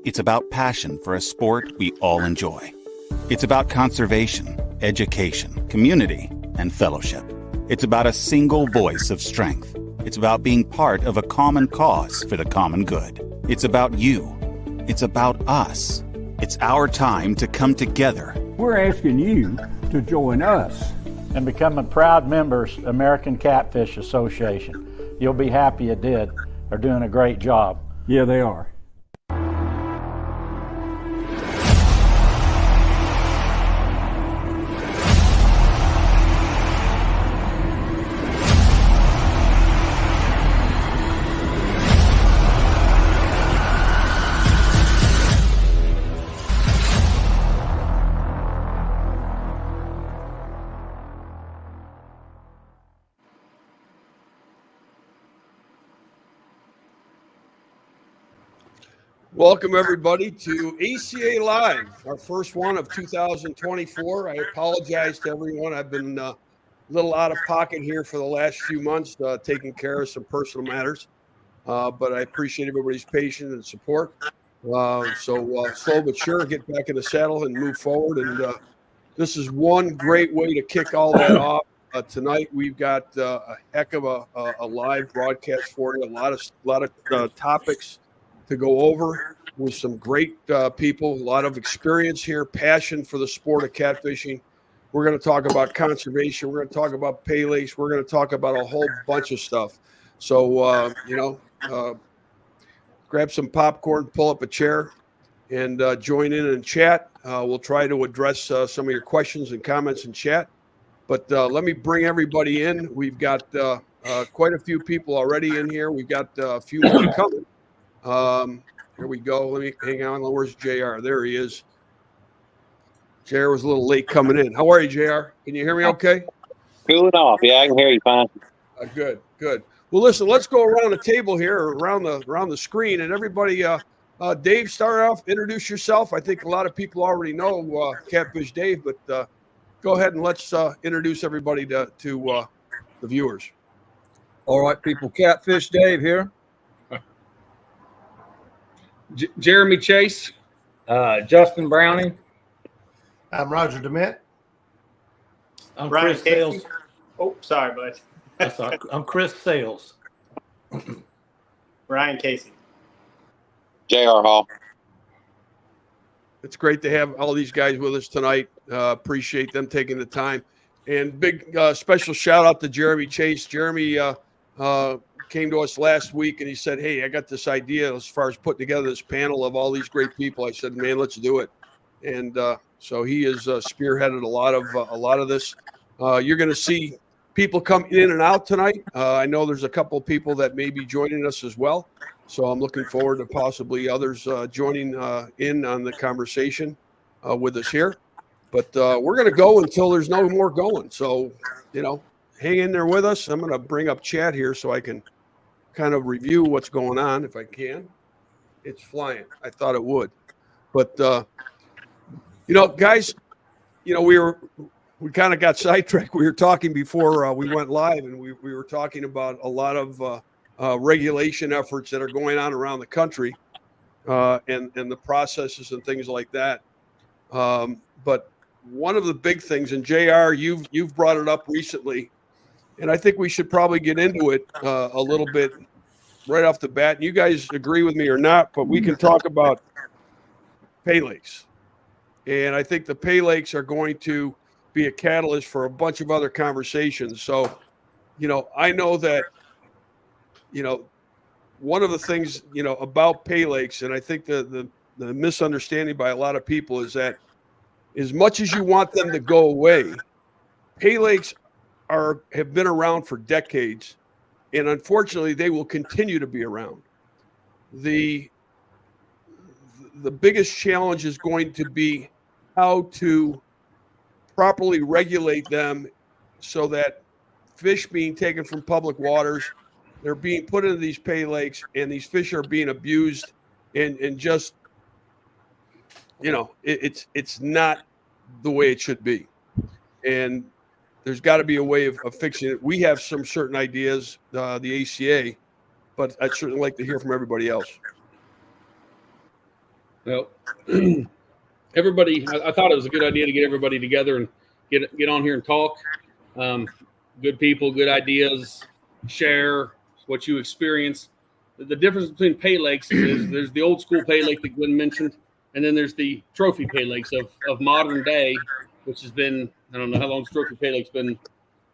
It's about passion for a sport we all enjoy. It's about conservation, education, community, and fellowship. It's about a single voice of strength. It's about being part of a common cause for the common good. It's about you. It's about us. It's our time to come together. We're asking you to join us and become a proud members American Catfish Association. You'll be happy you did. They're doing a great job. Yeah, they are. Welcome, everybody, to ACA Live, our first one of 2024. I apologize to everyone. I've been a little out of pocket here for the last few months, taking care of some personal matters. But I appreciate everybody's patience and support. So slow but sure, get back in the saddle and move forward. And this is one great way to kick all that off. Tonight, we've got a heck of a live broadcast for you, a lot of topics to go over with some great people, a lot of experience here, passion for the sport of catfishing. We're going to talk about conservation. We're going to talk about pay lakes. We're going to talk about a whole bunch of stuff. So, grab some popcorn, pull up a chair, and join in and chat. We'll try to address some of your questions and comments in chat. But let me bring everybody in. We've got quite a few people already in here. We've got a few more coming. Here we go. Let me hang on. Where's JR? There he is. JR was a little late coming in. How are you, JR? Can you hear me okay? Cooling off. Yeah, I can hear you fine. Good. Well, listen, let's go around the table here, or around the screen, and everybody, Dave, start off, introduce yourself. I think a lot of people already know Catfish Dave, but go ahead and let's introduce everybody to the viewers. All right, people, Catfish Dave here. Jeremy Chase. Justin Browning. I'm Roger DeMint. I'm Ryan Chris Sales. Oh, sorry, bud. That's all right. I'm Chris Sales. Ryan Casey. J.R. Hall. It's great to have all these guys with us tonight. Appreciate them taking the time. And big special shout out to Jeremy Chase. Jeremy came to us last week and he said, "Hey, I got this idea as far as putting together this panel of all these great people." I said, "Man, let's do it." And so he has spearheaded a lot of this. You're going to see people come in and out tonight. I know there's a couple of people that may be joining us as well. So I'm looking forward to possibly others joining in on the conversation with us here. But we're going to go until there's no more going. So, hang in there with us. I'm going to bring up chat here so I can kind of review what's going on if I can. It's flying. I thought it would. But, guys, we kind of got sidetracked. We were talking before we went live, and we were talking about a lot of regulation efforts that are going on around the country and the processes and things like that. But one of the big things, and JR, you've brought it up recently, and I think we should probably get into it a little bit right off the bat. And you guys agree with me or not, but we can talk about pay lakes. And I think the pay lakes are going to be a catalyst for a bunch of other conversations. So, I know that, one of the things, about pay lakes, and I think the misunderstanding by a lot of people is that as much as you want them to go away, pay lakes have been around for decades, and unfortunately, they will continue to be around. The biggest challenge is going to be how to properly regulate them so that fish being taken from public waters, they're being put into these pay lakes, and these fish are being abused and just, it's not the way it should be. And there's got to be a way of fixing it. We have some certain ideas, the ACA, but I'd certainly like to hear from everybody else. Well, everybody, I thought it was a good idea to get everybody together and get on here and talk. Good people, good ideas, share what you experience. The difference between Pay Lakes is there's the old school Pay Lake that Glenn mentioned, and then there's the trophy Pay Lakes of modern day, which has been, I don't know how long Trophy Pay Lake's been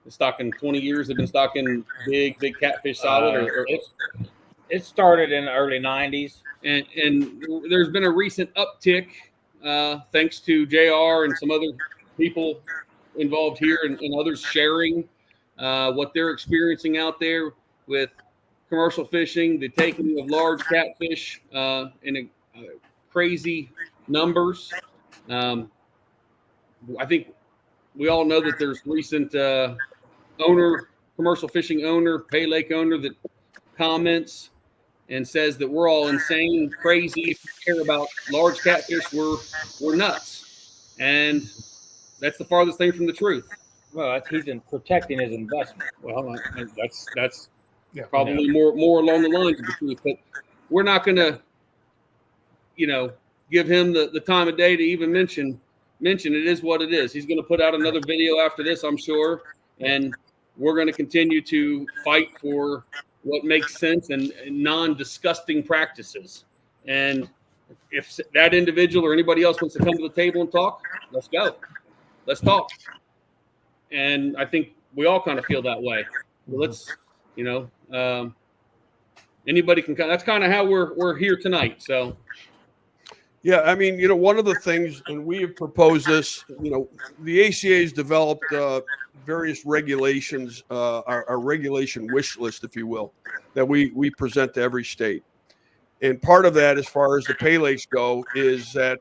stocking. 20 years. They've been stocking big catfish solid. It started in the early 90s. And there's been a recent uptick thanks to JR and some other people involved here and others sharing what they're experiencing out there with commercial fishing, the taking of large catfish in crazy numbers. I think we all know that there's recent commercial fishing owner, Pay Lake owner that comments and says that we're all insane, crazy. If we care about large catfish, we're nuts. And that's the farthest thing from the truth. Well, he's protecting his investment. Well, that's probably more along the lines of the truth. But we're not going to, give him the time of day to even mention it is what it is. He's going to put out another video after this, I'm sure. And we're going to continue to fight for what makes sense and non-disgusting practices. And if that individual or anybody else wants to come to the table and talk, let's go. Let's talk. And I think we all kind of feel that way. Well, let's, anybody can come. That's kind of how we're here tonight. So. Yeah, I mean, one of the things, and we have proposed this, the ACA has developed various regulations, our regulation wish list, if you will, that we present to every state. And part of that, as far as the Pay Lakes go, is that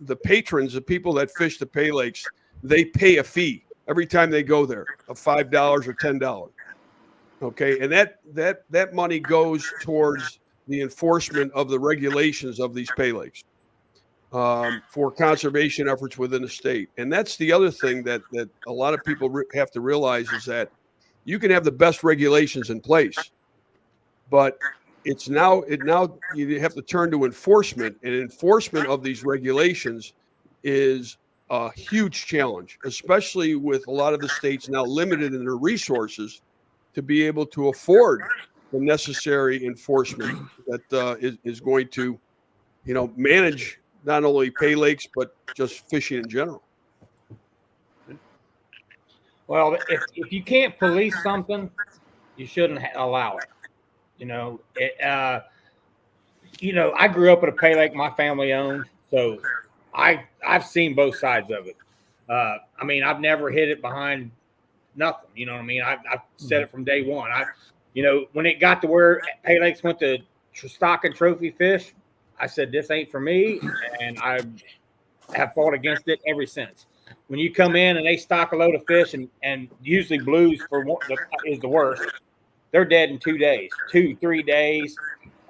the patrons, the people that fish the Pay Lakes, they pay a fee every time they go there of $5 or $10. Okay, and that money goes towards the enforcement of the regulations of these Pay Lakes. For conservation efforts within the state. And that's the other thing that a lot of people have to realize is that you can have the best regulations in place, but now you have to turn to enforcement, and enforcement of these regulations is a huge challenge, especially with a lot of the states now limited in their resources to be able to afford the necessary enforcement that is going to, manage not only Pay Lakes, but just fishing in general. Well, if you can't police something, you shouldn't allow it. I grew up at a Pay Lake my family owned, so I've seen both sides of it. I've never hid it behind nothing. You know what I mean? I've said it from day one. When it got to where Pay Lakes went to stocking trophy fish, I said, this ain't for me, and I have fought against it ever since. When you come in and they stock a load of fish, and usually blues is the worst, they're dead in 2 days, 2-3 days.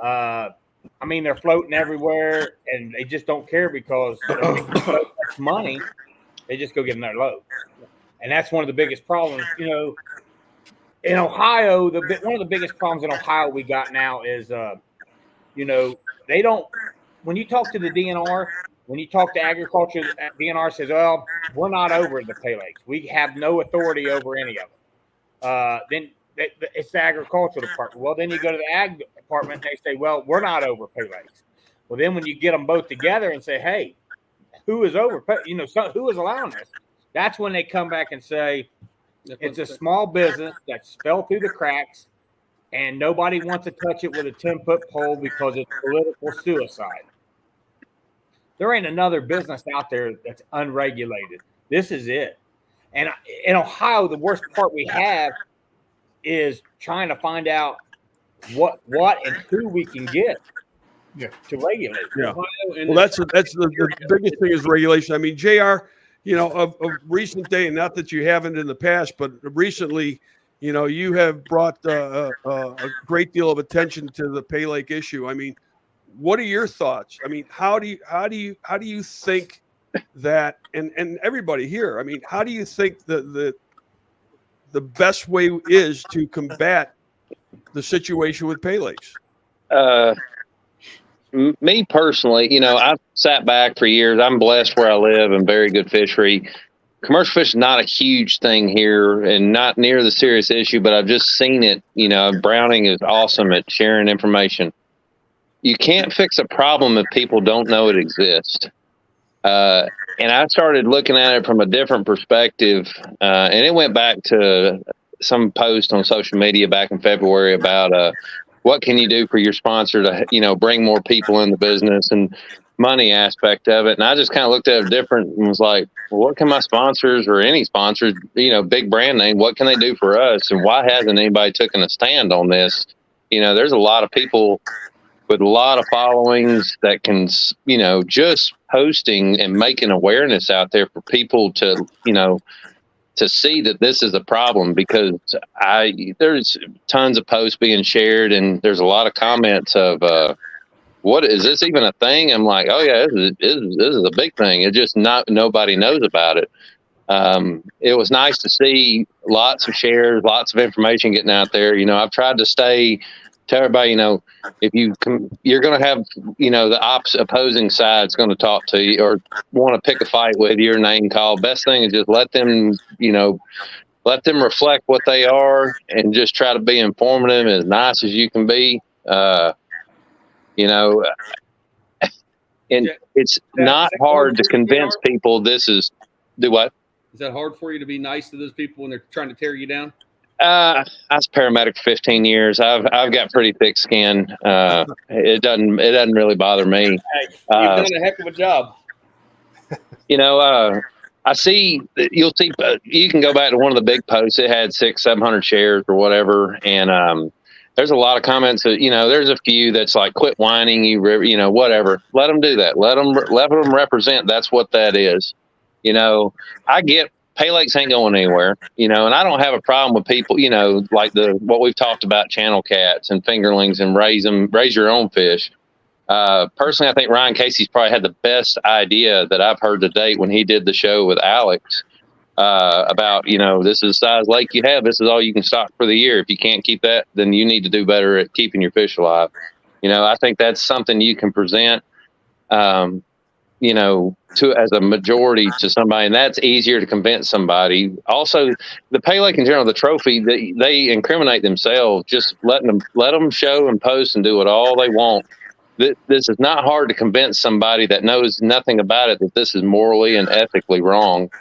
They're floating everywhere, and they just don't care because that's money. They just go get another load. And that's one of the biggest problems. In Ohio, one of the biggest problems in Ohio we got now is they don't, when you talk to the DNR, when you talk to agriculture, DNR says, well, we're not over the Pay Lakes. We have no authority over any of them. Then it's the agricultural department. Well, then you go to the ag department, and they say, well, we're not over Pay Lakes. Well, then when you get them both together and say, hey, who is over, who is allowing this? That's when they come back and say, it's a small business that's fell through the cracks, and nobody wants to touch it with a 10-foot pole because it's political suicide. There ain't another business out there that's unregulated. This is it. And in Ohio, the worst part we have is trying to find out what and who we can get to regulate. Yeah. Well, that's the biggest thing is regulation. I mean, JR, of recent day, and not that you haven't in the past, but recently, you have brought a great deal of attention to the Pay Lake issue. I mean, what are your thoughts? I mean, how do you think that, and everybody here, I mean, how do you think the best way is to combat the situation with Pay Lakes? me personally, I've sat back for years. I'm blessed where I live and very good fishery. Commercial fish is not a huge thing here and not near the serious issue, but I've just seen it. Browning is awesome at sharing information. You can't fix a problem if people don't know it exists. And I started looking at it from a different perspective. And it went back to some post on social media back in February about what can you do for your sponsor to, bring more people in the business and money aspect of it. And I just kind of looked at it different and was like, well, what can my sponsors or any sponsors, big brand name, what can they do for us? And why hasn't anybody taken a stand on this? There's a lot of people with a lot of followings that can, just posting and making awareness out there for people to, to see that this is a problem, because there's tons of posts being shared and there's a lot of comments of, what is this even a thing? I'm like, oh yeah, this is a big thing. It just nobody knows about it. It was nice to see lots of shares, lots of information getting out there. I've tried to tell everybody, if you're going to have, the opposing side's going to talk to you or want to pick a fight with your name call. Best thing is just let them reflect what they are and just try to be informative, as nice as you can be. And it's not hard to convince people do what? Is that hard for you to be nice to those people when they're trying to tear you down? I was a paramedic for 15 years. I've got pretty thick skin. It doesn't really bother me. Hey, you've done a heck of a job. I see that you can go back to one of the big posts. It had 600-700 shares or whatever. And, there's a lot of comments that, there's a few that's like, quit whining, whatever. Let them do that. Let them represent. That's what that is. I get pay lakes ain't going anywhere, and I don't have a problem with people, like what we've talked about, channel cats and fingerlings and raise your own fish. Personally, I think Ryan Casey's probably had the best idea that I've heard to date when he did the show with Alex. About, this is the size lake you have. This is all you can stock for the year. If you can't keep that, then you need to do better at keeping your fish alive. I think that's something you can present, as a majority to somebody, and that's easier to convince somebody. Also, the pay lake in general, the trophy, they incriminate themselves. Just let them show and post and do it all they want. This is not hard to convince somebody that knows nothing about it that this is morally and ethically wrong.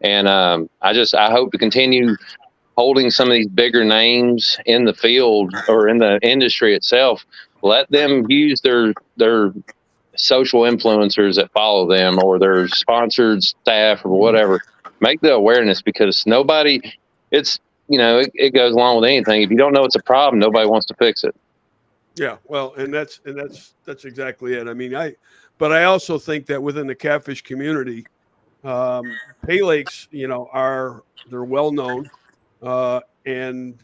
And I hope to continue holding some of these bigger names in the field or in the industry itself. Let them use their social influencers that follow them or their sponsored staff or whatever. Make the awareness, because it goes along with anything. If you don't know it's a problem, nobody wants to fix it. Yeah, well, and that's exactly it. I mean, I also think that within the catfish community, pay lakes, they're well known, and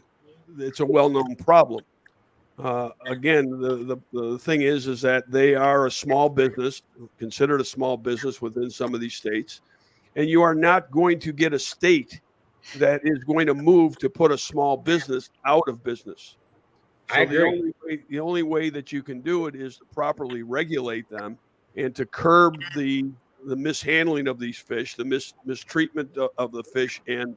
it's a well-known problem. Again, the thing is that they are a small business, considered a small business within some of these states, and you are not going to get a state that is going to move to put a small business out of business. So I agree. The only way that you can do it is to properly regulate them and to curb the mishandling of these fish, the mistreatment of the fish, and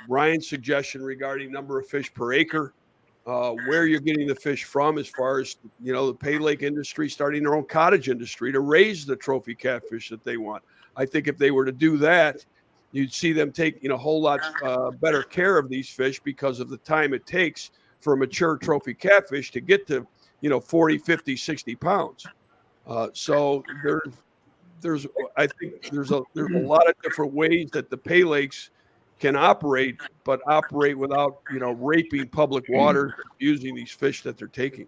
Ryan's suggestion regarding number of fish per acre, where you're getting the fish from, as far as the pay lake industry starting their own cottage industry to raise the trophy catfish that they want. I think if they were to do that, you'd see them take a whole lot better care of these fish, because of the time it takes for a mature trophy catfish to get to 40, 50, 60 pounds. So I think there's a lot of different ways that the pay lakes can operate, but operate without raping public water, using these fish that they're taking.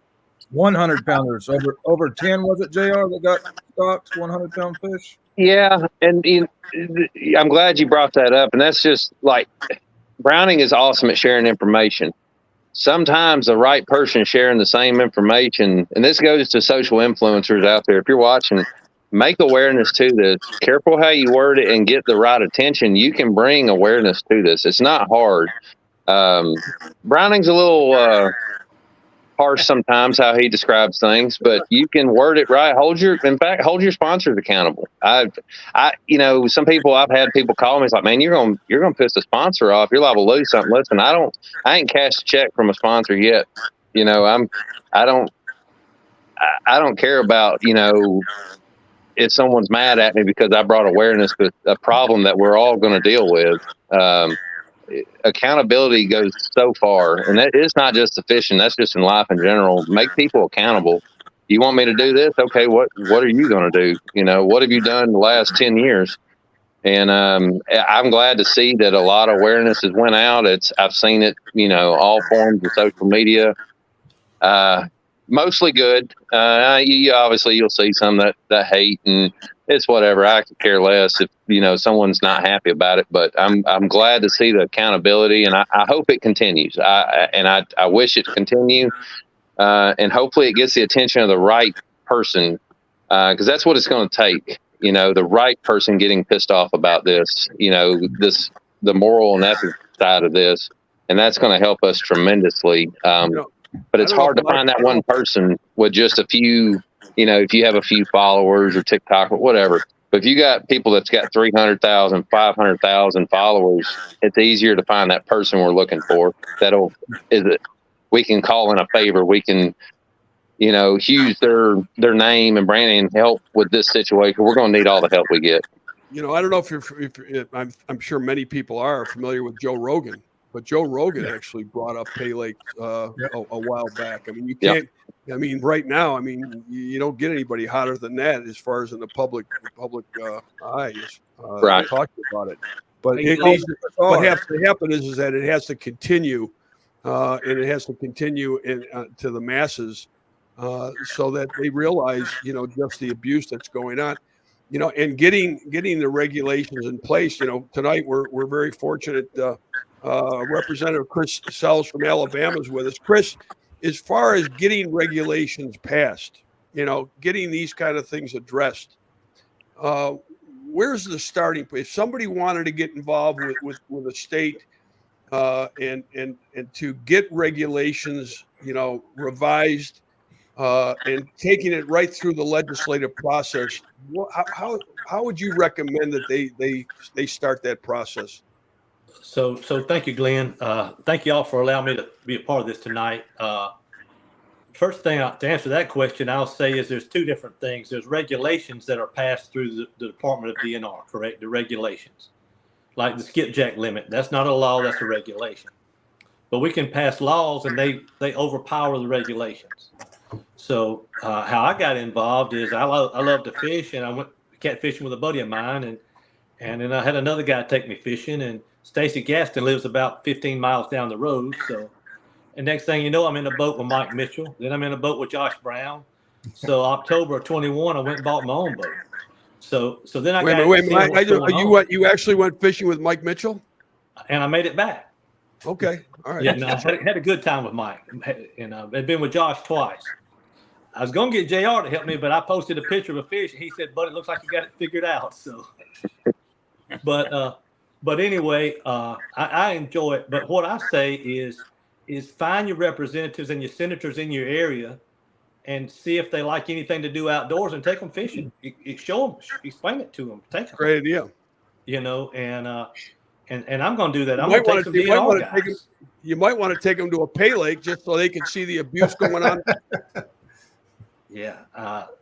100 pounders, over 10, was it, JR, that got stocked 100-pound fish? Yeah, and I'm glad you brought that up. And that's just like, Browning is awesome at sharing information. Sometimes the right person sharing the same information, and this goes to social influencers out there. If you're watching, make awareness to this. Careful how you word it and get the right attention. You can bring awareness to this. It's not hard. Browning's a little harsh sometimes how he describes things, but you can word it right. Hold your sponsors accountable. Some people, I've had people call me. It's like, man, you're going to piss the sponsor off. You're liable to lose something. Listen, I ain't cashed a check from a sponsor yet. I don't care about, if someone's mad at me because I brought awareness to a problem that we're all going to deal with. Accountability goes so far, and that is not just the fishing. That's just in life in general. Make people accountable. You want me to do this? Okay. What are you going to do? What have you done the last 10 years? And I'm glad to see that a lot of awareness has went out. I've seen it, all forms of social media, mostly good. Obviously you'll see some that hate, and it's whatever. I could care less if, someone's not happy about it, but I'm glad to see the accountability, and I hope it continues. I wish it to continue. And hopefully it gets the attention of the right person. Cause that's what it's going to take, the right person getting pissed off about this, the moral and ethics side of this. And that's going to help us tremendously. But it's hard to find that one person with just a few, if you have a few followers or TikTok or whatever. But if you got people that's got 300,000, 500,000 followers, it's easier to find that person we're looking for. We can call in a favor. We can, use their name and brand name and help with this situation. We're going to need all the help we get. I don't know if I'm sure many people are familiar with Joe Rogan. But Joe Rogan actually brought up Pay Lake a while back. I mean, you can't. I mean, right now, you don't get anybody hotter than that as far as in the public eye talking about it. But what has to happen is that it has to continue, and it has to continue to the masses, so that they realize, just the abuse that's going on. And getting the regulations in place. Tonight we're very fortunate. Representative Chris Sells from Alabama is with us. Chris, as far as getting regulations passed, getting these kind of things addressed, where's the starting point? If somebody wanted to get involved with a state and to get regulations, revised and taking it right through the legislative process, how would you recommend that they start that process? So thank you, Glenn. Thank you all for allowing me to be a part of this tonight. First thing to answer that question, I'll say is there's two different things. There's regulations that are passed through the Department of DNR, correct? The regulations, like the skipjack limit. That's not a law, that's a regulation. But we can pass laws and they overpower the regulations. So how I got involved is I love to fish, and I went catfishing with a buddy of mine, and then I had another guy take me fishing, and Stacy Gaston lives about 15 miles down the road. So, and next thing you know, I'm in a boat with Mike Mitchell. Then I'm in a boat with Josh Brown. So October of 21, I went and bought my own boat. So then I you actually went fishing with Mike Mitchell? And I made it back. Okay. All right. Yeah, no, I had a good time with Mike. And I've been with Josh twice. I was going to get JR to help me, but I posted a picture of a fish. And he said, buddy, it looks like you got it figured out. So, but anyway, I enjoy it. But what I say is find your representatives and your senators in your area and see if they like anything to do outdoors and take them fishing. Show them, explain it to them. Take them. Great idea. And I'm going to do that. I'm going to take some DNR guys. You might want to take them to a pay lake just so they can see the abuse going on. Yeah.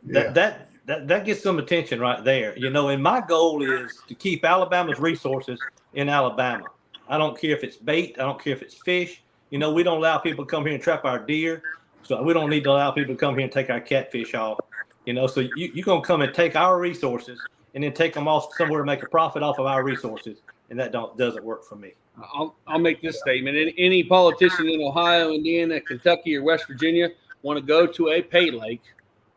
That gets some attention right there. And my goal is to keep Alabama's resources in Alabama. I don't care if it's bait. I don't care if it's fish. We don't allow people to come here and trap our deer. So we don't need to allow people to come here and take our catfish off. So you're going to come and take our resources and then take them off somewhere to make a profit off of our resources. And that doesn't work for me. I'll make this statement. Any politician in Ohio, Indiana, Kentucky, or West Virginia want to go to a pay lake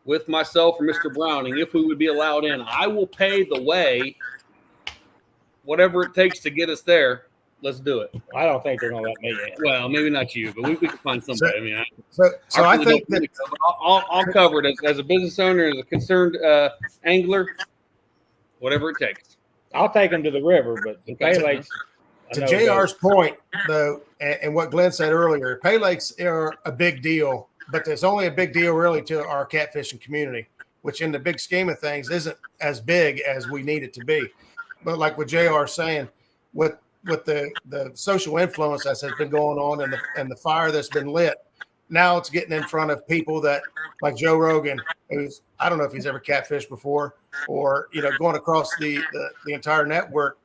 with myself or Mr. Browning, if we would be allowed in, I will pay the way, whatever it takes to get us there. Let's do it. I don't think they're going to let me in. Well, maybe not you, but we can find somebody. So I think that I'll cover it as a business owner, as a concerned angler, whatever it takes. I'll take them to the river, but the pay lakes. To JR's point, though, and what Glenn said earlier, pay lakes are a big deal but there's only a big deal really to our catfishing community, which in the big scheme of things isn't as big as we need it to be. But like what JR is saying, with the social influence that has been going on and the fire that's been lit, now it's getting in front of people that like Joe Rogan, who's, I don't know if he's ever catfished before, or, going across the entire network.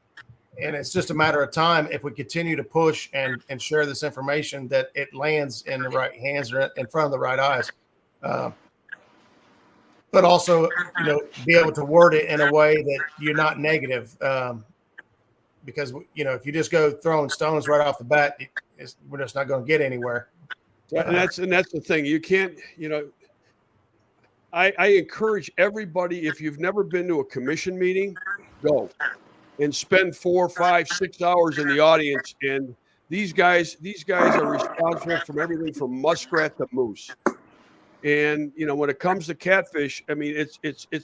And it's just a matter of time if we continue to push and share this information that it lands in the right hands or in front of the right eyes. But also, be able to word it in a way that you're not negative. Because, if you just go throwing stones right off the bat, we're just not going to get anywhere. And that's the thing. You can't, I encourage everybody, if you've never been to a commission meeting, go and spend 4, 5, 6 hours in the audience. And these guys are responsible for everything from muskrat to moose. And when it comes to catfish, I mean, it's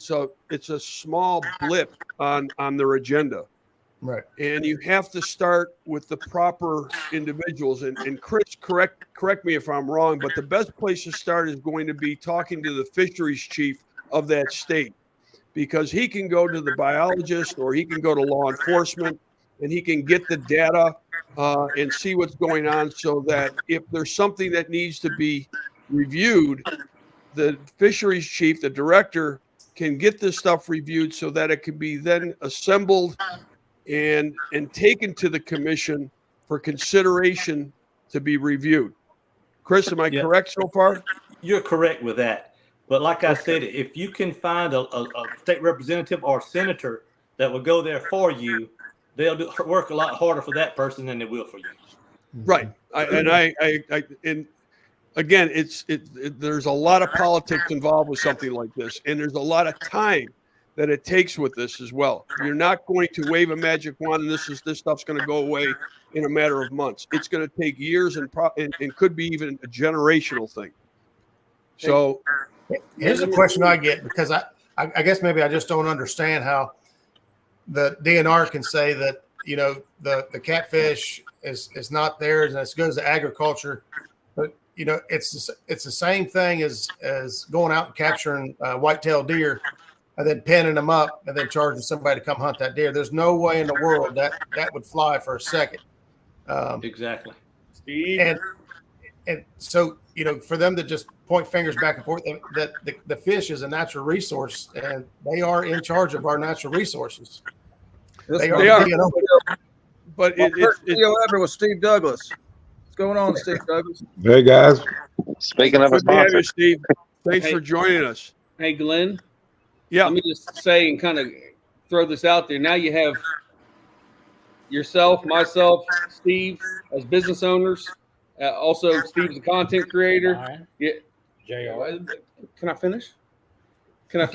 a small blip on their agenda. Right. And you have to start with the proper individuals. And Chris, correct me if I'm wrong, but the best place to start is going to be talking to the fisheries chief of that state, because he can go to the biologist or he can go to law enforcement and he can get the data and see what's going on, so that if there's something that needs to be reviewed, the fisheries chief, the director, can get this stuff reviewed so that it can be then assembled and taken to the commission for consideration to be reviewed. Chris, am I correct so far? You're correct with that. But like I said, if you can find a state representative or senator that will go there for you, they'll work a lot harder for that person than they will for you. Right. And again, there's a lot of politics involved with something like this, and there's a lot of time that it takes with this as well. You're not going to wave a magic wand and this stuff's going to go away in a matter of months. It's going to take years and could be even a generational thing. So here's a question I get, because I guess maybe I just don't understand how the DNR can say that, the catfish is not theirs and it goes to agriculture. But, it's the same thing as going out and capturing white-tailed deer and then pinning them up and then charging somebody to come hunt that deer. There's no way in the world that would fly for a second. Exactly. Steve. And so, for them to just point fingers back and forth, that the fish is a natural resource and they are in charge of our natural resources. They are. But it's ever with Steve Douglas. What's going on, Steve Douglas? Hey guys. Speaking of a good to have sponsor, you, Steve. Thanks for joining us. Hey, Glenn. Yeah. Let me just say and kind of throw this out there. Now you have yourself, myself, Steve as business owners. Also, Steve's a content creator. Yeah. JR. Can I finish? You're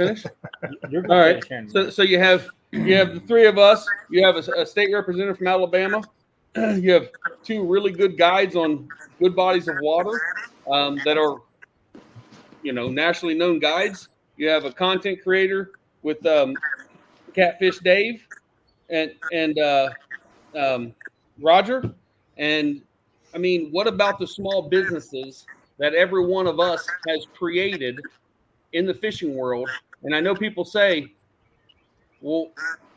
All right. So you have the three of us. You have a state representative from Alabama. You have two really good guides on good bodies of water that are, nationally known guides. You have a content creator with Catfish Dave and Roger. And I mean, what about the small businesses that every one of us has created in the fishing world? And I know people say, well,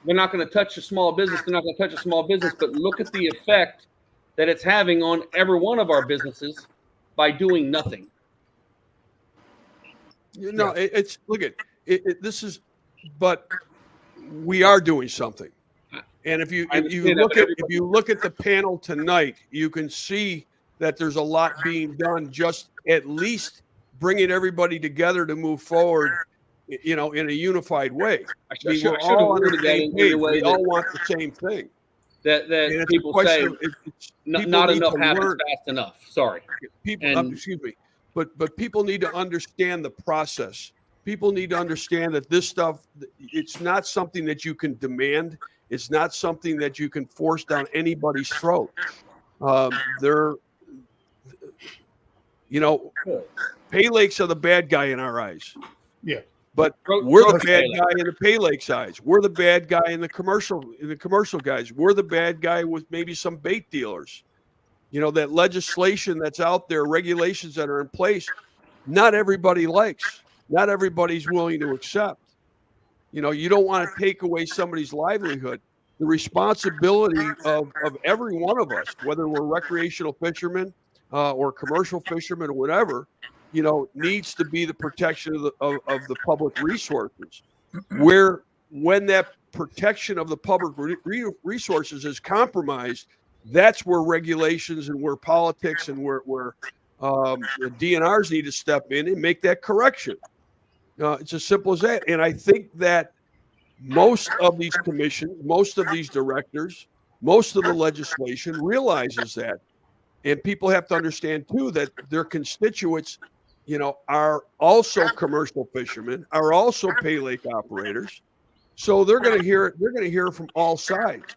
they're not going to touch a small business. They're not going to touch a small business. But look at the effect that it's having on every one of our businesses by doing nothing. It's look at it. This is, but we are doing something. And if you look at the panel tonight, you can see that there's a lot being done. Just at least bringing everybody together to move forward, in a unified way. We're all on the same page. We all want the same thing. That people say not enough happens fast enough. Sorry, excuse me. But people need to understand the process. People need to understand that this stuff, it's not something that you can demand. It's not something that you can force down anybody's throat. Pay Lakes are the bad guy in our eyes. Yeah. But we're the bad guy in the Pay Lakes eyes. We're the bad guy in the commercial guys. We're the bad guy with maybe some bait dealers. That legislation that's out there, regulations that are in place, not everybody likes, not everybody's willing to accept. You know, you don't want to take away somebody's livelihood. The responsibility of every one of us, whether we're recreational fishermen or commercial fishermen or whatever, you know, needs to be the protection of the public resources. Where when that protection of the public resources is compromised, that's where regulations and where politics and where the DNRs need to step in and make that correction. It's as simple as that. And I think that most of these commissions, most of these directors, most of the legislation realizes that. And people have to understand too that their constituents, you know, are also commercial fishermen, are also pay lake operators. So they're going to hear from all sides.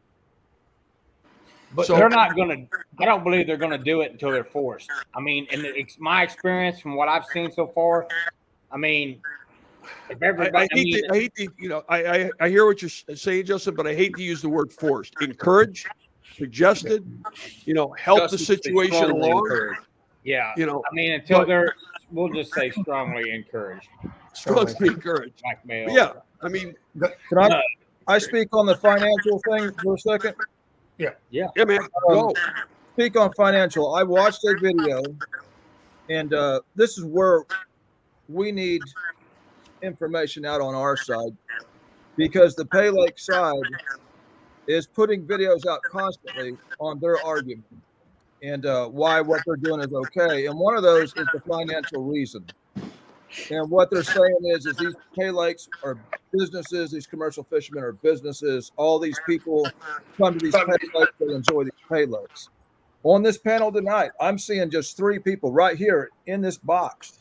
But So they're not going to. I don't believe they're going to do it until they're forced. I mean, and it's my experience from what I've seen so far. I mean, if everybody, I hate to, you know, I hear what you're saying, Justin, but I hate to use the word forced. Encouraged, suggested, you know, help the situation along. Yeah, you know, I mean, until they're, we'll just say strongly encouraged. Strongly encouraged. Blackmail. Yeah, I mean, Can I speak on the financial thing for a second? Yeah, man, go. Speak on financial. I watched a video, and this is where we need information out on our side, because the Pay Lake side is putting videos out constantly on their argument and why what they're doing is okay. And one of those is the financial reason. And what they're saying is these pay lakes are businesses, these commercial fishermen are businesses. All these people come to these pay lakes, they enjoy these pay lakes. On this panel tonight, I'm seeing just 3 people right here in this box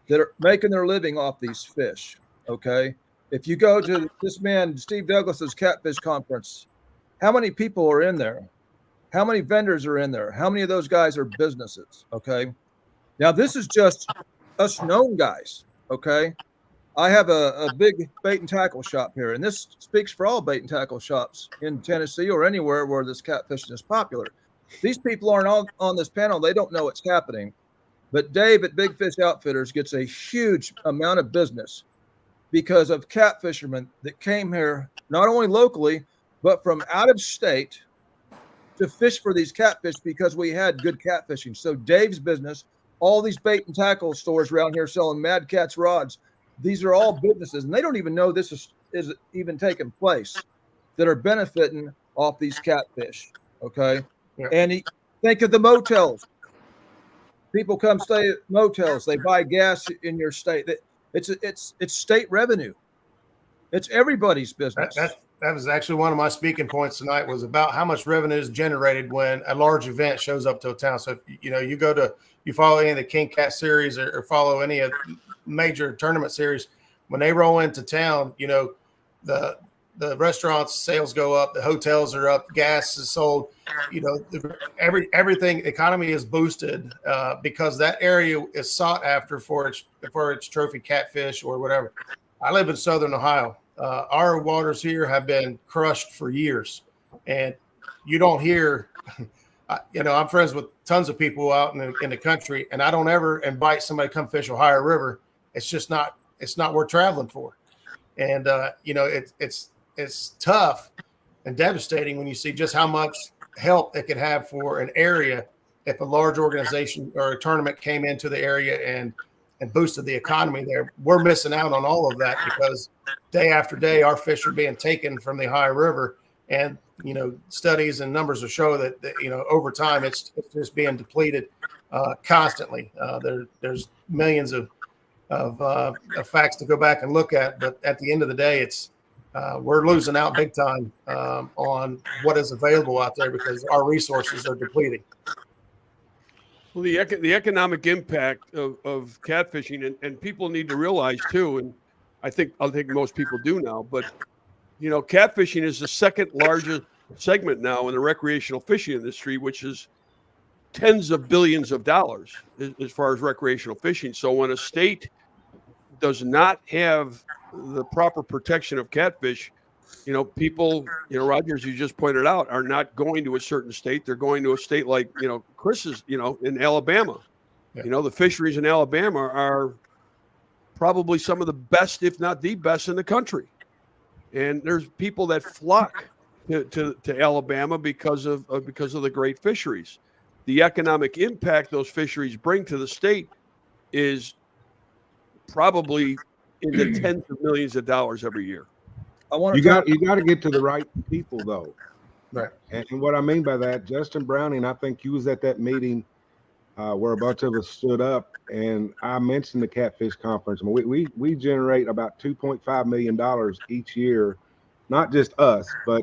that are making their living off these fish. Okay. If you go to this man, Steve Douglas's catfish conference, how many people are in there? How many vendors are in there? How many of those guys are businesses? Okay. Now, this is just us known guys. Okay. I have a big bait and tackle shop here, and this speaks for all bait and tackle shops in Tennessee or anywhere where this catfishing is popular. These people aren't on this panel. They don't know what's happening. But Dave at Big Fish Outfitters gets a huge amount of business because of catfishermen that came here, not only locally, but from out of state to fish for these catfish because we had good catfishing. So Dave's business, all these bait and tackle stores around here selling Mad Cat's rods, these are all businesses, and they don't even know this is even taking place, that are benefiting off these catfish. Okay. Yeah. And think of the motels. People come stay at motels. They buy gas in your state. It's state revenue. It's everybody's business. That was actually one of my speaking points tonight, was about how much revenue is generated when a large event shows up to a town. So if you follow any of the King Cat series or follow any of major tournament series, when they roll into town, you know, the restaurants sales go up, the hotels are up, gas is sold, you know, everything economy is boosted because that area is sought after for its trophy catfish or whatever. I live in Southern Ohio. Our waters here have been crushed for years, and you don't hear, you know, I'm friends with tons of people out in the country, and I don't ever invite somebody to come fish Ohio River. It's just not worth traveling for. And, you know, it's tough and devastating when you see just how much help it could have for an area if a large organization or a tournament came into the area and boosted the economy there. We're missing out on all of that because day after day, our fish are being taken from the Ohio River. And, you know, studies and numbers will show that you know, over time, it's just being depleted constantly. There's millions of facts to go back and look at. But at the end of the day, we're losing out big time on what is available out there because our resources are depleting. Well, the economic impact of catfishing, and people need to realize too, and I think most people do now, but you know, catfishing is the second largest segment now in the recreational fishing industry, which is tens of billions of dollars as far as recreational fishing. So when a state does not have the proper protection of catfish, you know, people, you know, Rogers, you just pointed out, are not going to a certain state. They're going to a state like, you know, Chris's, you know, in Alabama. You know, the fisheries in Alabama are probably some of the best, if not the best, in the country. And there's people that flock to Alabama because of the great fisheries. The economic impact those fisheries bring to the state is probably in the tens of millions of dollars every year. You got to get to the right people though. Right. And what I mean by that, Justin Browning, I think you was at that meeting where a bunch of us stood up, and I mentioned the catfish conference. We generate about $2.5 million each year, not just us, but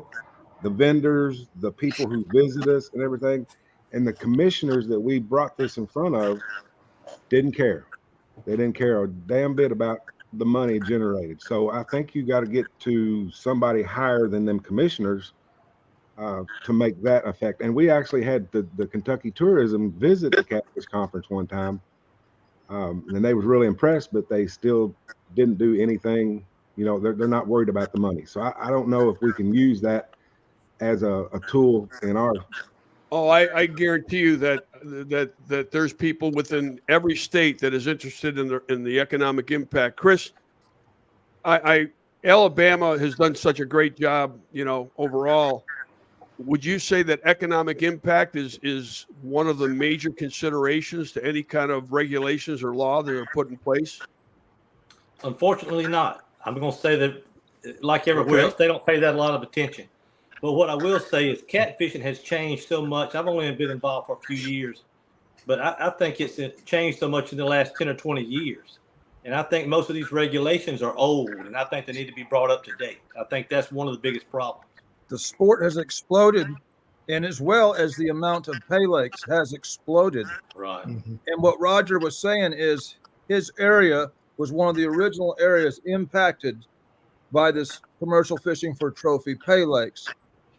the vendors, the people who visit us and everything. And the commissioners that we brought this in front of didn't care. They didn't care a damn bit about the money generated. So I think you got to get to somebody higher than them commissioners to make that effect. And we actually had the Kentucky Tourism visit the Catfish Conference one time, and they was really impressed, but they still didn't do anything. You know, they're not worried about the money. So I don't know if we can use that as a tool in our. Oh, I guarantee you that there's people within every state that is interested in the economic impact. Chris, Alabama has done such a great job, you know, overall. Would you say that economic impact is one of the major considerations to any kind of regulations or law that are put in place? Unfortunately not. I'm going to say that, like everywhere else, they don't pay that a lot of attention. But what I will say is catfishing has changed so much. I've only been involved for a few years, but I think it's changed so much in the last 10 or 20 years. And I think most of these regulations are old, and I think they need to be brought up to date. I think that's one of the biggest problems. The sport has exploded, and as well as the amount of pay lakes has exploded. Right. Mm-hmm. And what Roger was saying is his area was one of the original areas impacted by this commercial fishing for trophy pay lakes.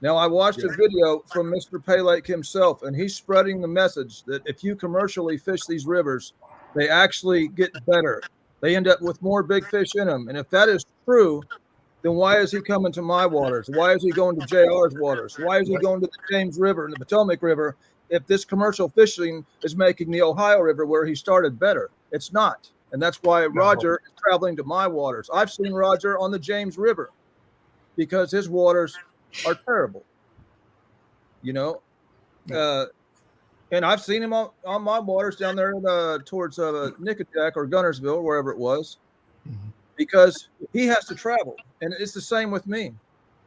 Now, I watched a video from Mr. Pay Lake himself, and he's spreading the message that if you commercially fish these rivers, they actually get better. They end up with more big fish in them. And if that is true, then why is he coming to my waters? Why is he going to JR's waters? Why is he going to the James River and the Potomac River if this commercial fishing is making the Ohio River where he started better? It's not. And that's why Roger is traveling to my waters. I've seen Roger on the James River because his waters are terrible, you know. And I've seen him on my waters down there towards Nickajack or Gunnersville, wherever it was, because he has to travel. And it's the same with me.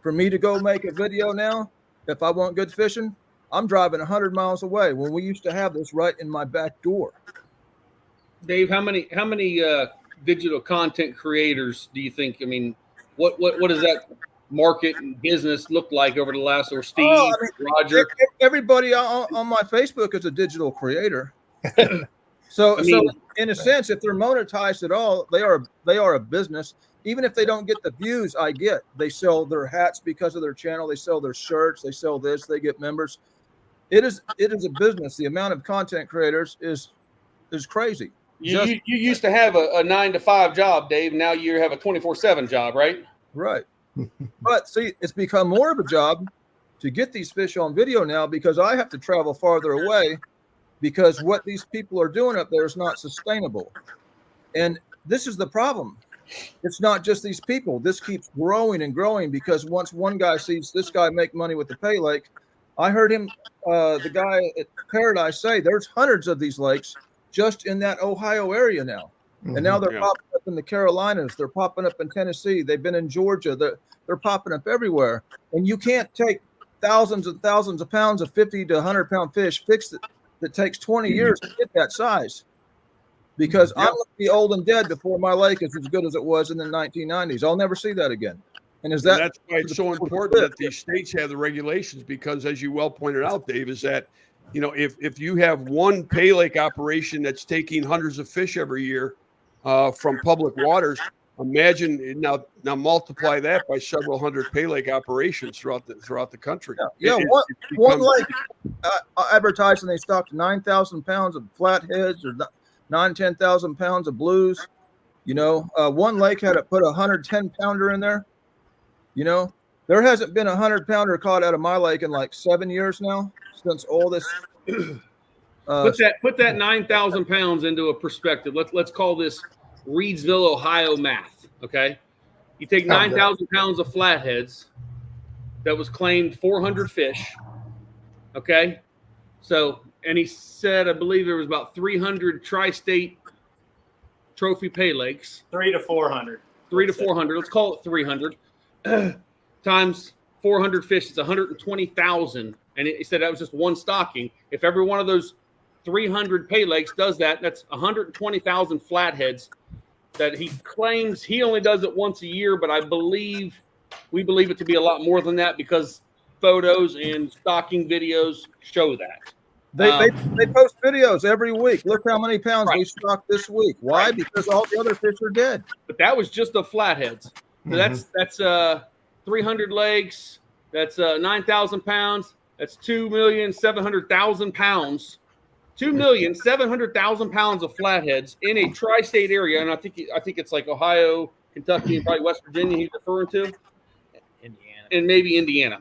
For me to go make a video now, if I want good fishing, I'm driving 100 miles away when we used to have this right in my back door. Dave, how many digital content creators do you think? I mean, what does that market and business look like over the last, or Steve, Roger? Everybody on my Facebook is a digital creator. So in a sense, if they're monetized at all, they are a business. Even if they don't get the views I get, they sell their hats because of their channel. They sell their shirts. They sell this. They get members. It is a business. The amount of content creators is crazy. You used to have a 9-to-5 job, Dave. Now you have a 24/7 job, right? Right. But see, it's become more of a job to get these fish on video now because I have to travel farther away because what these people are doing up there is not sustainable. And this is the problem. It's not just these people. This keeps growing and growing because once one guy sees this guy make money with the pay lake, I heard him, the guy at Paradise, say there's hundreds of these lakes just in that Ohio area now. And now they're popping up in the Carolinas. They're popping up in Tennessee. They've been in Georgia. They're popping up everywhere. And you can't take thousands and thousands of pounds of 50 to 100 pound fish, fix it, that takes 20 years to get that size. Because I'm going to be old and dead before my lake is as good as it was in the 1990s. I'll never see that again. And that's why it's so important that these states have the regulations, because as you well pointed out, Dave, is that, you know, if you have one pay lake operation that's taking hundreds of fish every year from public waters, imagine now multiply that by several hundred pay lake operations throughout the country. One lake advertising they stocked 9,000 pounds of flatheads or 10,000 pounds of blues. You know, one lake had to put a 110 pounder in there. You know, there hasn't been a 100 pounder caught out of my lake in like 7 years now since all this Put that 9,000 pounds into a perspective. Let's call this Reedsville, Ohio math. Okay, you take 9,000 pounds of flatheads that was claimed 400 fish. Okay, so and he said I believe there was about 300 tri-state trophy pay lakes. 300 to 400. 300 to 400. Let's call it 300 times 400 fish. It's 120,000. And he said that was just one stocking. If every one of those 300 pay lakes does that, that's 120,000 flatheads that he claims he only does it once a year. But we believe it to be a lot more than that because photos and stocking videos show that. They post videos every week. Look how many pounds we stocked this week. Why? Because all the other fish are dead. But that was just the flatheads. So that's 300 lakes. That's 9,000 pounds. That's 2,700,000 pounds. 2,700,000 pounds of flatheads in a tri-state area, and I think it's like Ohio, Kentucky, and probably West Virginia. He's referring to Indiana, and maybe Indiana,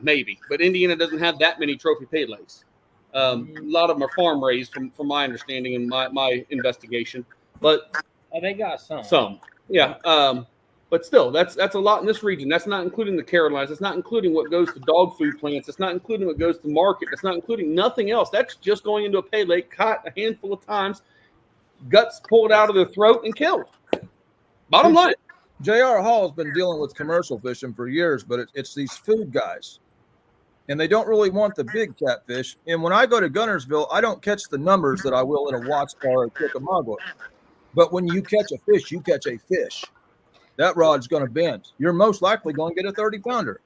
but Indiana doesn't have that many trophy pay lakes. A lot of them are farm raised, from my understanding and my investigation. But they got some. Yeah. But still, that's a lot in this region. That's not including the Carolinas. That's not including what goes to dog food plants. That's not including what goes to market. That's not including nothing else. That's just going into a pay lake, caught a handful of times, guts pulled out of their throat and killed. Bottom line. J.R. Hall has been dealing with commercial fishing for years, but it's these food guys. And they don't really want the big catfish. And when I go to Gunnersville, I don't catch the numbers that I will in a Watts or a Chickamauga. But when you catch a fish, you catch a fish. That rod's going to bend. You're most likely going to get a 30-pounder.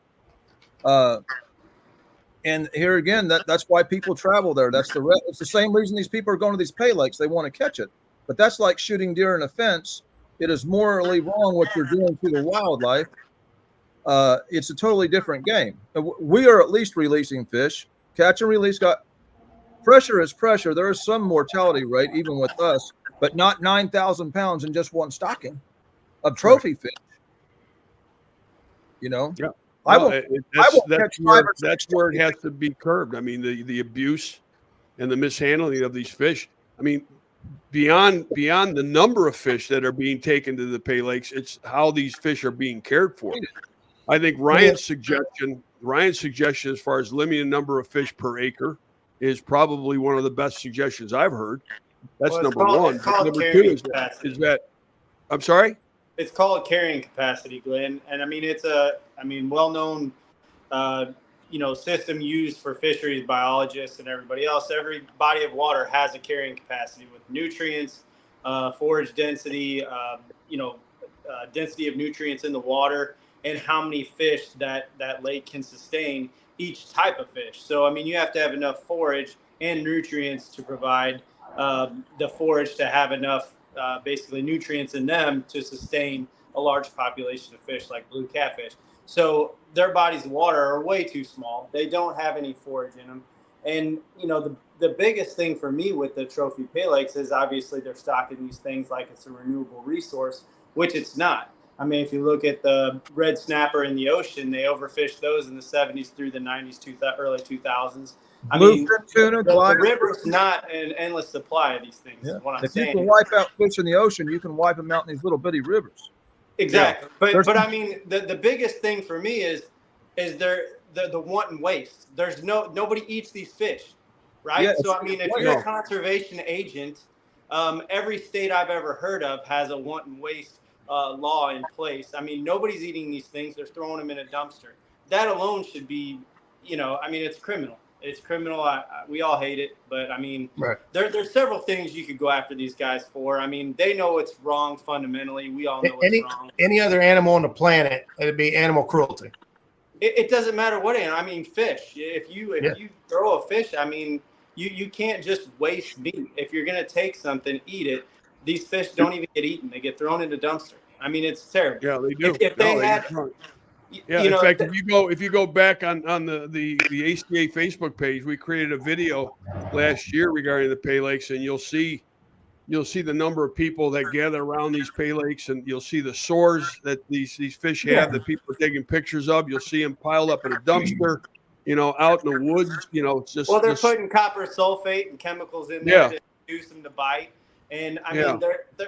And here again, that's why people travel there. It's the same reason these people are going to these pay lakes. They want to catch it. But that's like shooting deer in a fence. It is morally wrong what you're doing to the wildlife. It's a totally different game. We are at least releasing fish. Catch and release pressure is pressure. There is some mortality rate even with us, but not 9,000 pounds in just one stocking of trophy fish. Yeah. That's where it has to be curbed. I mean, the abuse and the mishandling of these fish. I mean, beyond the number of fish that are being taken to the pay lakes, it's how these fish are being cared for. I think Ryan's suggestion as far as limiting the number of fish per acre is probably one of the best suggestions I've heard. That's number one. Number two is that I'm sorry? It's called carrying capacity, Glenn. And I mean, it's well-known, system used for fisheries biologists and everybody else. Every body of water has a carrying capacity with nutrients, forage density, density of nutrients in the water, and how many fish that lake can sustain each type of fish. So, I mean, you have to have enough forage and nutrients to provide the forage to have enough basically nutrients in them to sustain a large population of fish like blue catfish. So their bodies of water are way too small. They don't have any forage in them. And, the biggest thing for me with the trophy pay lakes is obviously they're stocking these things like it's a renewable resource, which it's not. I mean, if you look at the red snapper in the ocean, they overfished those in the 70s through the 90s, early 2000s. I mean, the river's not an endless supply of these things. Yeah. Is what I'm saying. You can wipe out fish in the ocean, you can wipe them out in these little bitty rivers. Exactly. Yeah. But I mean, the biggest thing for me is the wanton waste. There's nobody eats these fish, right? Yeah, so I mean, if you're a conservation agent, every state I've ever heard of has a wanton waste law in place. I mean, nobody's eating these things. They're throwing them in a dumpster. That alone should be, it's criminal. It's criminal. We all hate it, but I mean, there's several things you could go after these guys for. I mean, they know it's wrong fundamentally. We all know it's wrong. Any other animal on the planet, it'd be animal cruelty. It doesn't matter what animal. I mean, fish. If you throw a fish, I mean, you can't just waste meat. If you're gonna take something, eat it. These fish don't even get eaten. They get thrown into dumpster. I mean, it's terrible. Yeah, they do. In fact, if you go back on the ACA Facebook page, we created a video last year regarding the pay lakes, and you'll see the number of people that gather around these pay lakes, and you'll see the sores that these fish have that people are taking pictures of. You'll see them piled up in a dumpster, out in the woods. It's just Well, they're putting copper sulfate and chemicals in there to induce them to bite. And I mean,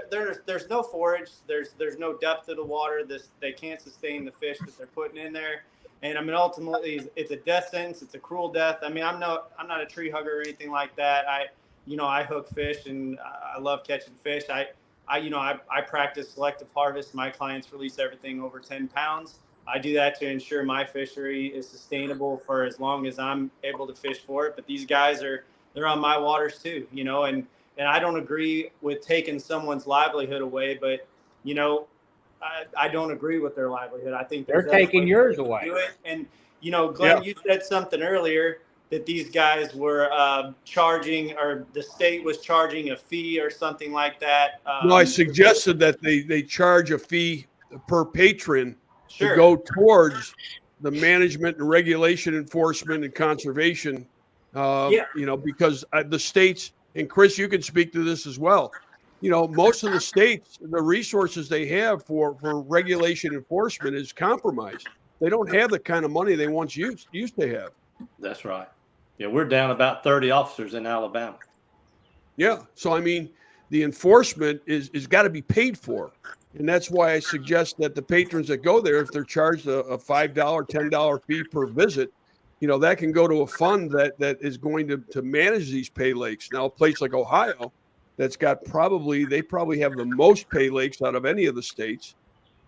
there's no forage. There's no depth to the water. They can't sustain the fish that they're putting in there. And I mean, ultimately, it's a death sentence. It's a cruel death. I mean, I'm not a tree hugger or anything like that. I hook fish and I love catching fish. I practice selective harvest. My clients release everything over 10 pounds. I do that to ensure my fishery is sustainable for as long as I'm able to fish for it. But these guys they're on my waters too, and I don't agree with taking someone's livelihood away, but I don't agree with their livelihood. I think they're taking yours away. Do it. And Glenn, you said something earlier that these guys were charging, or the state was charging a fee or something like that. No, I suggested that they charge a fee per patron to go towards the management and regulation, enforcement and conservation. Because the states, and Chris, you can speak to this as well. Most of the states, the resources they have for regulation enforcement is compromised. They don't have the kind of money they once used to have. That's right. Yeah, we're down about 30 officers in Alabama. Yeah. So, I mean, the enforcement is got to be paid for. And that's why I suggest that the patrons that go there, if they're charged a $5, $10 fee per visit, that can go to a fund that is going to manage these pay lakes. Now, a place like Ohio, that's got they probably have the most pay lakes out of any of the states.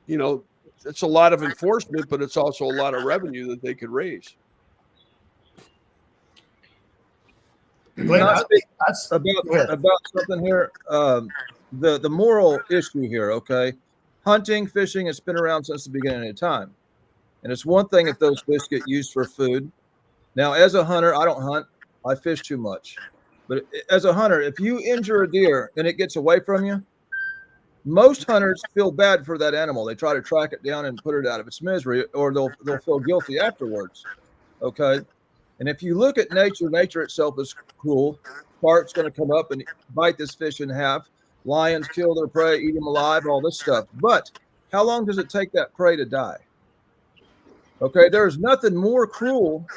It's a lot of enforcement, but it's also a lot of revenue that they could raise. Glenn, about something here. The moral issue here, okay? Hunting, fishing has been around since the beginning of time. And it's one thing if those fish get used for food. Now, as a hunter, I don't hunt. I fish too much. But as a hunter, if you injure a deer and it gets away from you, most hunters feel bad for that animal. They try to track it down and put it out of its misery, or they'll feel guilty afterwards. Okay? And if you look at nature itself is cruel. Shark's going to come up and bite this fish in half. Lions kill their prey, eat them alive, all this stuff. But how long does it take that prey to die? Okay, there's nothing more cruel.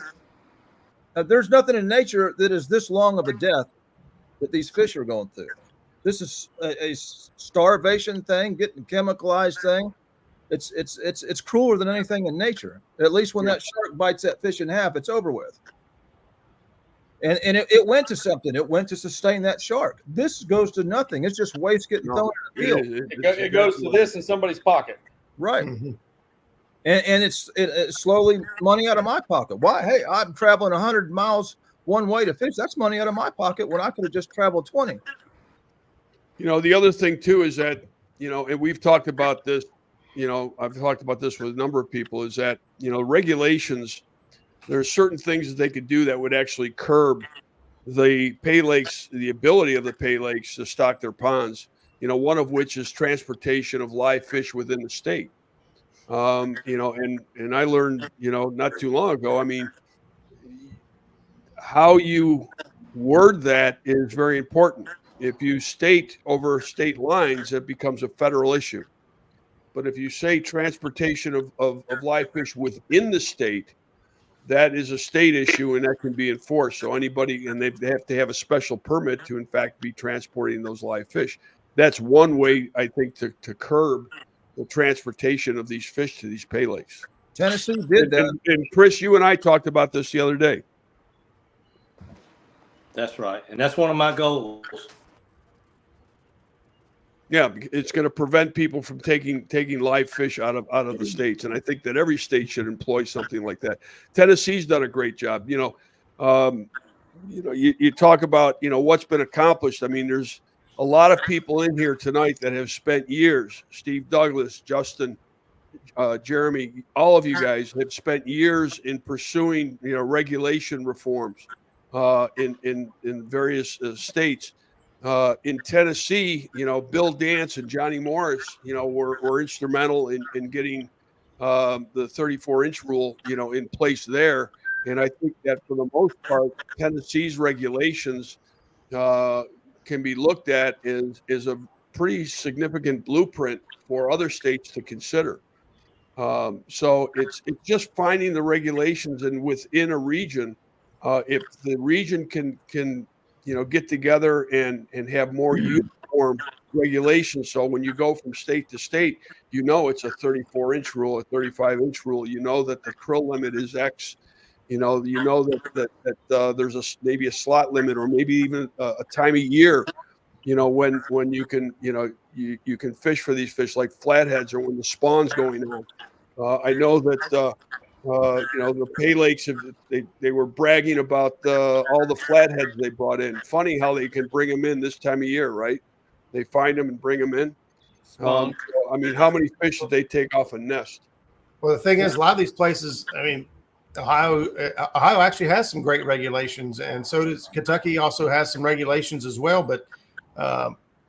There's nothing in nature that is this long of a death that these fish are going through. This is a starvation thing, getting chemicalized thing. It's crueler than anything in nature. At least when that shark bites that fish in half, it's over with. And it went to something. It went to sustain that shark. This goes to nothing. It's just waste getting thrown in the field. It goes to this in somebody's pocket. Right. And it's slowly money out of my pocket. Why? Hey, I'm traveling 100 miles one way to fish. That's money out of my pocket when I could have just traveled 20. The other thing too is that, and we've talked about this, I've talked about this with a number of people, is that, regulations, there are certain things that they could do that would actually curb the pay lakes, the ability of the pay lakes to stock their ponds, one of which is transportation of live fish within the state. And I learned, not too long ago, I mean, how you word that is very important. If you state over state lines, it becomes a federal issue. But if you say transportation of live fish within the state, that is a state issue and that can be enforced. So anybody, and they have to have a special permit to, in fact, be transporting those live fish. That's one way, I think, to curb the transportation of these fish to these pay lakes. Tennessee did that. And Chris, you and I talked about this the other day. That's right. And that's one of my goals. Yeah, it's going to prevent people from taking live fish out of the states, and I think that every state should employ something like that. Tennessee's done a great job. You talk about what's been accomplished. I mean, there's a lot of people in here tonight that have spent years. Steve Douglas, Justin, Jeremy, all of you guys have spent years in pursuing regulation reforms in various states. In Tennessee, Bill Dance and Johnny Morris, were instrumental in getting the 34-inch rule, in place there. And I think that for the most part, Tennessee's regulations can be looked at as a pretty significant blueprint for other states to consider. So it's just finding the regulations, and within a region, if the region can get together and have more uniform regulations. So when you go from state to state, it's a 34-inch rule, a 35-inch rule. You know that the krill limit is X. That there's maybe a slot limit, or maybe even a time of year. When you can you can fish for these fish like flatheads, or when the spawn's going on. I know that the Pay Lakes they were bragging about all the flatheads they brought in. Funny how they can bring them in this time of year, right? They find them and bring them in. I mean, how many fish did they take off a nest? Well, the thing is, a lot of these places, I mean, Ohio actually has some great regulations, and so does Kentucky. Also has some regulations as well. But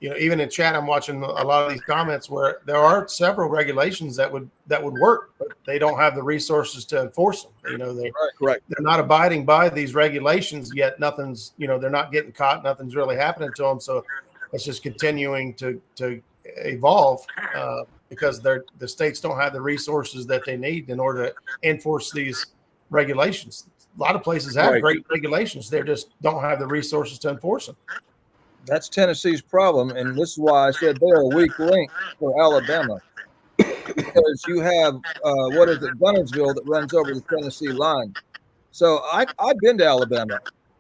even in chat, I'm watching a lot of these comments where there are several regulations that would work, but they don't have the resources to enforce them. They're not abiding by these regulations yet. Nothing's, they're not getting caught. Nothing's really happening to them. So it's just continuing to evolve because the states don't have the resources that they need in order to enforce these regulations. A lot of places have great regulations. They just don't have the resources to enforce them. That's Tennessee's problem, and this is why I said they're a weak link for Alabama, because you have Gunnersville that runs over the Tennessee line. So I've been to Alabama,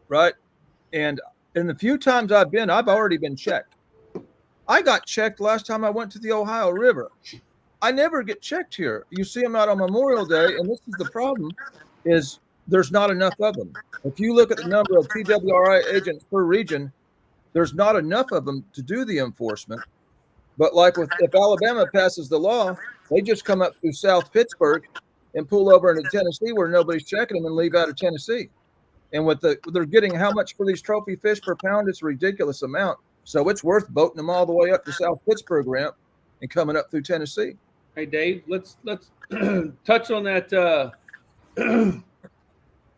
right? And in the few times I've been, I've already been checked. I got checked last time I went to the Ohio River. I never get checked here. You see them out on Memorial Day, and this is the problem: is there's not enough of them. If you look at the number of TWRI agents per region, there's not enough of them to do the enforcement. But if Alabama passes the law, they just come up through South Pittsburgh and pull over into Tennessee where nobody's checking them and leave out of Tennessee. And they're getting how much for these trophy fish per pound? It's a ridiculous amount. So it's worth boating them all the way up to South Pittsburgh ramp and coming up through Tennessee. Hey, Dave, let's touch on that.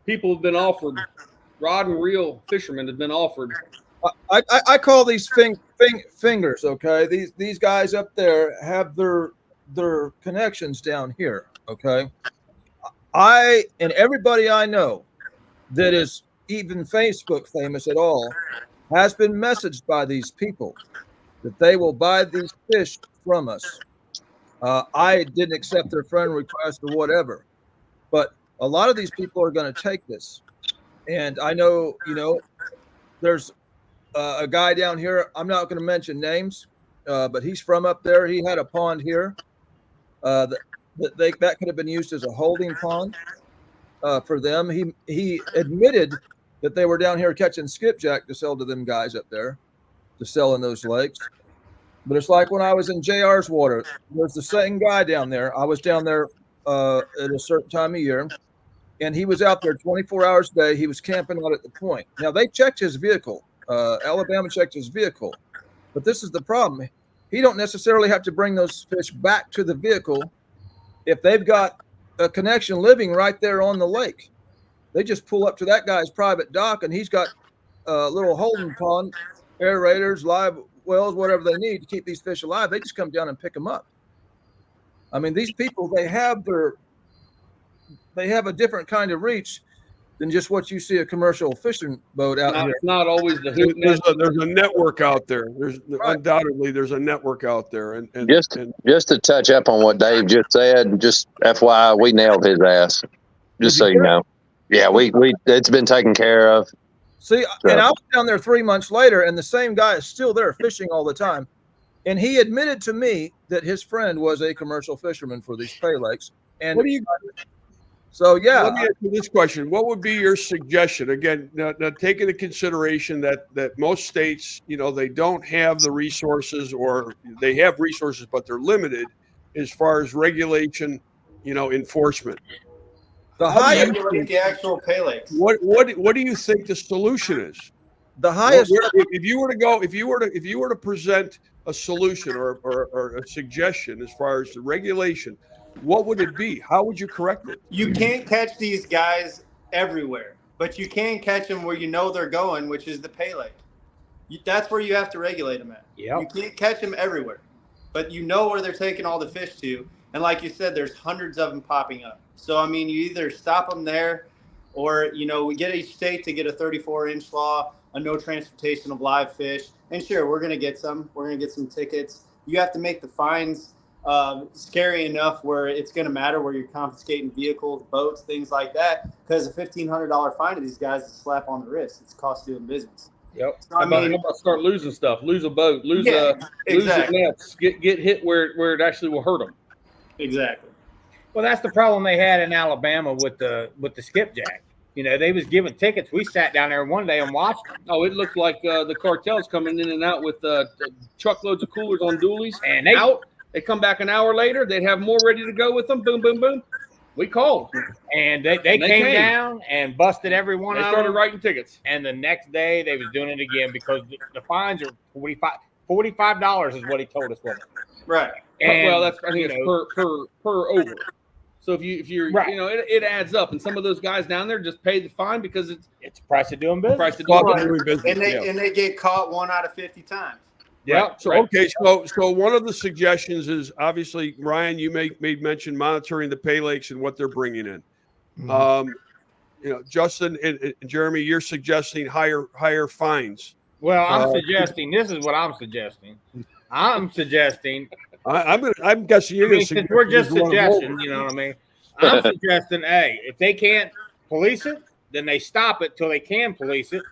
People have been offered, rod and reel fishermen have been offered. I call these fingers, okay? These guys up there have their connections down here, okay? And everybody I know that is even Facebook famous at all has been messaged by these people that they will buy these fish from us. I didn't accept their friend request or whatever, but a lot of these people are going to take this. And I know, there's a guy down here, I'm not going to mention names, but he's from up there. He had a pond here that could have been used as a holding pond for them. He admitted that they were down here catching skipjack to sell to them guys up there, to sell in those lakes. But it's like when I was in JR's water, there's the same guy down there. I was down there at a certain time of year, and he was out there 24 hours a day. He was camping out at the point. Now, they checked his vehicle. Alabama checked his vehicle. But this is the problem. He don't necessarily have to bring those fish back to the vehicle if they've got a connection living right there on the lake. They just pull up to that guy's private dock, and he's got a little holding pond, aerators, live wells, whatever they need to keep these fish alive. They just come down and pick them up. I mean, these people, they have a different kind of reach than just what you see a commercial fishing boat out here. It's not always the there's a network out there. Undoubtedly there's a network out there. And just to touch up on what Dave just said, just FYI, we nailed his ass. Just so you know. Yeah, we it's been taken care of. See, and I was down there 3 months later, and the same guy is still there fishing all the time. And he admitted to me that his friend was a commercial fisherman for these Pay Lakes. And so, yeah. Let me ask you this question. What would be your suggestion? Again, now taking into consideration that most states, they don't have the resources, or they have resources, but they're limited as far as regulation, enforcement. The highest, the actual Pay Lakes. What do you think the solution is? The highest. If you were to present a solution or a suggestion as far as the regulation, what would it be? How would you correct it? You can't catch these guys everywhere, but you can catch them where they're going, which is the Pay Lake. That's where you have to regulate them at. Yep. You can't catch them everywhere, but where they're taking all the fish to. And like you said, there's hundreds of them popping up. So, I mean, you either stop them there or, we get each state to get a 34-inch law, a no transportation of live fish. And sure, we're going to get some. We're going to get some tickets. You have to make the fines scary enough where it's going to matter, where you're confiscating vehicles, boats, things like that. Because a $1,500 fine to these guys is a slap on the wrist. It's cost doing business. Yep. So, I mean, how about start losing stuff? Lose a boat. Lose exactly. your nets. Get hit where it actually will hurt them. Exactly. Well, that's the problem they had in Alabama with the skipjack. They was giving tickets. We sat down there one day and watched them. Oh, it looked like the cartels coming in and out with truckloads of coolers on dualies. And they come back an hour later. They'd have more ready to go with them. Boom, boom, boom. We called. And they came down and busted every one of them. They started writing tickets. And the next day they was doing it again because the fines are $45 is what he told us. Right. And, well, I think it's per over. So if you're right. It adds up, and some of those guys down there just pay the fine because it's the price of doing business. Price of doing business. And they get caught 1 out of 50 times. Yeah. So okay. So one of the suggestions is obviously, Ryan, you made mention monitoring the pay lakes and what they're bringing in. Mm-hmm. Justin and Jeremy, you're suggesting higher fines. Well, I'm suggesting this is what I'm suggesting. I'm guessing you're going to suggest. We're just suggesting, you know what I mean? I'm suggesting, hey, if they can't police it, then they stop it till they can police it.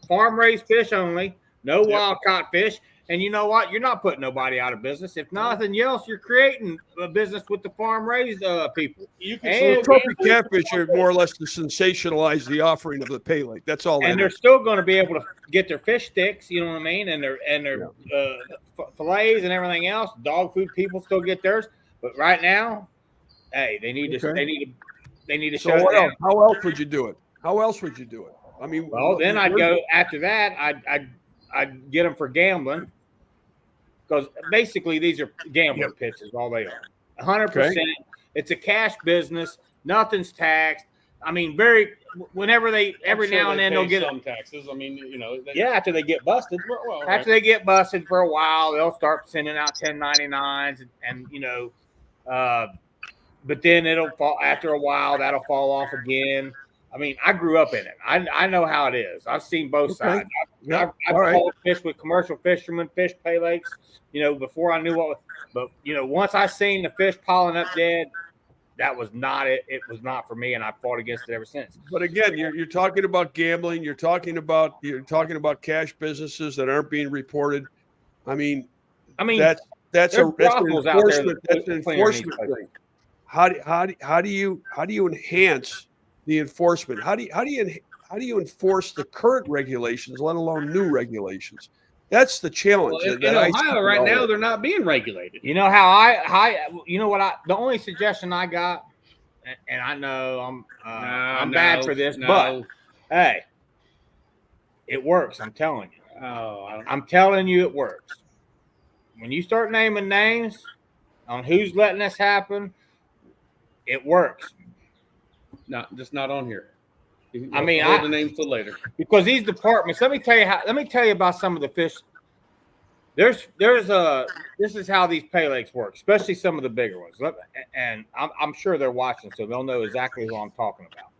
Farm raised fish only, no wild caught fish. And you know what? You're not putting nobody out of business. If nothing else, you're creating a business with the farm raised people. You can trophy catfish are more or less to sensationalize the offering of the pay lake. That's all. And they're still going to be able to get their fish sticks, you know what I mean, and their fillets and everything else. Dog food people still get theirs, but right now, hey, they need to shut it down. How else would you do it? I mean, well, then I'd go after that. I'd get them for gambling. Because basically these are gambling pitches, all they are. 100%. It's a cash business. Nothing's taxed. I mean, every now and then they'll get some taxes. I mean, after they get busted. Well, after they get busted for a while, they'll start sending out 1099s and but then it'll fall after a while. That'll fall off again. I mean, I grew up in it. I know how it is. I've seen both sides. I've caught fish with commercial fishermen, fish pay lakes, before I knew what was. But, once I seen the fish piling up dead, that was not it. It was not for me, and I fought against it ever since. But again, you're talking about gambling. You're talking about cash businesses that aren't being reported. I mean that's an enforcement thing. How do you enhance the enforcement? How do you enforce the current regulations, let alone new regulations? That's the challenge. Well, in Ohio right now, they're not being regulated. You know how the only suggestion I got, and I know I'm bad for this, but hey, it works. I'm telling you. I'm telling you, it works. When you start naming names on who's letting this happen, it works. Just not on here. I mean, hold the names till later. Because these departments. Let me tell you about some of the fish. This is how these pay lakes work, especially some of the bigger ones. And I'm sure they're watching, so they'll know exactly who I'm talking about.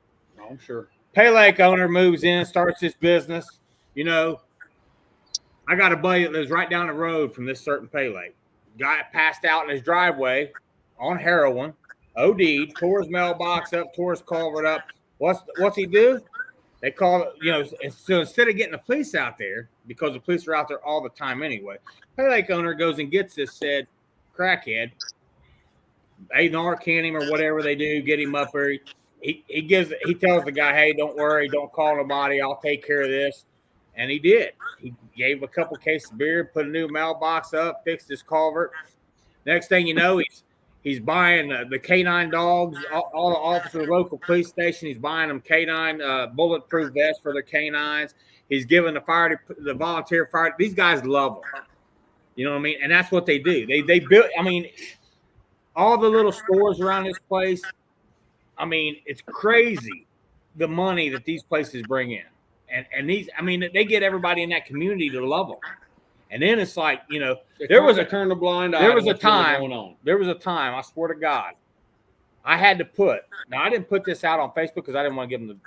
I'm sure. Pay lake owner moves in, starts his business. I got a buddy that lives right down the road from this certain pay lake. Guy passed out in his driveway on heroin. OD'd, tore his mailbox up, tore his culvert up. What's he do? They call it, so instead of getting the police out there, because the police are out there all the time anyway, pay lake owner goes and gets this said crackhead. They Narcan him or whatever they do, get him up there. He tells the guy, hey, don't worry, don't call nobody, I'll take care of this. And he did. He gave him a couple cases of beer, put a new mailbox up, fixed his culvert. Next thing you know, he's buying the canine dogs, all the officers, local police station. He's buying them canine bulletproof vests for their canines. He's giving the volunteer fire. These guys love them. You know what I mean? And that's what they do. They build. I mean, all the little stores around this place. I mean, it's crazy the money that these places bring in. And these, I mean, they get everybody in that community to love them. And then it's like, you know, They there was turn the blind eye. there was to a what's really time going on. there was a time, I swear to God, I had to put. Now I didn't put this out on Facebook because I didn't want to give them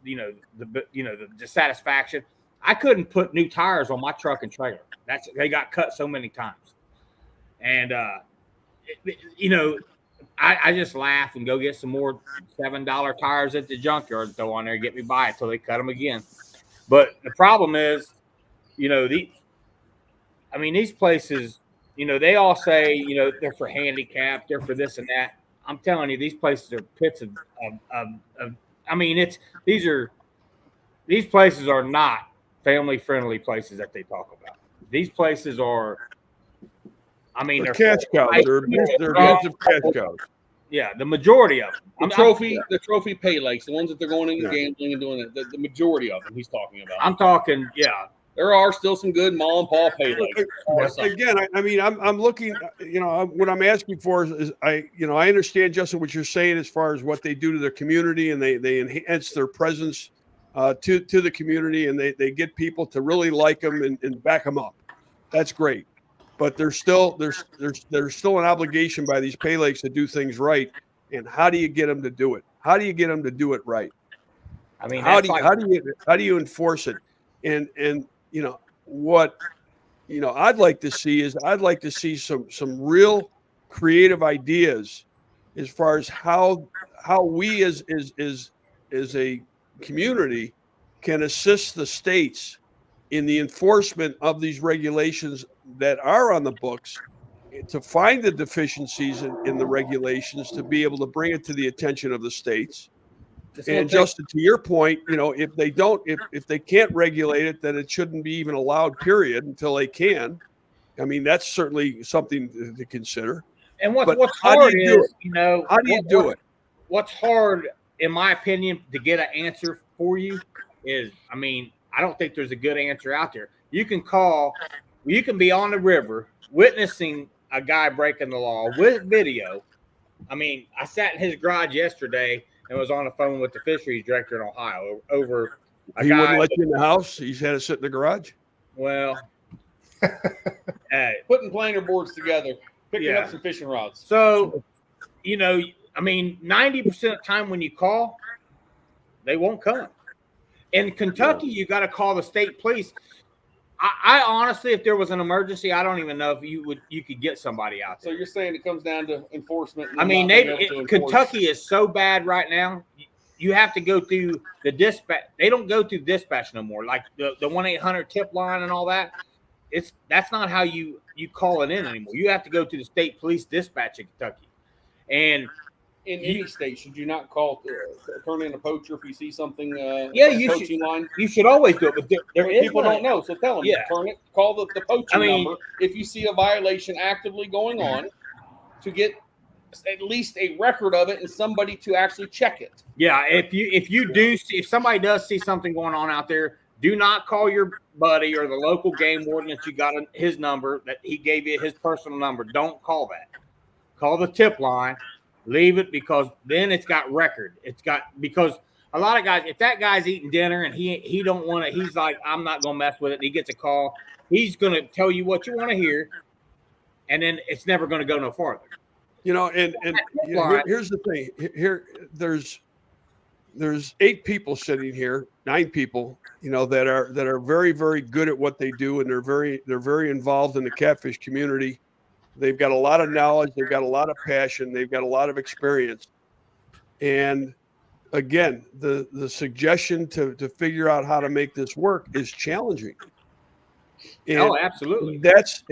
the dissatisfaction. I couldn't put new tires on my truck and trailer. They got cut so many times, and I just laugh and go get some more $7 tires at the junkyard and throw on there and get me by until they cut them again. But the problem is, these places, they all say, they're for handicap, they're for this and that. I'm telling you, these places are pits of these places are not family friendly places that they talk about. These places are, they're cash cows. They're massive cash cows. Yeah, the majority of them. The trophy pay lakes, the ones that they're going in and gambling and doing it. The majority of them he's talking about. I'm talking, yeah. There are still some good mom and pop pay lakes. Again, I'm looking. What I'm asking for is I understand, Justin, what you're saying as far as what they do to their community, and they enhance their presence to the community, and they get people to really like them and back them up. That's great. But there's still an obligation by these pay lakes to do things right. And how do you get them to do it? How do you get them to do it right? I mean, how do you enforce it? And what I'd like to see is some real creative ideas as far as how we as a community can assist the states in the enforcement of these regulations that are on the books, to find the deficiencies in the regulations, to be able to bring it to the attention of the states. And Justin, to your point, if they can't regulate it, then it shouldn't be even allowed, period, until they can. I mean, that's certainly something to consider. And what's hard is, how do you do it? What's hard, in my opinion, to get an answer for you is, I don't think there's a good answer out there. You can be on the river witnessing a guy breaking the law with video. I sat in his garage yesterday and was on the phone with the fisheries director in Ohio over a guy. He wouldn't let you in the house? He's had to sit in the garage? Well, putting planer boards together, picking up some fishing rods. So, 90% of the time when you call, they won't come. In Kentucky, you got to call the state police. I honestly, if there was an emergency, I don't even know if you could get somebody out there. So you're saying it comes down to enforcement? Kentucky is so bad right now. You have to go through the dispatch. They don't go through dispatch no more. Like the 1-800 tip line and all that. That's not how you call it in anymore. You have to go to the state police dispatch in Kentucky. And in any state, should you not turn in a poacher if you see something? You should always do it, but people don't know. So tell them, call the poaching number if you see a violation actively going on, to get at least a record of it and somebody to actually check it. Yeah, if somebody does see something going on out there, do not call your buddy or the local game warden that you got his number, that he gave you his personal number. Don't call that. Call the tip line. Leave it, because then it's got record. Because a lot of guys, if that guy's eating dinner and he don't want to, he's like, I'm not going to mess with it. And he gets a call. He's going to tell you what you want to hear, and then it's never going to go no farther. Here's the thing. Here, there's 8 people sitting here, 9 people, that are very, very good at what they do, and they're very involved in the catfish community. They've got a lot of knowledge. They've got a lot of passion. They've got a lot of experience. And again, the suggestion to figure out how to make this work is challenging. And absolutely. That's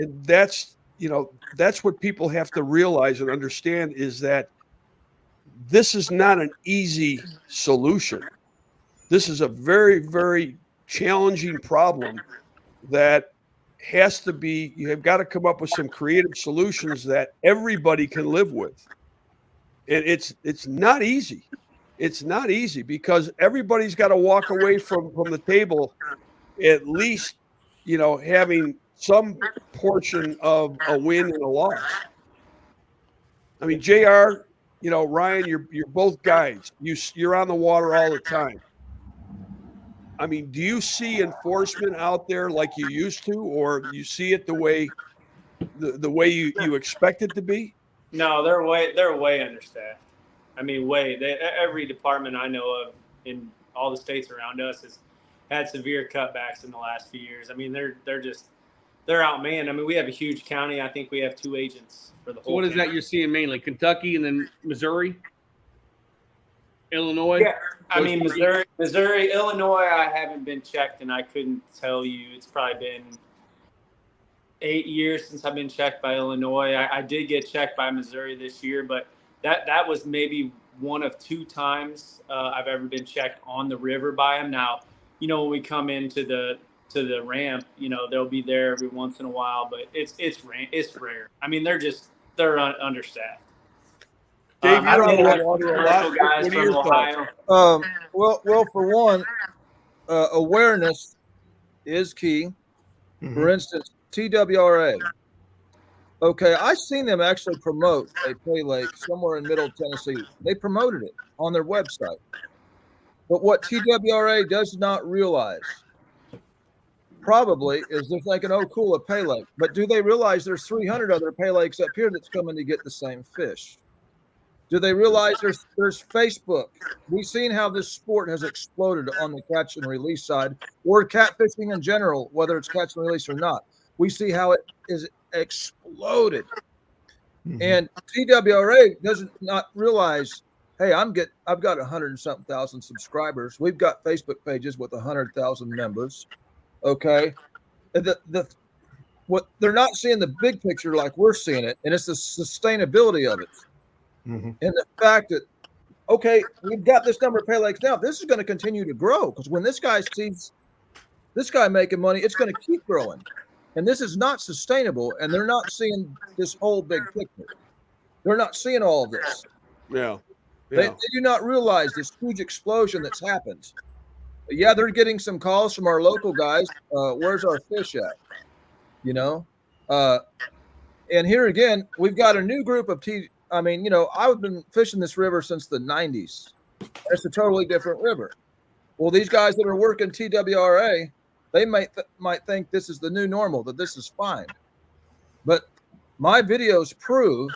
what people have to realize and understand, is that this is not an easy solution. This is a very, very challenging problem that has to be, you have got to come up with some creative solutions that everybody can live with. And it's not easy. It's not easy, because everybody's got to walk away from the table at least, having some portion of a win and a loss. JR, Ryan, you're both guys. You're on the water all the time. I mean, do you see enforcement out there like you used to, or do you see it the way you expect it to be? No, they're way understaffed. I mean, every department I know of in all the states around us has had severe cutbacks in the last few years. I mean, they're outmanned. I mean, we have a huge county. I think we have 2 agents for the whole. So what is county. that you're seeing mainly? Kentucky and then Missouri, Illinois. Yeah, I mean Missouri, Illinois. I haven't been checked, and I couldn't tell you. It's probably been 8 years since I've been checked by Illinois. I did get checked by Missouri this year, but that was maybe one of 2 times I've ever been checked on the river by them. Now, when we come into the ramp, they'll be there every once in a while, but it's rare. I mean, they're understaffed. Dave, I you're don't on know the water a commercial lot. guys What are from your Ohio. thoughts? Well, for one, awareness is key. For instance, TWRA. Okay, I seen them actually promote a pay lake somewhere in Middle Tennessee. They promoted it on their website. But what TWRA does not realize probably is they're thinking, oh, cool, a pay lake. But do they realize there's 300 other pay lakes up here that's coming to get the same fish? Do they realize there's Facebook? We've seen how this sport has exploded on the catch and release side, or catfishing in general, whether it's catch and release or not. We see how it is exploded. And TWRA doesn't not realize, hey, I've got 100 and something thousand subscribers. We've got Facebook pages with 100,000 members. Okay. What they're not seeing the big picture like we're seeing it, and it's the sustainability of it. And the fact that, okay, we've got this number of pay lakes now. This is going to continue to grow because when this guy sees this guy making money, it's going to keep growing. And this is not sustainable. And they're not seeing this whole big picture. They're not seeing all of this. Yeah. They do not realize this huge explosion that's happened. Yeah, they're getting some calls from our local guys. Where's our fish at? And here again, we've got a new group of I've been fishing this river since the 90s. It's a totally different river. Well, these guys that are working TWRA, they might think this is the new normal, that this is fine. But my videos prove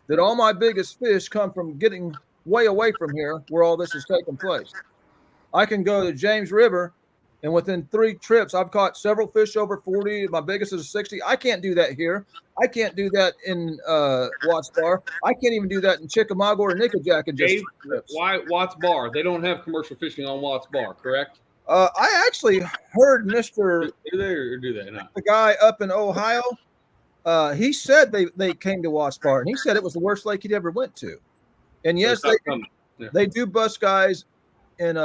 that all my biggest fish come from getting way away from here where all this is taking place. I can go to James River, and within 3 trips, I've caught several fish over 40. My biggest is 60. I can't do that here. I can't do that in Watts Bar. I can't even do that in Chickamauga or Nickajack in just Dave, 3 trips. why Watts Bar? They don't have commercial fishing on Watts Bar, correct? I actually heard Mr. Do they or do they not? The guy up in Ohio, he said they came to Watts Bar, and he said it was the worst lake he'd ever went to. And yes, they do bust guys, and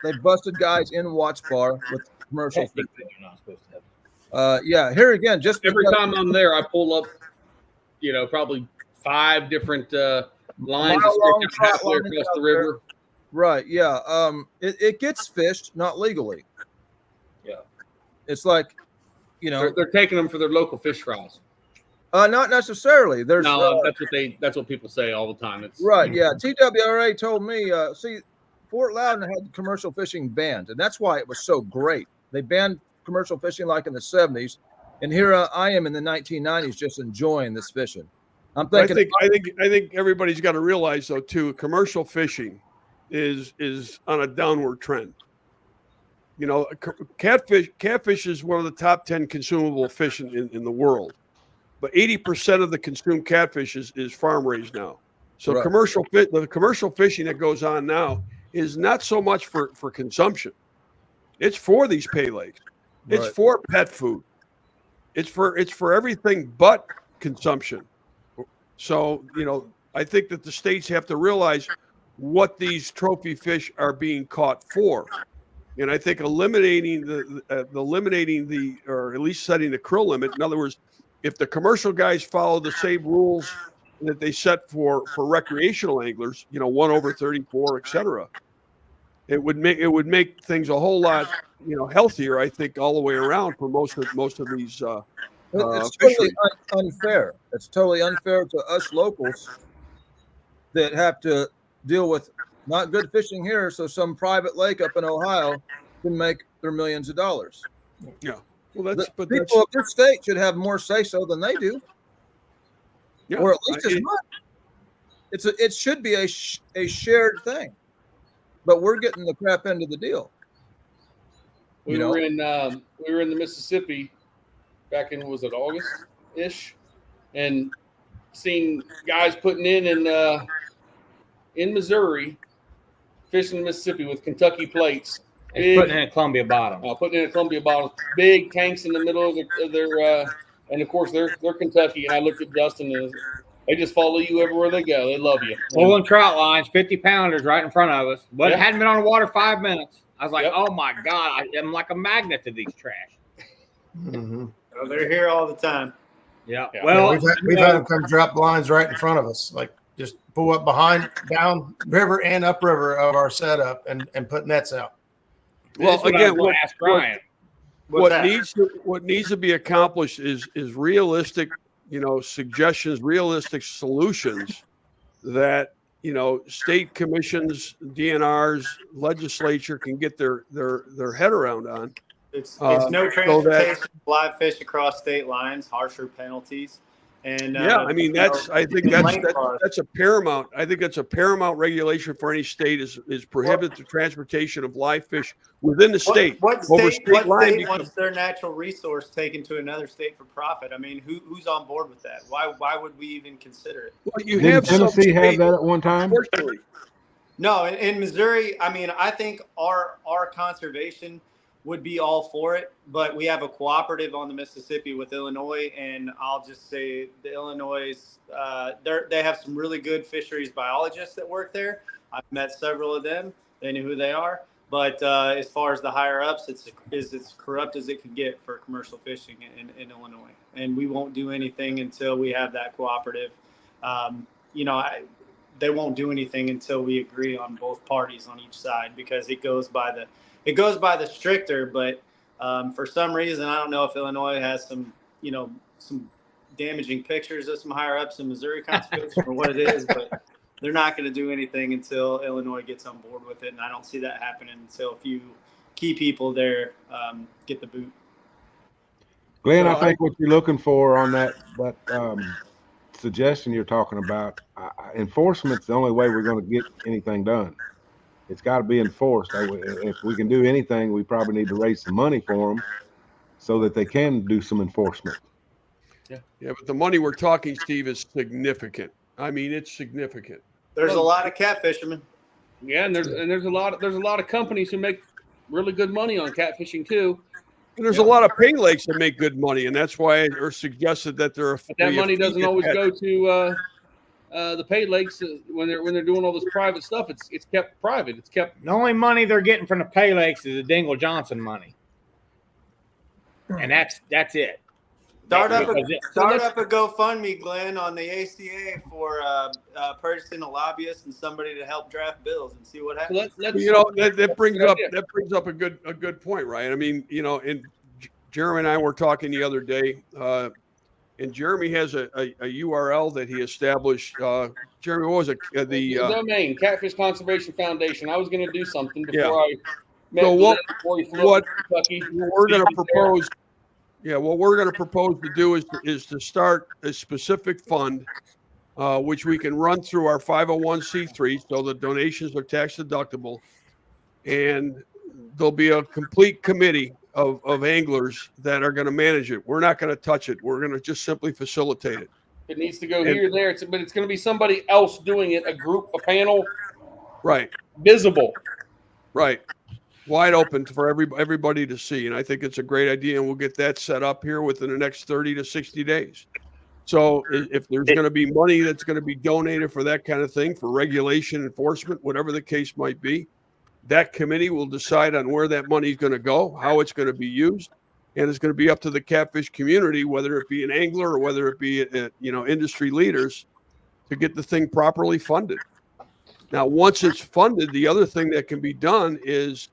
they busted guys in Watts Bar with commercial fishing. You're not supposed to have. Yeah, here again, just Every time I'm there, I pull up, probably 5 different lines halfway across the river. Right. Yeah. It gets fished, not legally. Yeah. It's like, They're taking them for their local fish fries. Not necessarily. There's that's what people say all the time. It's right. Yeah. TWRA told me, Fort Loudon had commercial fishing banned, and that's why it was so great. They banned commercial fishing like in the 70s, and here I am in the 1990s just enjoying this fishing. I'm thinking. I think everybody's got to realize though too, commercial fishing is on a downward trend. Catfish is one of the top 10 consumable fish in the world, but 80% of the consumed catfish is farm raised now. So Right. the commercial fishing that goes on now is not so much for consumption. It's for these pay lakes. It's Right. for pet food. It's for everything but consumption. So, I think that the states have to realize what these trophy fish are being caught for. And I think eliminating or at least setting the krill limit. In other words, if the commercial guys follow the same rules that they set for recreational anglers, 1/34, etc., it would make things a whole lot, healthier. I think all the way around for most of these. It's totally unfair. It's totally unfair to us locals that have to deal with not good fishing here. So some private lake up in Ohio can make their millions of dollars. Yeah. Well, that's the people of this state should have more say so than they do, or at least as much. It should be a shared thing, but we're getting the crap end of the deal. We were in the Mississippi back in, was it August-ish, and seeing guys putting in Missouri, fishing in Mississippi with Kentucky plates. Putting in a Columbia bottom. Putting in a Columbia bottom. Big tanks in the middle of their and of course they're Kentucky. And I looked at Justin and they just follow you everywhere they go. They love you. Pulling trout lines, 50-pounders right in front of us. But it hadn't been on the water 5 minutes. I was like, oh my God, I'm like a magnet to these trash. Mm-hmm. Well, they're here all the time. Yeah. Well, we've had them come drop lines right in front of us, like just pull up behind, down river and upriver of our setup and put nets out. Well, again, what needs to be accomplished is realistic, suggestions, realistic solutions that state commissions, DNRs, legislature can get their head around on. It's no transportation, live fish across state lines, harsher penalties. And I think that's a paramount. I think that's a paramount regulation for any state is prohibit the transportation of live fish within the state. What state wants their natural resource taken to another state for profit? I mean, who's on board with that? Why would we even consider it? Well, didn't Tennessee have that at one time? No, in Missouri, I mean, I think our conservation would be all for it, but we have a cooperative on the Mississippi with Illinois, and I'll just say the Illinois, they have some really good fisheries biologists that work there. I've met several of them. They know who they are. But as far as the higher ups, it's corrupt as it could get for commercial fishing in Illinois, and we won't do anything until we have that cooperative. They won't do anything until we agree on both parties on each side, because it goes by the stricter, but for some reason, I don't know if Illinois has some damaging pictures of some higher ups in Missouri conservation or what it is, but they're not going to do anything until Illinois gets on board with it. And I don't see that happening until a few key people there get the boot. Glenn, I think what you're looking for on that suggestion you're talking about, enforcement's the only way we're going to get anything done. It's got to be enforced. If we can do anything, we probably need to raise some money for them so that they can do some enforcement. Yeah, but the money we're talking, Steve, is significant. I mean, it's significant. There's a lot of catfishermen. Yeah, and there's a lot of companies who make really good money on catfishing too. And there's a lot of pay lakes that make good money, and that's why it suggested that that money doesn't always go to the pay lakes when they're doing all this private stuff. It's kept private. It's kept. The only money they're getting from the pay lakes is the Dingle Johnson money, and that's it. Start up a GoFundMe, Glenn, on the ACA for purchasing a lobbyist and somebody to help draft bills and see what happens. That brings up a good point, right? I mean, and Jeremy and I were talking the other day. And Jeremy has a URL that he established. Jeremy, what was it? The domain, Catfish Conservation Foundation. I was going to do something before I met. So what we're going to propose? There. Yeah, what we're going to propose to do is to start a specific fund, which we can run through our 501c3, so the donations are tax deductible, and there'll be a complete committee of anglers that are going to manage it. We're not going to touch it. We're going to just simply facilitate it. It needs to go here, there, but it's going to be somebody else doing it, a panel. Right. Visible. Right. Wide open for everybody to see. And I think it's a great idea, and we'll get that set up here within the next 30 to 60 days. So if there's going to be money that's going to be donated for that kind of thing, for regulation, enforcement, whatever the case might be, that committee will decide on where that money is going to go, how it's going to be used, and it's going to be up to the catfish community, whether it be an angler or whether it be industry leaders, to get the thing properly funded. Now, once it's funded, the other thing that can be done is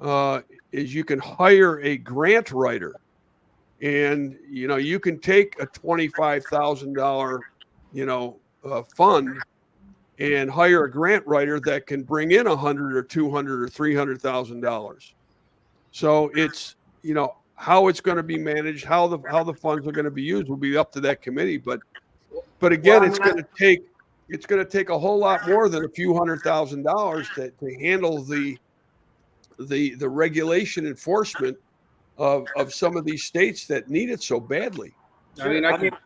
you can hire a grant writer, and you can take a $25,000 fund and hire a grant writer that can bring in $100,000 or $200,000 or $300,000, So it's, how it's going to be managed, how the funds are going to be used will be up to that committee. But again, it's going to take a whole lot more than a few $100,000 to handle the regulation enforcement of some of these states that need it so badly. Sure.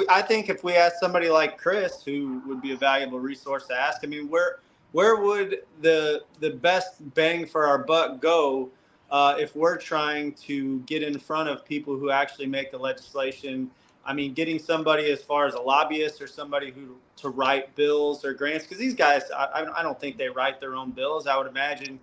I think if we ask somebody like Chris, who would be a valuable resource to ask, I mean, where would the best bang for our buck go if we're trying to get in front of people who actually make the legislation? I mean, getting somebody as far as a lobbyist or somebody to write bills or grants, because these guys, I don't think they write their own bills. I would imagine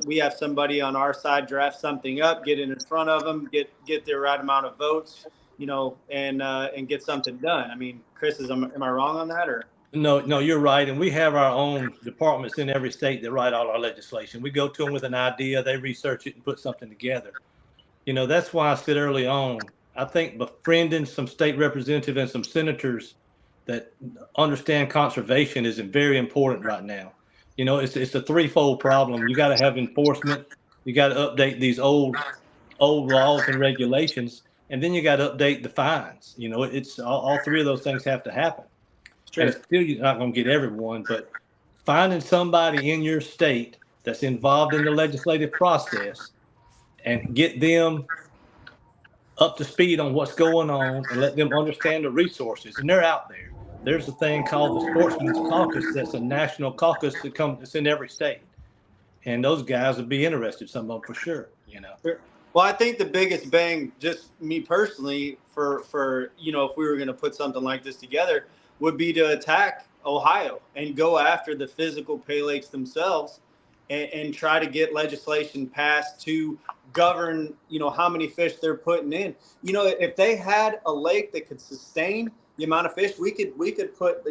we have somebody on our side draft something up, get it in front of them, get the right amount of votes, and get something done. I mean, Chris, am I wrong on that, or? No, you're right. And we have our own departments in every state that write all our legislation. We go to them with an idea, they research it and put something together. That's why I said early on, I think befriending some state representatives and some senators that understand conservation is very important right now. It's a threefold problem. You got to have enforcement. You got to update these old laws and regulations, and then you got to update the fines. It's all three of those things have to happen. Sure. And still, you're not going to get everyone, but finding somebody in your state that's involved in the legislative process and get them up to speed on what's going on and let them understand the resources. And they're out there. There's a thing called the Sportsman's Caucus that's a national caucus that's in every state. And those guys would be interested, some of them for sure. Sure. Well, I think the biggest bang, just me personally, for if we were going to put something like this together, would be to attack Ohio and go after the physical Pay Lakes themselves and try to get legislation passed to govern, how many fish they're putting in. If they had a lake that could sustain the amount of fish, we could put,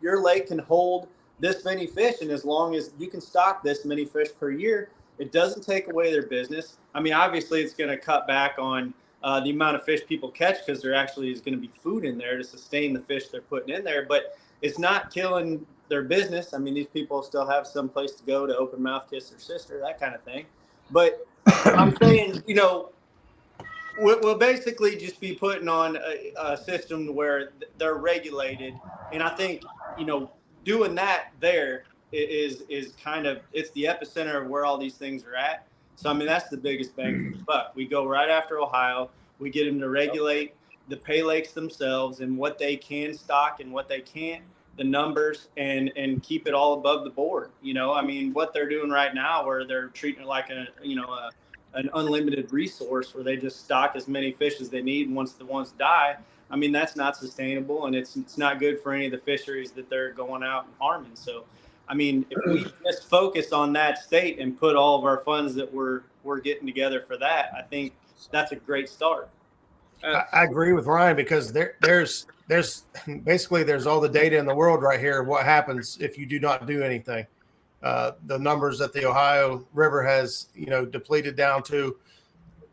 your lake can hold this many fish, and as long as you can stock this many fish per year, it doesn't take away their business. I mean, obviously, it's going to cut back on the amount of fish people catch because there actually is going to be food in there to sustain the fish they're putting in there. But it's not killing their business. I mean, these people still have some place to go to open mouth kiss their sister, that kind of thing. But I'm saying, we'll basically just be putting on a system where they're regulated. And I think, doing that there is kind of, it's the epicenter of where all these things are at. So, I mean, that's the biggest bang for the buck. We go right after Ohio. We get them to regulate the Pay Lakes themselves and what they can stock and what they can't, the numbers, and keep it all above the board. I mean, what they're doing right now, where they're treating it like an unlimited resource where they just stock as many fish as they need. And once the ones die, I mean, that's not sustainable, and it's not good for any of the fisheries that they're going out and harming. So, I mean, if we just focus on that state and put all of our funds that we're getting together for that, I think that's a great start. I agree with Ryan, because there's basically all the data in the world right here of what happens if you do not do anything. The numbers that the Ohio River has, depleted down to,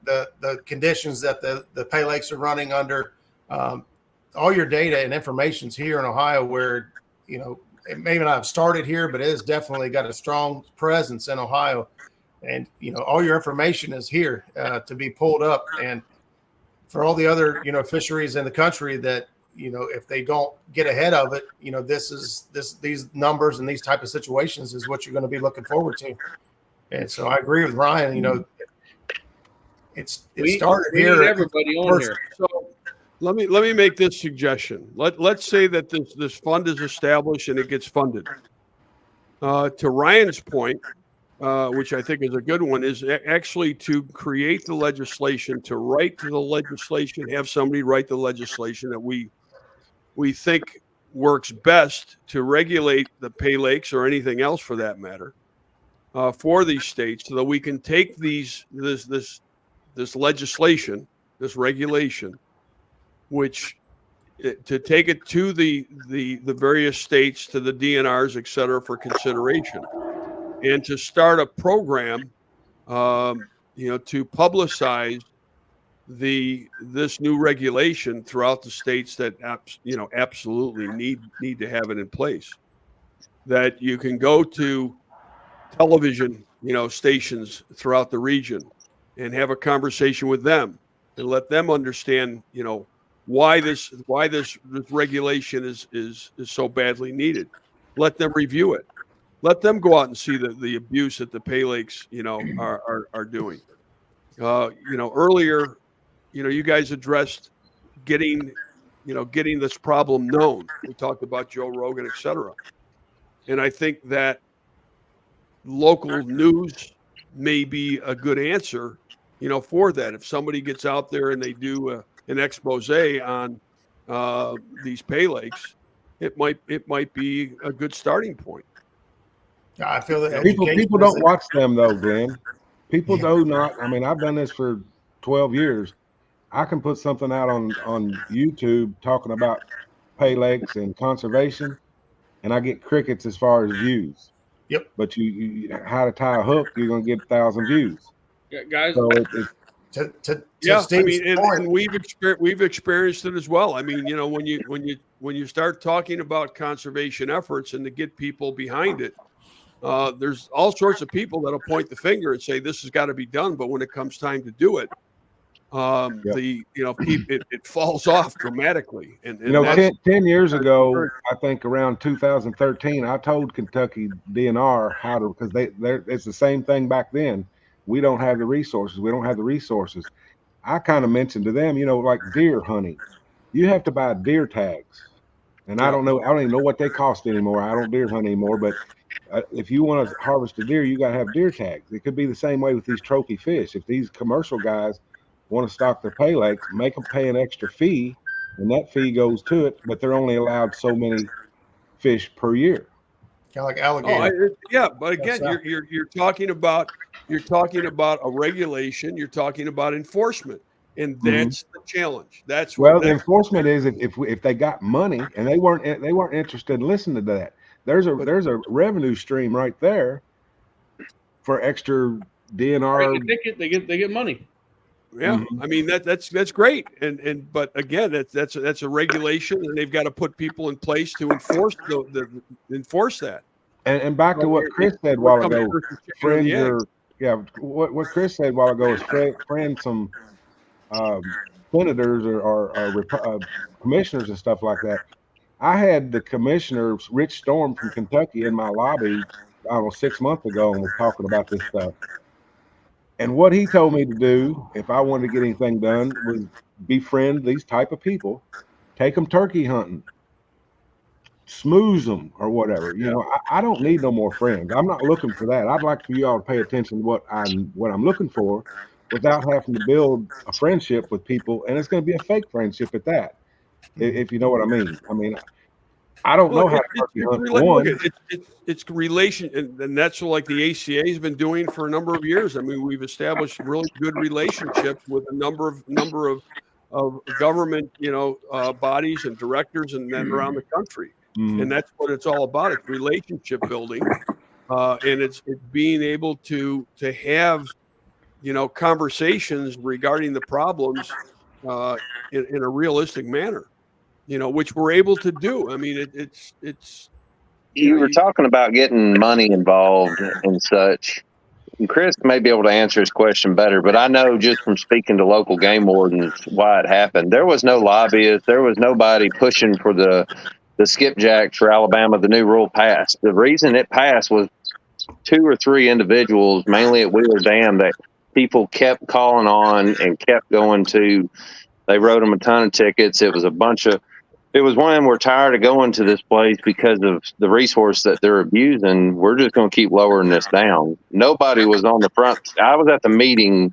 the conditions that the Pay Lakes are running under. All your data and information's here in Ohio, where it may not have started here, but it has definitely got a strong presence in Ohio. And, all your information is here to be pulled up. And for all the other, fisheries in the country that, if they don't get ahead of it, these numbers and these type of situations is what you're going to be looking forward to. And so I agree with Ryan, it started we here. Need everybody on here. So let me make this suggestion. Let's say that this fund is established and it gets funded. To Ryan's point, which I think is a good one, is actually to create the legislation, to write to the legislation, have somebody write the legislation that we think works best to regulate the Pay Lakes, or anything else for that matter, for these states, so that we can take this legislation, this regulation, which to take it to the various states, to the DNRs, et cetera, for consideration, and to start a program, to publicize this new regulation throughout the states that absolutely need to have it in place. That you can go to television, stations throughout the region and have a conversation with them and let them understand, why this regulation is so badly needed. Let them review it. Let them go out and see the abuse that the Pay Lakes, are doing. Earlier, you guys addressed getting this problem known. We talked about Joe Rogan, et cetera. And I think that local news may be a good answer, for that. If somebody gets out there and they do an expose on these Pay Lakes, it might be a good starting point. I feel that people don't watch them though, Glenn. People do not. I mean, I've done this for 12 years. I can put something out on YouTube talking about Pay Lakes and conservation, and I get crickets as far as views. Yep. But you how to tie a hook, you're gonna get 1,000 views. Yeah, guys. So and we've experienced it as well. I mean, when you start talking about conservation efforts and to get people behind it, there's all sorts of people that'll point the finger and say this has got to be done, but when it comes time to do it, it falls off dramatically. And 10 years ago, I think around 2013, I told Kentucky DNR how to, because it's the same thing back then. We don't have the resources. I kind of mentioned to them, like deer hunting, you have to buy deer tags, and I don't even know what they cost anymore. I don't deer hunt anymore, but if you want to harvest a deer, you got to have deer tags. It could be the same way with these trophy fish. If these commercial guys want to stock their Pay Lakes, make them pay an extra fee, and that fee goes to it, but they're only allowed so many fish per year. Kind of like alligator. But again, you're talking about a regulation. You're talking about enforcement, and that's the challenge. The enforcement is if they got money and they weren't interested in listening to that. There's a revenue stream right there for extra DNR. They get money. Yeah, I mean that's great, but again that's a regulation, and they've got to put people in place to enforce that. And back to what Chris said a while ago, what Chris said a while ago is friend some senators or commissioners and stuff like that. I had the commissioner Rich Storm from Kentucky in my lobby, I don't know, 6 months ago, and was talking about this stuff. And what he told me to do, if I wanted to get anything done, was befriend these type of people, take them turkey hunting, smooze them or whatever. I don't need no more friends. I'm not looking for that. I'd like for you all to pay attention to what I'm looking for, without having to build a friendship with people, and it's going to be a fake friendship at that. If you know what I mean. I mean, I don't know how to turkey hunt for one. It's relation, and that's what the ACA has been doing for a number of years. I mean, we've established really good relationships with a number of government, bodies and directors, and then around the country. And that's what it's all about. It's relationship building, and it's being able to have, conversations regarding the problems in a realistic manner. Which we're able to do. I mean, it's. You were talking about getting money involved and such. And Chris may be able to answer his question better, but I know just from speaking to local game wardens why it happened. There was no lobbyists. There was nobody pushing for the skipjack for Alabama. The new rule passed. The reason it passed was 2 or 3 individuals, mainly at Wheeler Dam, that people kept calling on and kept going to. They wrote them a ton of tickets. It was it was one of them, we're tired of going to this place because of the resource that they're abusing. We're just going to keep lowering this down. Nobody was on the front. I was at the meeting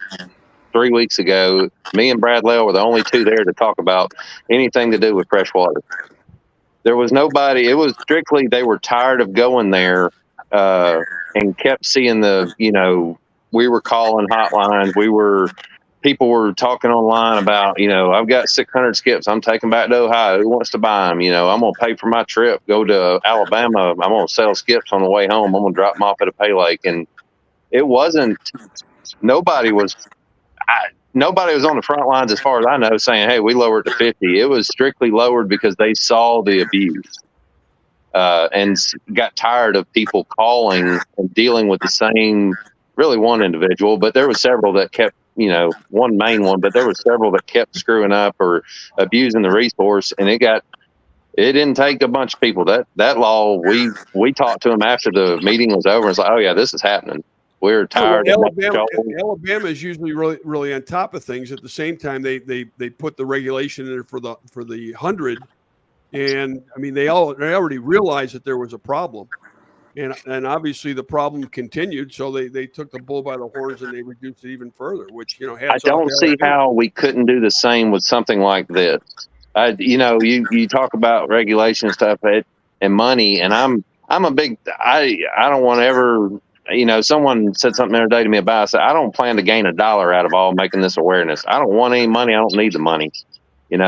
3 weeks ago. Me and Brad Lell were the only 2 there to talk about anything to do with freshwater. There was nobody. It was strictly they were tired of going there and kept seeing we were calling hotlines. People were talking online about, I've got 600 skips. I'm taking back to Ohio. Who wants to buy them? I'm going to pay for my trip, go to Alabama. I'm going to sell skips on the way home. I'm going to drop them off at a Pay Lake. And it wasn't, nobody was on the front lines as far as I know saying, hey, we lowered it to 50. It was strictly lowered because they saw the abuse and got tired of people calling and dealing with the same, really one individual, but there were several that kept one main one, but there were several that kept screwing up or abusing the resource, and it didn't take a bunch of people. That law, we talked to them after the meeting was over. It's like, oh yeah, this is happening. We're tired. Alabama is usually really, really on top of things. At the same time, they put the regulation in there for the 100, and I mean they already realized that there was a problem, and obviously the problem continued. So they took the bull by the horns and they reduced it even further. Which I don't see how we couldn't do the same with something like this. You talk about regulation and stuff and money, and I'm a big I don't want to ever. Someone said something the other day to me about it. I said, I don't plan to gain $1 out of all making this awareness. I don't want any money. I don't need the money. In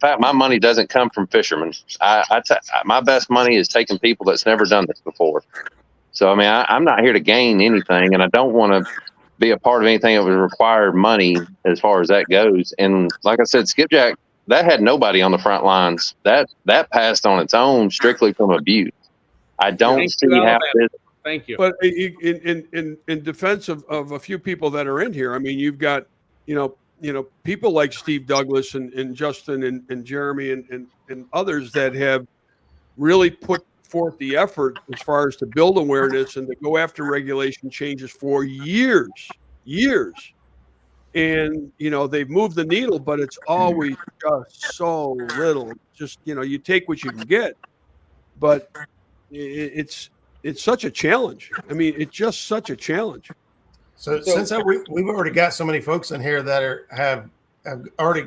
fact, my money doesn't come from fishermen. My best money is taking people that's never done this before. So, I mean, I'm not here to gain anything, and I don't want to be a part of anything that would require money as far as that goes. And like I said, Skipjack, that had nobody on the front lines. That passed on its own strictly from abuse. I don't see how this. Thank you. But in defense of a few people that are in here, I mean, you've got, people like Steve Douglas and Justin and Jeremy and others that have really put forth the effort as far as to build awareness and to go after regulation changes for years. And, they've moved the needle, but it's always just so little. Just, you take what you can get. But it's such a challenge. I mean, it's just such a challenge. So since we've already got so many folks in here that have already,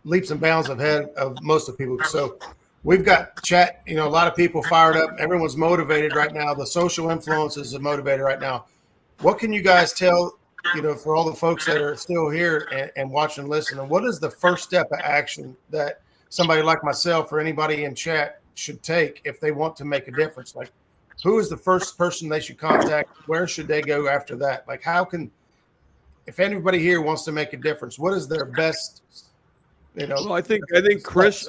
leaps and bounds ahead of most of the people. So we've got chat, a lot of people fired up. Everyone's motivated right now. The social influences are motivated right now. What can you guys tell, for all the folks that are still here and watching and listening? What is the first step of action that somebody like myself or anybody in chat should take if they want to make a difference? Like, who is the first person they should contact? Where should they go after that? Like, if anybody here wants to make a difference, what is their best, Well, I think Chris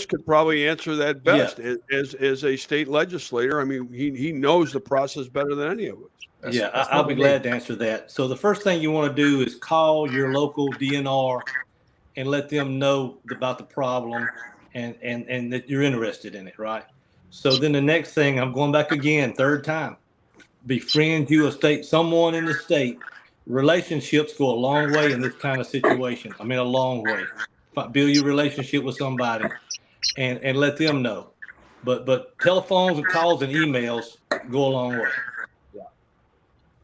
could probably answer that best as a state legislator. I mean, he knows the process better than any of us. I'll be glad to answer that. So the first thing you want to do is call your local DNR and let them know about the problem and that you're interested in it, right? So then the next thing, I'm going back again, third time, befriend someone in the state. Relationships go a long way in this kind of situation. I mean, a long way. Build your relationship with somebody and let them know. But telephones and calls and emails go a long way.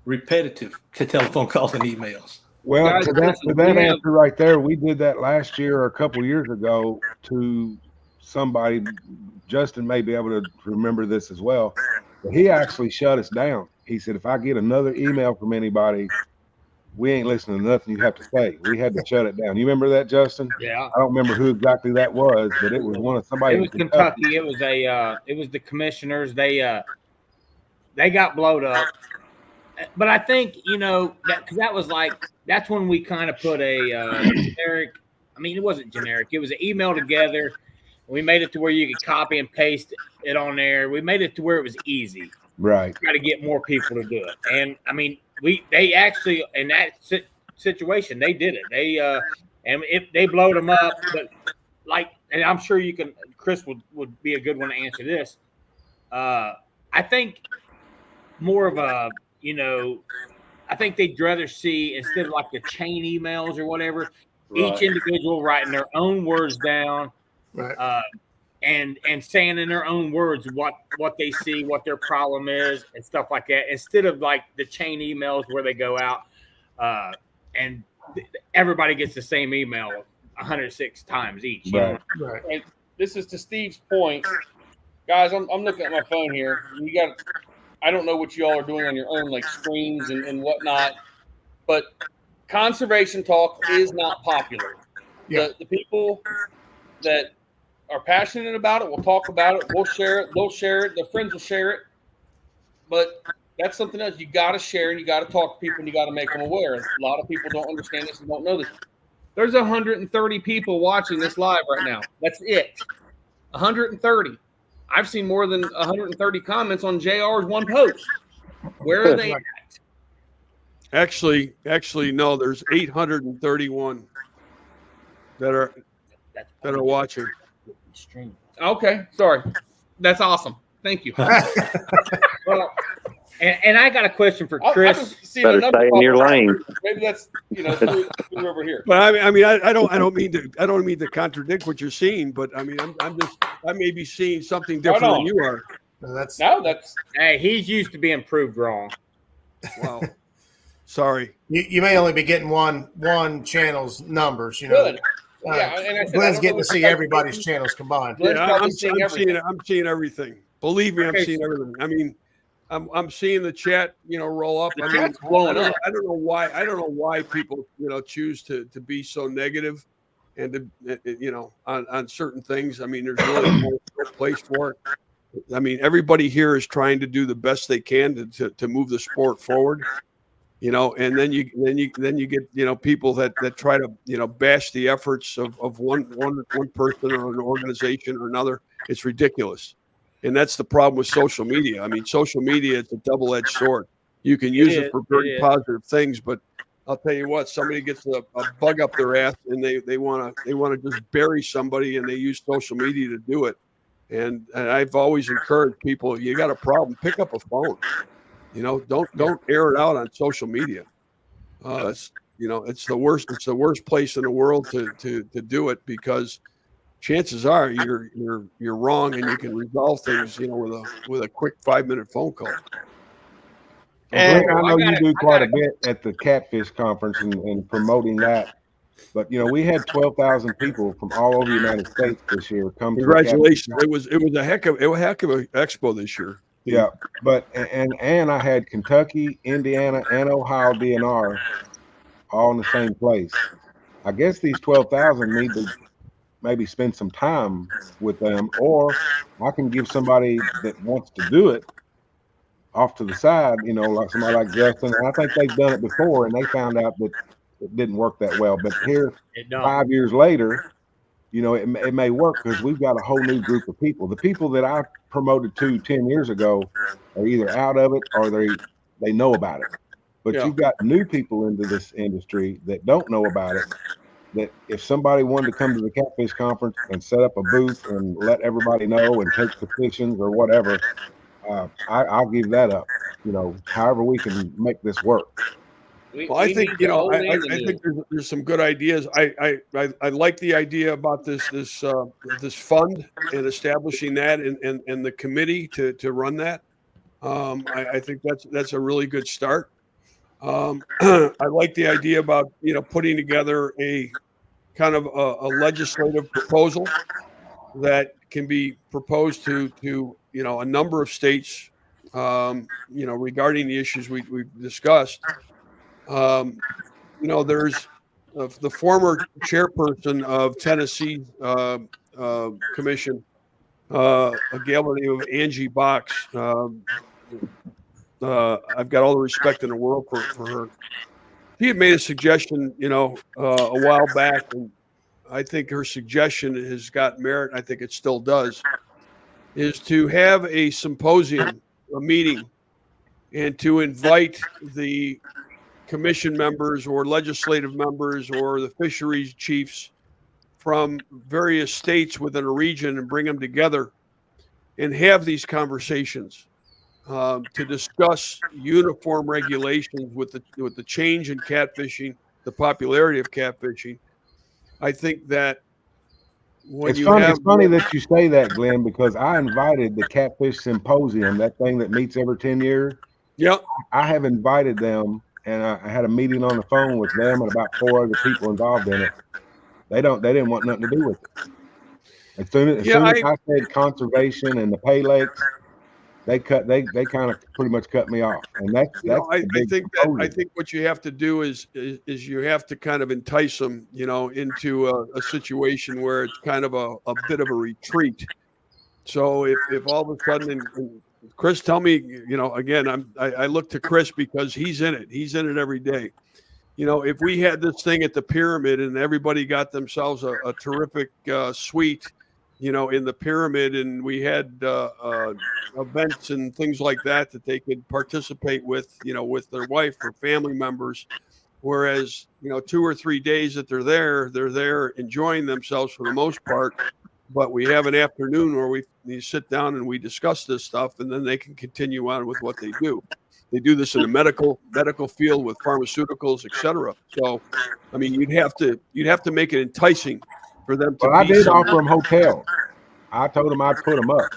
Repetitive telephone calls and emails. Well, to that answer right there, we did that last year or a couple years ago to somebody. Justin may be able to remember this as well. But he actually shut us down. He said, if I get another email from anybody, we ain't listening to nothing you have to say. We had to shut it down. You remember that, Justin? Yeah. I don't remember who exactly that was, but it was one of somebody. It was Kentucky. It was the commissioners. They got blowed up. But I think, that was that's when we kind of put a generic, it wasn't generic. It was an email together. We made it to where you could copy and paste it on there. We made it to where it was easy. Right. Try to get more people to do it. And they actually, in that situation, they did it. They blowed them up, but and I'm sure Chris would be a good one to answer this. I think more of a, I think they'd rather see, instead of like the chain emails or whatever, each individual writing their own words down. Right. And saying in their own words what they see, what their problem is, and stuff like that, instead of like the chain emails where they go out and everybody gets the same email 106 times each. Right. Right. And this is to Steve's point, guys. I'm looking at my phone here. I don't know what you all are doing on your own, like screens and whatnot, but conservation talk is not popular. Yeah. The people that are passionate about it will talk about it. We'll share it. They'll share it. Their friends will share it. But that's something else you got to share, and you got to talk to people, and you got to make them aware. A lot of people don't understand this and don't know this. There's 130 people watching this live right now. That's it. 130. I've seen more than 130 comments on JR's one post. Where are they at? Actually, no. There's 831 that are watching. Okay, sorry. That's awesome. Thank you. Well, and I got a question for I Chris. was seeing Better another stay in your problem. lane. Maybe that's through over here. But I don't mean to contradict what you're seeing, but I may be seeing something different than you are. That's Hey, he's used to being proved wrong. Wow. Sorry. you may only be getting one channel's numbers. You know, Good. Yeah, and I said, Glenn's I don't getting know to see everybody's channels combined. Glenn's Yeah, probably I'm seeing everything. seeing everything. Believe me, I'm Okay. seeing everything. I mean, I'm seeing the chat, roll up. The I mean, chat's blowing up. I don't know why people, choose to be so negative and to, on certain things. I mean, there's really no place for it. I mean, everybody here is trying to do the best they can to move the sport forward. And then you get people that try to bash the efforts of one person or an organization or another. It's ridiculous, and that's the problem with social media. I mean, social media is a double-edged sword. You can use it for very positive things, but I'll tell you what, somebody gets a bug up their ass and they want to just bury somebody, and they use social media to do it. And I've always encouraged people: you got a problem, pick up a phone. Don't air it out on social media. It's the worst. It's the worst place in the world to do it, because chances are you're wrong, and you can resolve things with a quick 5-minute phone call. Well, Glenn, I know you do quite a bit at the Catfish Conference and promoting that. But we had 12,000 people from all over the United States this year come. Congratulations! It was a heck of an expo this year. Yeah, but and I had Kentucky, Indiana, and Ohio DNR all in the same place. I guess these 12,000 need to maybe spend some time with them, or I can give somebody that wants to do it off to the side, like somebody like Justin. And I think they've done it before, and they found out that it didn't work that well. But here, 5 years later, it may work, because we've got a whole new group of people. The people that I promoted to 10 years ago are either out of it or they know about it. But you've got new people into this industry that don't know about it, that if somebody wanted to come to the Catfish Conference and set up a booth and let everybody know and take petitions or whatever, I'll give that up. However we can make this work. I think there's some good ideas. I like the idea about this fund and establishing that and the committee to run that. I think that's a really good start. I like the idea about putting together a kind of a legislative proposal that can be proposed to a number of states regarding the issues we've discussed. There's the former chairperson of Tennessee's commission, a gal by the name of Angie Box. I've got all the respect in the world for her. She had made a suggestion, a while back, and I think her suggestion has got merit. I think it still does. Is to have a symposium, a meeting, and to invite the commission members or legislative members or the fisheries chiefs from various states within a region and bring them together and have these conversations to discuss uniform regulations with the change in catfishing, the popularity of catfishing. I think that it's funny that you say that, Glenn, because I invited the Catfish Symposium, that thing that meets every 10 years. Yep. I have invited them, and I had a meeting on the phone with them and about 4 other people involved in it. They didn't want nothing to do with it. As soon as I said conservation and the Pay Lakes, they kind of pretty much cut me off. And I think what you have to do is you have to kind of entice them, into a situation where it's kind of a bit of a retreat. So if all of a sudden, and Chris, tell me, again, I look to Chris because he's in it. He's in it every day. If we had this thing at the pyramid and everybody got themselves a terrific suite in the pyramid, and we had events and things like that they could participate with, with their wife or family members. Whereas, 2 or 3 days that they're there enjoying themselves for the most part. But we have an afternoon where we sit down and we discuss this stuff, and then they can continue on with what they do. They do this in the medical field with pharmaceuticals, et cetera. So, I mean, you'd have to make it enticing for them to. Well, I did offer them hotels. I told them I'd put them up,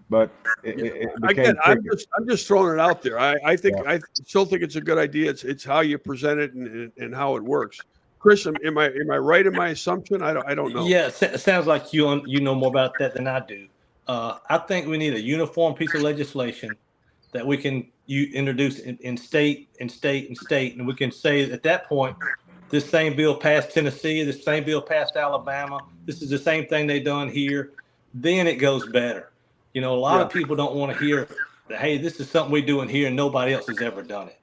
but I'm just throwing it out there. I still think it's a good idea. It's how you present it and how it works. Chris, am I right in my assumption? I don't know. Yeah, it sounds like you know more about that than I do. I think we need a uniform piece of legislation that we can introduce in state, and we can say at that point, this same bill passed Tennessee, this same bill passed Alabama. This is the same thing they done here. Then it goes better. A lot of people don't want to hear that, hey, this is something we're doing here and nobody else has ever done it.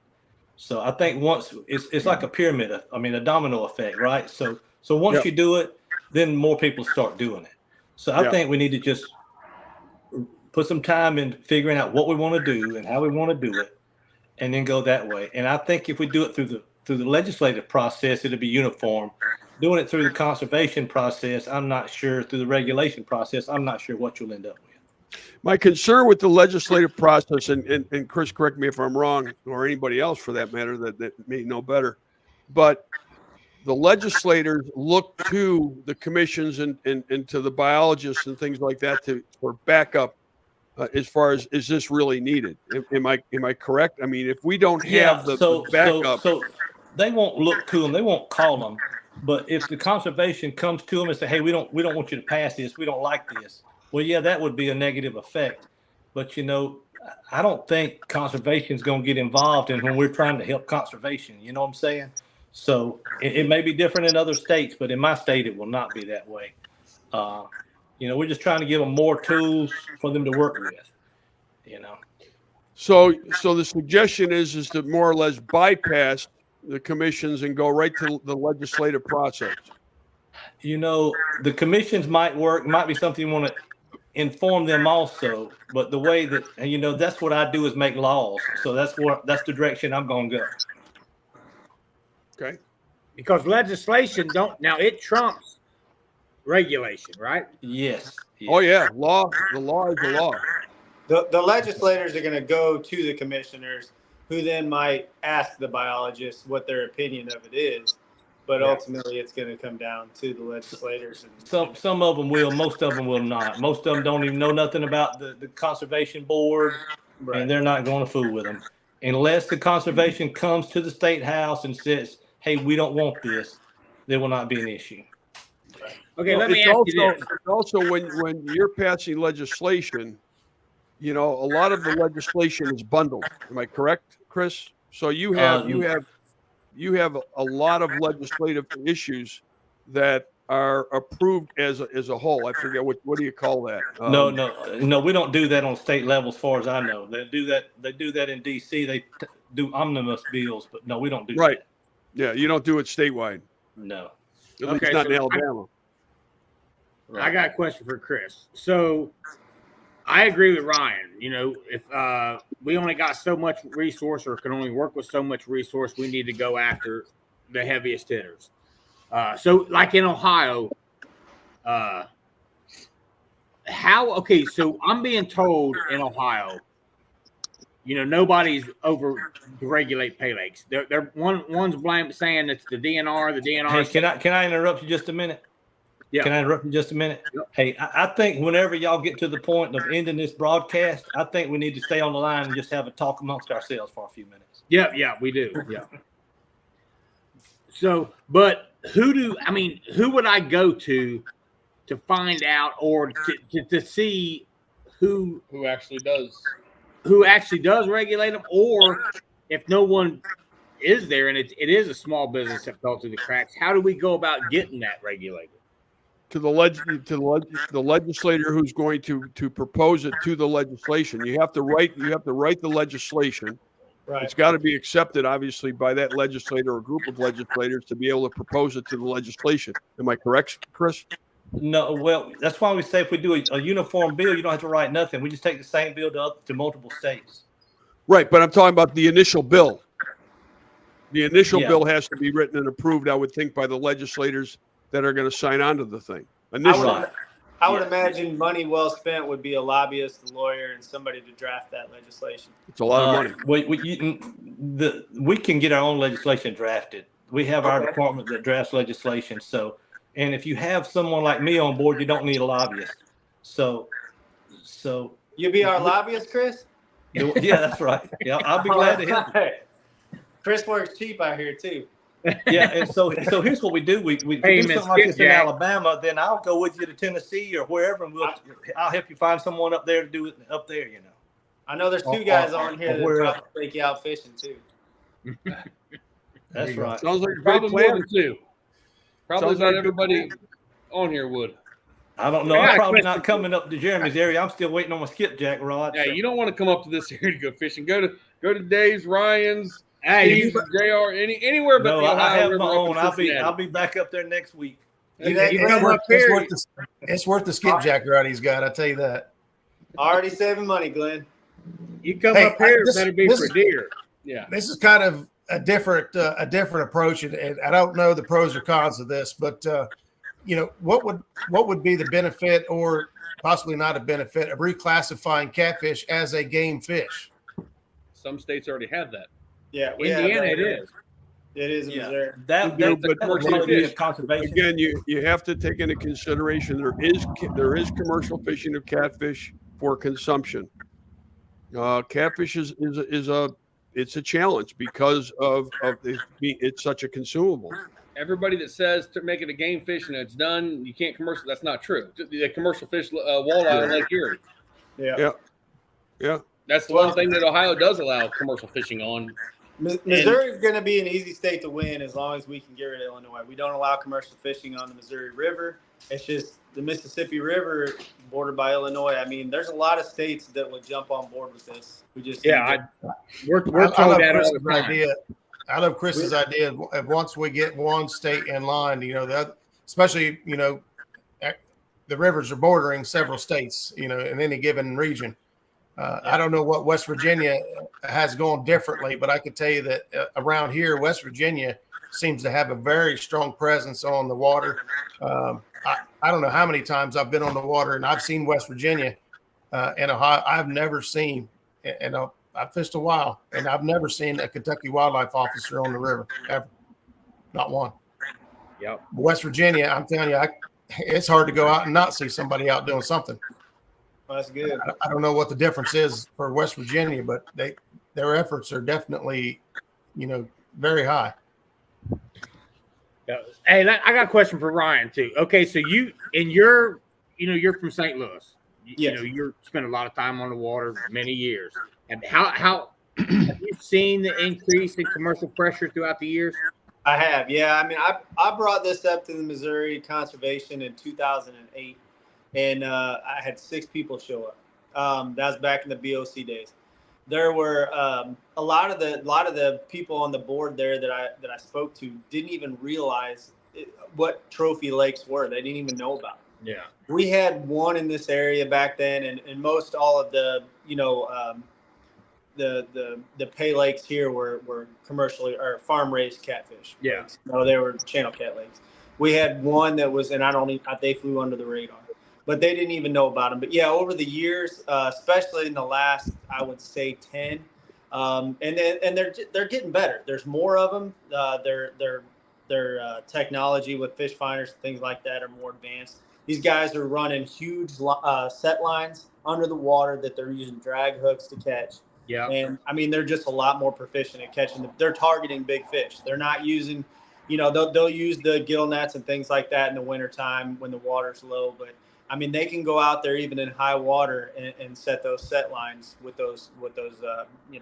So I think once it's like a pyramid, a domino effect, right? So once you do it, then more people start doing it. So I think we need to just put some time in figuring out what we want to do and how we want to do it, and then go that way. And I think if we do it through the legislative process, it'll be uniform. Doing it through the conservation process, I'm not sure. Through the regulation process, I'm not sure what you'll end up with. My concern with the legislative process, and Chris, correct me if I'm wrong, or anybody else for that matter that may know better, but the legislators look to the commissions and to the biologists and things like that for backup as far as, is this really needed? Am I correct? I mean, if we don't have the backup. So they won't look to them, they won't call them, but if the conservation comes to them and say, hey, we don't want you to pass this, we don't like this. Well, yeah, that would be a negative effect. But, I don't think conservation is going to get involved in when we're trying to help conservation. You know what I'm saying? So it may be different in other states, but in my state, it will not be that way. We're just trying to give them more tools for them to work with, So the suggestion is to more or less bypass the commissions and go right to the legislative process. The commissions might be something you want to inform them also, but the way that, that's what I do is make laws. So that's the direction I'm going to go. Okay. Because legislation it trumps regulation, right? Yes. Oh yeah. The law is the law. The legislators are going to go to the commissioners, who then might ask the biologists what their opinion of it is. But ultimately, it's going to come down to the legislators. And some of them will, most of them will not. Most of them don't even know nothing about the conservation board, and they're not going to fool with them. Unless the conservation comes to the state house and says, hey, we don't want this, there will not be an issue. Okay, let me ask you this. Also, when you're passing legislation, a lot of the legislation is bundled. Am I correct, Chris? So you have a lot of legislative issues that are approved as a whole. I forget what do you call that? No, we don't do that on state level, as far as I know. They do that in DC. They do omnibus bills, but no, we don't do that. Yeah, you don't do it statewide. No. At least not in Alabama. I got a question for Chris. So I agree with Ryan. If we only got so much resource or can only work with so much resource, we need to go after the heaviest hitters. So like in Ohio, so I'm being told in Ohio, nobody's over to regulate pay lakes. One's saying it's the DNR. The DNR. Hey, can I interrupt you just a minute? Yeah. Can I interrupt you just a minute? Yep. Hey, I think whenever y'all get to the point of ending this broadcast, I think we need to stay on the line and just have a talk amongst ourselves for a few minutes. Yeah, we do. Yeah. So, but who would I go to find out or to see who actually does regulate them, or if no one is there and it is a small business that fell through the cracks, how do we go about getting that regulated? To the legislator who's going to propose it to the legislation. You have to write the legislation. Right. It's got to be accepted, obviously, by that legislator or group of legislators to be able to propose it to the legislation. Am I correct, Chris? No, well, that's why we say if we do a uniform bill, you don't have to write nothing. We just take the same bill to multiple states. Right, but I'm talking about the initial bill. The initial Yeah. bill has to be written and approved, I would think, by the legislators that are going to sign on to the thing. I Initially. would imagine money well spent would be a lobbyist, a lawyer, and somebody to draft that legislation. It's a lot of money. We can get our own legislation drafted. We have our department that drafts legislation. So, and if you have someone like me on board, you don't need a lobbyist. So You'll be our lobbyist, Chris? Yeah, that's right. Yeah, I'll be glad to help you. Chris works cheap out here too. Yeah, and so here's what we do. We do something like this in Alabama, then I'll go with you to Tennessee or wherever, and I'll help you find someone up there to do it up there. You know. I know there's two guys on here that probably take you out fishing too. That's right. Sounds like probably more than two. Probably not everybody on here would. I don't know. I'm probably not coming up to Jeremy's area. I'm still waiting on my skipjack rod. Yeah, you don't want to come up to this area to go fishing. Go to Dave's, Ryan's, Steve's, JR, anywhere but the Ohio I have River. my own. I'll be back up there next week. It's worth the skipjack rod he's got. I tell you that. Already saving money, Glenn. You come up here, better be for deer. Yeah, this is kind of a different approach, and I don't know the pros or cons of this, but what would be the benefit, or possibly not a benefit, of reclassifying catfish as a game fish? Some states already have that. Yeah, Indiana it is. It is in Missouri. That would be a conservation. Again, you have to take into consideration there is commercial fishing of catfish for consumption. Catfish is a challenge because of it's such a consumable. Everybody that says to make it a game fish and it's done, you can't commercial. That's not true. The commercial fish walleye Lake Erie. Yeah. That's the one thing that Ohio does allow commercial fishing on. Missouri is going to be an easy state to win as long as we can get rid of Illinois. We don't allow commercial fishing on the Missouri River. It's just the Mississippi River bordered by Illinois. I mean, there's a lot of states that would jump on board with this. We just we're told that all the time. I love Chris's idea of once we get one state in line, especially the rivers are bordering several states, in any given region. I don't know what West Virginia has gone differently, but I could tell you that around here, West Virginia seems to have a very strong presence on the water. I don't know how many times I've been on the water and I've seen West Virginia and Ohio. I've never seen, and I've fished a while, and I've never seen a Kentucky wildlife officer on the river, ever. Not one. Yep. West Virginia, I'm telling you, it's hard to go out and not see somebody out doing something. That's good. I don't know what the difference is for West Virginia, but their efforts are definitely, very high. Hey, I got a question for Ryan too. Okay, so you're from St. Louis. You're spent a lot of time on the water, many years. And how have you seen the increase in commercial pressure throughout the years? I have, yeah. I mean, I brought this up to the Missouri Conservation in 2008, and I had 6 people show up. That was back in the BOC days. There were a lot of the people on the board there that I spoke to didn't even realize what trophy lakes were. They didn't even know about them. Yeah, we had one in this area back then, and most all of the the pay lakes here were commercially or farm raised catfish. Yeah, no, they were channel cat lakes. We had one that was, and they flew under the radar, but they didn't even know about them. But yeah, over the years, especially in the last, I would say 10, and they're getting better. There's more of them. Their technology with fish finders and things like that are more advanced. These guys are running huge set lines under the water that they're using drag hooks to catch. Yeah, and I mean they're just a lot more proficient at catching them. They're targeting big fish. They're not using, they'll use the gill nets and things like that in the wintertime when the water's low. But I mean, they can go out there even in high water and set those set lines with those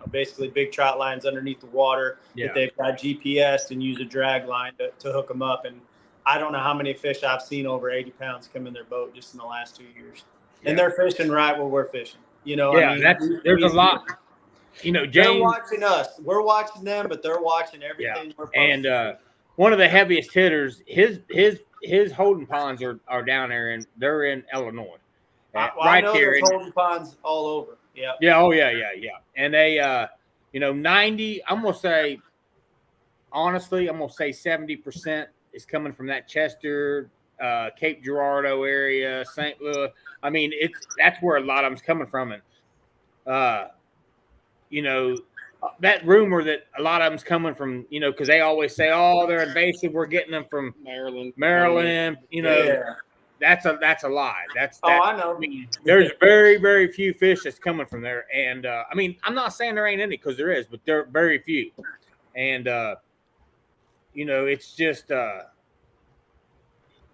basically big trout lines underneath the water. Yeah. That they've got GPS and use a drag line to hook them up. And I don't know how many fish I've seen over 80 pounds come in their boat just in the last 2 years. Yeah. And they're fishing right where we're fishing. There's a lot. James, they're watching us. We're watching them, but they're watching everything we're posting. And one of the heaviest hitters, his his holding ponds are down there, and they're in Illinois. I know there's holding ponds all over. Yeah. Yeah. Oh yeah. And they, 90. I'm gonna say, honestly, I'm gonna say 70% is coming from that Chester, Cape Girardeau area, St. Louis. I mean, that's where a lot of them's coming from, and that rumor that a lot of them's coming from, because they always say, oh, they're invasive. We're getting them from Maryland. Yeah. That's a lie. I know. I mean, there's very, very few fish that's coming from there, and I mean, I'm not saying there ain't any, because there is, but there are very few, and it's just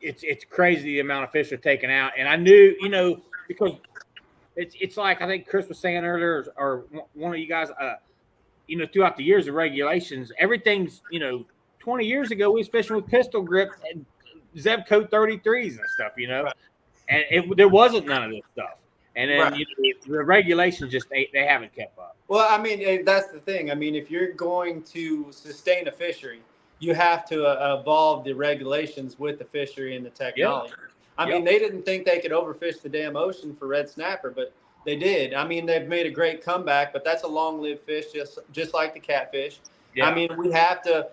it's crazy the amount of fish are taken out, and I knew, because it's like I think Chris was saying earlier, or one of you guys, throughout the years of regulations, everything's 20 years ago we was fishing with pistol grip and Zebco 33s and stuff, Right. and there wasn't none of this stuff. And then Right. The regulations just they haven't kept up. Well, I mean, that's the thing. I mean, if you're going to sustain a fishery, you have to evolve the regulations with the fishery and the technology. I mean, they didn't think they could overfish the damn ocean for red snapper, but they did. I mean, they've made a great comeback, but that's a long-lived fish, just like the catfish. Yeah. I mean, we have to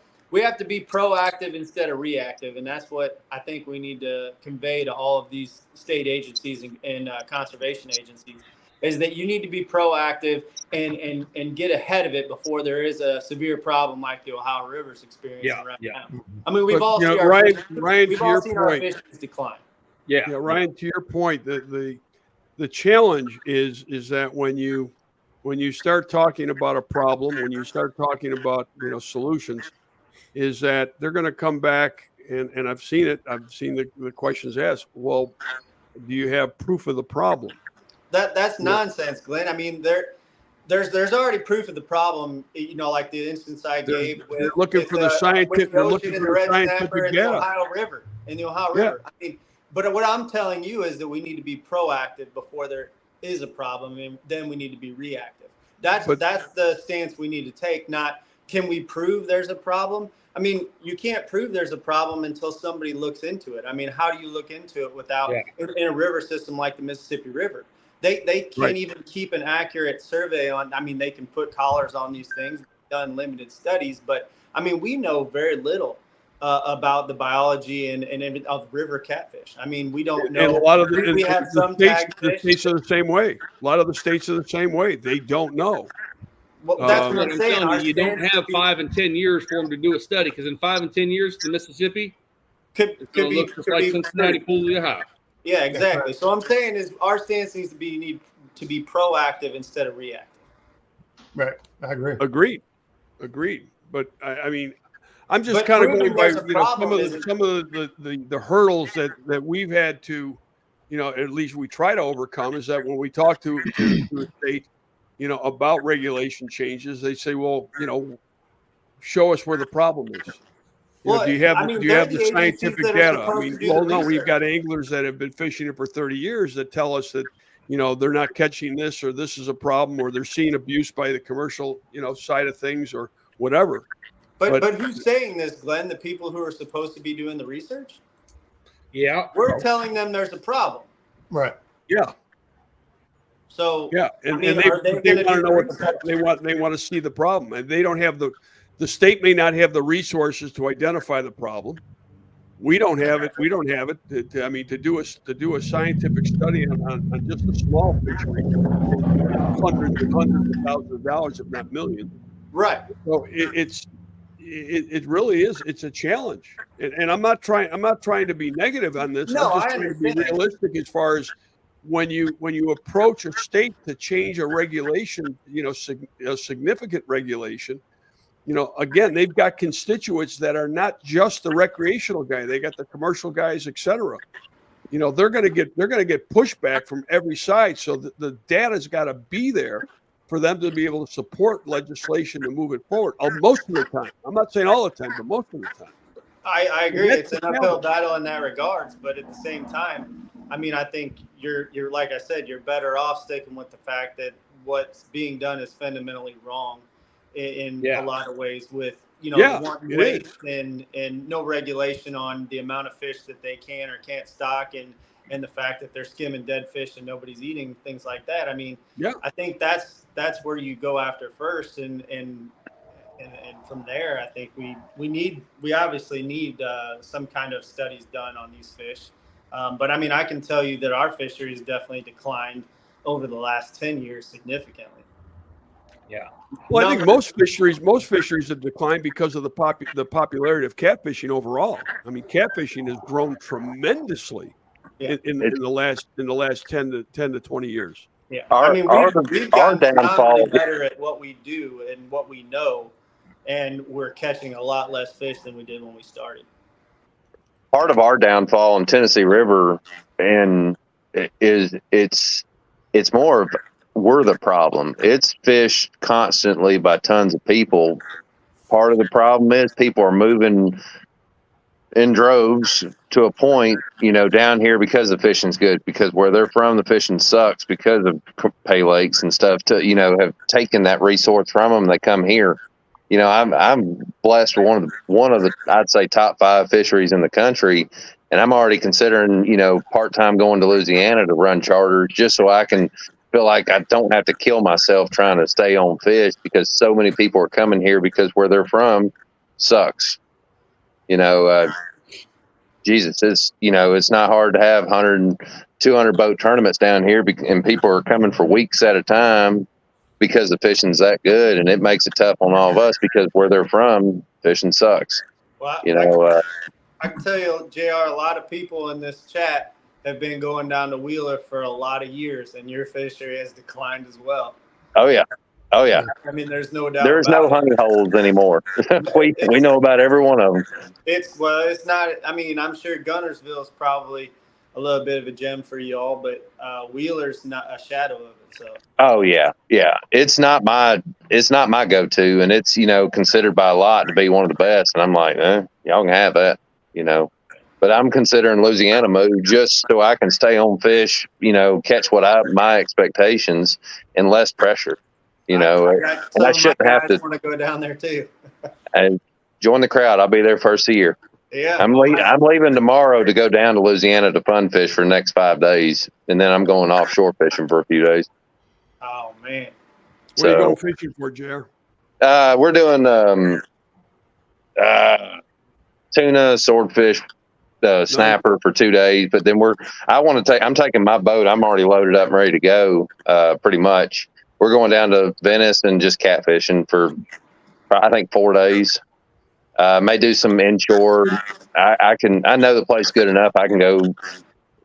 be proactive instead of reactive, and that's what I think we need to convey to all of these state agencies and conservation agencies, is that you need to be proactive and get ahead of it before there is a severe problem like the Ohio River's experiencing right now. I mean, we've all seen our fisheries decline. Yeah, Ryan, to your point, the challenge is that when you start talking about a problem, when you start talking about solutions, is that they're going to come back and I've seen it. I've seen the questions asked. Well, do you have proof of the problem? That's nonsense, Glenn. I mean, there's already proof of the problem. Like the instance I gave. They're looking for the scientific. They're looking for the scientific data. In the Ohio River. I mean, but what I'm telling you is that we need to be proactive before there is a problem, and then we need to be reactive. That's the stance we need to take. Not can we prove there's a problem? I mean, you can't prove there's a problem until somebody looks into it. I mean, how do you look into it without in a river system like the Mississippi River? They can't even keep an accurate survey on. I mean, they can put collars on these things, done limited studies, but I mean, we know very little about the biology and of river catfish. I mean, we don't know. And a lot of we have some the states are the same way. A lot of the states are the same way. They don't know. Well, that's what I'm saying. You don't have 5 and 10 years for them to do a study, because in 5 and 10 years, the Mississippi could look just like Cincinnati Pool, Ohio. Yeah, exactly. So I'm saying is our stance needs to be proactive instead of reactive. Right, I agree. Agreed. But I mean, I'm just kind of going by some of the hurdles that we've had to, at least we try to overcome. Is that when we talk to a state, about regulation changes, they say, well, show us where the problem is. Do you have the scientific data? I mean, well, no, we've got anglers that have been fishing it for 30 years that tell us that, they're not catching this, or this is a problem, or they're seeing abuse by the commercial, side of things, or whatever. But who's saying this, Glenn? The people who are supposed to be doing the research? Yeah. We're telling them there's a problem. Right. Yeah. So and they want to know what they want to see the problem, and they don't have the state may not have the resources to identify the problem. We don't have it. To do a scientific study on just a small fishery, hundreds and thousands of dollars, if not millions. Right. So it really is. It's a challenge, and I'm not trying to be negative on this. No, I'm just trying to be realistic as far as when you approach a state to change a regulation, a significant regulation. Again, they've got constituents that are not just the recreational guy. They got the commercial guys, et cetera. They're going to get pushback from every side. So the data's got to be there for them to be able to support legislation to move it forward. Most of the time, I'm not saying all the time, but most of the time. I agree. It's an uphill battle in that regards, but at the same time, I mean, I think you're like I said, you're better off sticking with the fact that what's being done is fundamentally wrong in a lot of ways with Yeah, one it weight is. and no regulation on the amount of fish that they can or can't stock, and the fact that they're skimming dead fish and nobody's eating things like that. I mean, Yeah. I think that's where you go after first, and from there, I think we obviously need some kind of studies done on these fish. But I mean, I can tell you that our fishery has definitely declined over the last 10 years significantly. Yeah. Well, I think most fisheries have declined because of the popularity of catfishing overall. I mean, catfishing has grown tremendously in the last 10 to 20 years. Yeah, Our, I mean, we've our gotten phenomenally downfall. better at what we do and what we know, and we're catching a lot less fish than we did when we started. Part of our downfall in Tennessee River and it's more of we're the problem. It's fished constantly by tons of people. Part of the problem is people are moving in droves to a point, down here because the fishing's good, because where they're from, the fishing sucks because of pay lakes and stuff have taken that resource from them. They come here. I'm blessed with one of the I'd say top 5 fisheries in the country, and I'm already considering part-time going to Louisiana to run charters just so I can feel like I don't have to kill myself trying to stay on fish, because so many people are coming here because where they're from sucks. Jesus, it's not hard to have 100 and 200 boat tournaments down here, and people are coming for weeks at a time because the fishing's that good, and it makes it tough on all of us because where they're from, fishing sucks. Well, I can tell you, JR, a lot of people in this chat have been going down to Wheeler for a lot of years, and your fishery has declined as well. Oh yeah. I mean, there's no doubt. There's no honey holes anymore. we know about every one of them. It's not. I mean, I'm sure Gunnersville is probably a little bit of a gem for you all, but Wheeler's not a shadow of it. So. Oh yeah. It's not my go-to, and it's considered by a lot to be one of the best. And I'm like, y'all can have that, But I'm considering Louisiana move just so I can stay on fish, catch my expectations and less pressure. And I shouldn't have to. Want to go down there too. And join the crowd. I'll be there first of the year. Yeah, I'm leaving tomorrow to go down to Louisiana to fun fish for the next 5 days, and then I'm going offshore fishing for a few days. Oh man, what are you going fishing for, JR? We're doing tuna, swordfish, snapper for 2 days, but then I'm taking my boat. I'm already loaded up and ready to go. Pretty much. We're going down to Venice and just catfishing for, I think, 4 days. May do some inshore. I know the place good enough. I can go.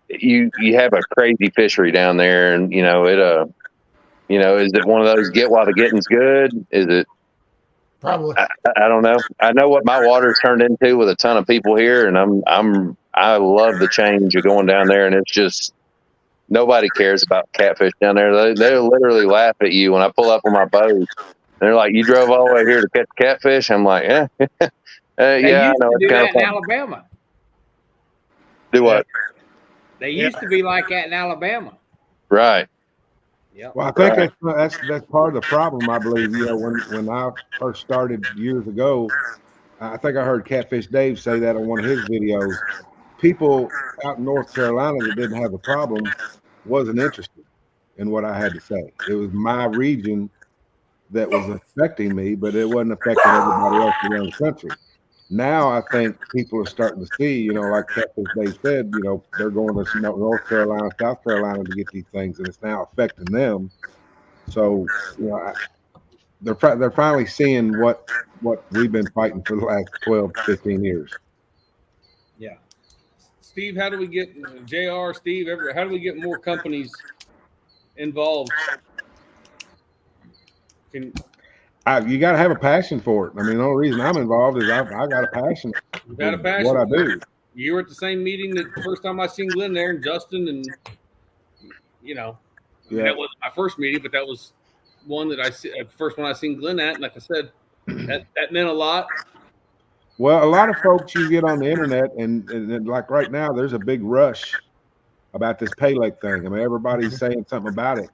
You have a crazy fishery down there, and is it one of those get while the getting's good? Is it? Probably. I don't know. I know what my water's turned into with a ton of people here, and I love the change of going down there, and it's just. Nobody cares about catfish down there. They literally laugh at you when I pull up on my boat. They're like, "You drove all the way here to catch catfish?" I'm like, "Yeah, yeah." I know. Do that in Alabama. Do what? They used to be like that in Alabama. Right. Yeah. Well, I think that's part of the problem. I believe when I first started years ago, I think I heard Catfish Dave say that on one of his videos. People out in North Carolina that didn't have a problem wasn't interested in what I had to say. It was my region that was affecting me, but it wasn't affecting everybody else around the country. Now I think people are starting to see, like Catfish Dave said, they're going to North Carolina, South Carolina to get these things, and it's now affecting them. So, they're finally seeing what we've been fighting for the last 12, 15 years. Yeah. Steve, how do we get JR, Steve, how do we get more companies involved? You got to have a passion for it. I mean, the only reason I'm involved is I got a passion. Got a passion. What I do. You were at the same meeting the first time I seen Glenn there, and Justin, and that wasn't my first meeting, but that was one that first one I seen Glenn at. And like I said, that meant a lot. Well, a lot of folks you get on the internet, and like right now, there's a big rush about this pay lake thing. I mean, everybody's saying something about it.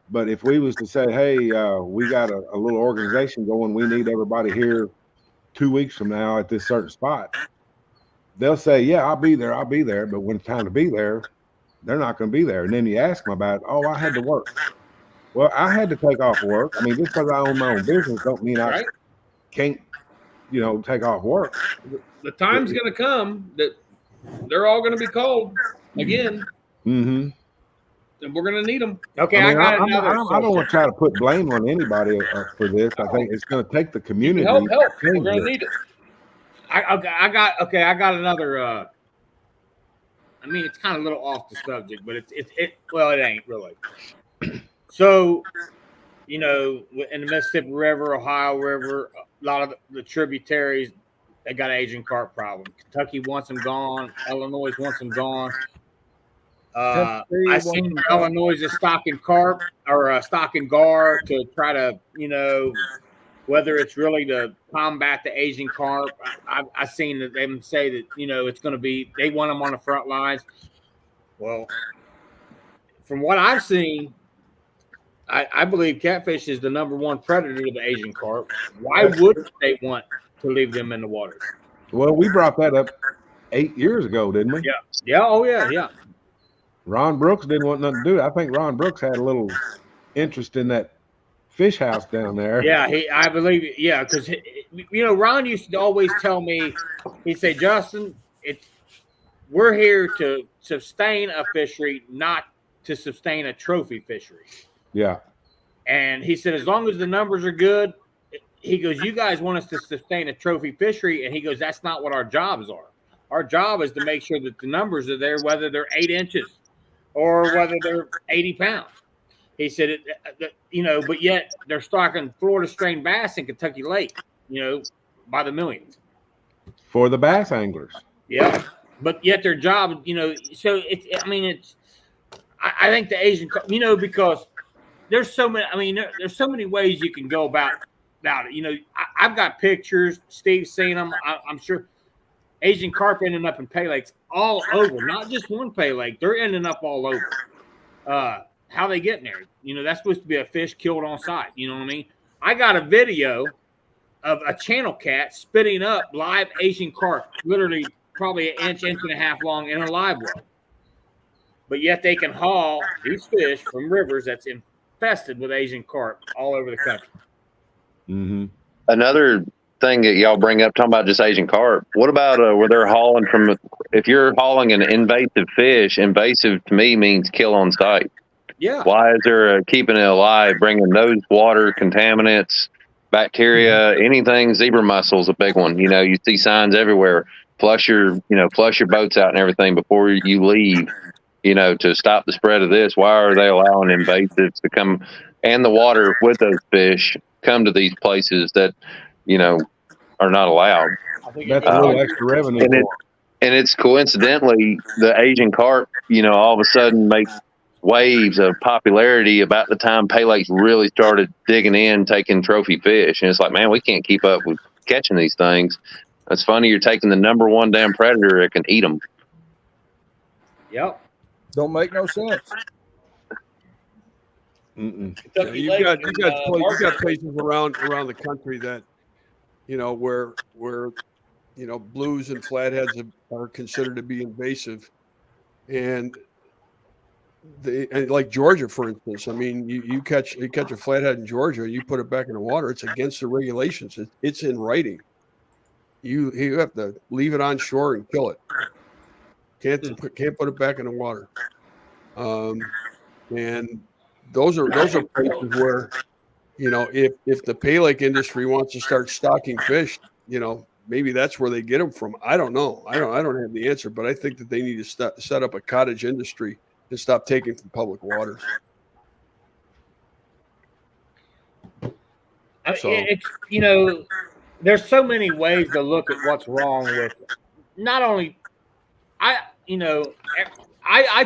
But if we was to say, hey, we got a little organization going, we need everybody here 2 weeks from now at this certain spot. They'll say, yeah, I'll be there. But when it's time to be there, they're not going to be there. And then you ask them about, oh, I had to work. Well, I had to take off work. I mean, just because I own my own business don't mean I can't, take off work. The time's going to come that they're all going to be called again. Mm-hmm. And we're going to need them. Okay, I got don't another. want to try to put blame on anybody for this. I think it's going to take the community. Help. We're going to need it. I got another. I mean, it's kind of a little off the subject, but well, it ain't really. So, in the Mississippi River, Ohio River, a lot of the tributaries, they got an Asian carp problem. Kentucky wants them gone. Illinois wants them gone. I seen Illinois is stocking carp or stocking gar to try to, whether it's really to combat the Asian carp. I've seen them say that, it's going to be, they want them on the front lines. Well, from what I've seen, I believe catfish is the number one predator of the Asian carp. Why would they want to leave them in the waters? Well, we brought that up 8 years ago, didn't we? Yeah. Yeah. Oh, yeah. Ron Brooks didn't want nothing to do. I think Ron Brooks had a little interest in that fish house down there. Yeah, I believe, because Ron used to always tell me, he'd say, Justin, we're here to sustain a fishery, not to sustain a trophy fishery. Yeah. And he said, as long as the numbers are good, he goes, you guys want us to sustain a trophy fishery, and he goes, that's not what our jobs are. Our job is to make sure that the numbers are there, whether they're 8 inches or whether they're 80 pounds. He said, but yet they're stocking Florida strain bass in Kentucky Lake, by the millions. For the bass anglers. Yeah. But yet their job, so I think the Asian, because there's so many, there's so many ways you can go about it. I've got pictures, Steve's seen them. I'm sure Asian carp ending up in pay lakes all over, not just one pay lake. They're ending up all over. How they getting there? That's supposed to be a fish killed on site. You know what I mean? I got a video of a channel cat spitting up live Asian carp, literally probably an inch and a half long in a live well. But yet they can haul these fish from rivers that's infested with Asian carp all over the country. Mm-hmm. Another thing that y'all bring up, talking about just Asian carp, what about where they're hauling from, if you're hauling an invasive fish, invasive to me means kill on site. Yeah. Why is there keeping it alive, bringing those water contaminants, bacteria, anything? Zebra mussels, a big one. You see signs everywhere. Flush your boats out and everything before you leave, to stop the spread of this. Why are they allowing invasives to come, and the water with those fish come to these places that, are not allowed? That's a little extra revenue. And it's coincidentally the Asian carp, all of a sudden make waves of popularity about the time pay lakes really started digging in, taking trophy fish. And it's like, man, we can't keep up with catching these things. It's funny, you're taking the number one damn predator that can eat them. Yep. Don't make no sense. Yeah, you got places around the country that, where blues and flatheads are considered to be invasive, and like Georgia, for instance. I mean, you catch a flathead in Georgia, you put it back in the water. It's against the regulations. It's in writing. You have to leave it on shore and kill it. Can't put it back in the water. And those are places where, if the pay lake industry wants to start stocking fish, maybe that's where they get them from. I don't know. I don't have the answer, but I think that they need to set up a cottage industry and stop taking from public waters. There's so many ways to look at what's wrong with it. Not only, I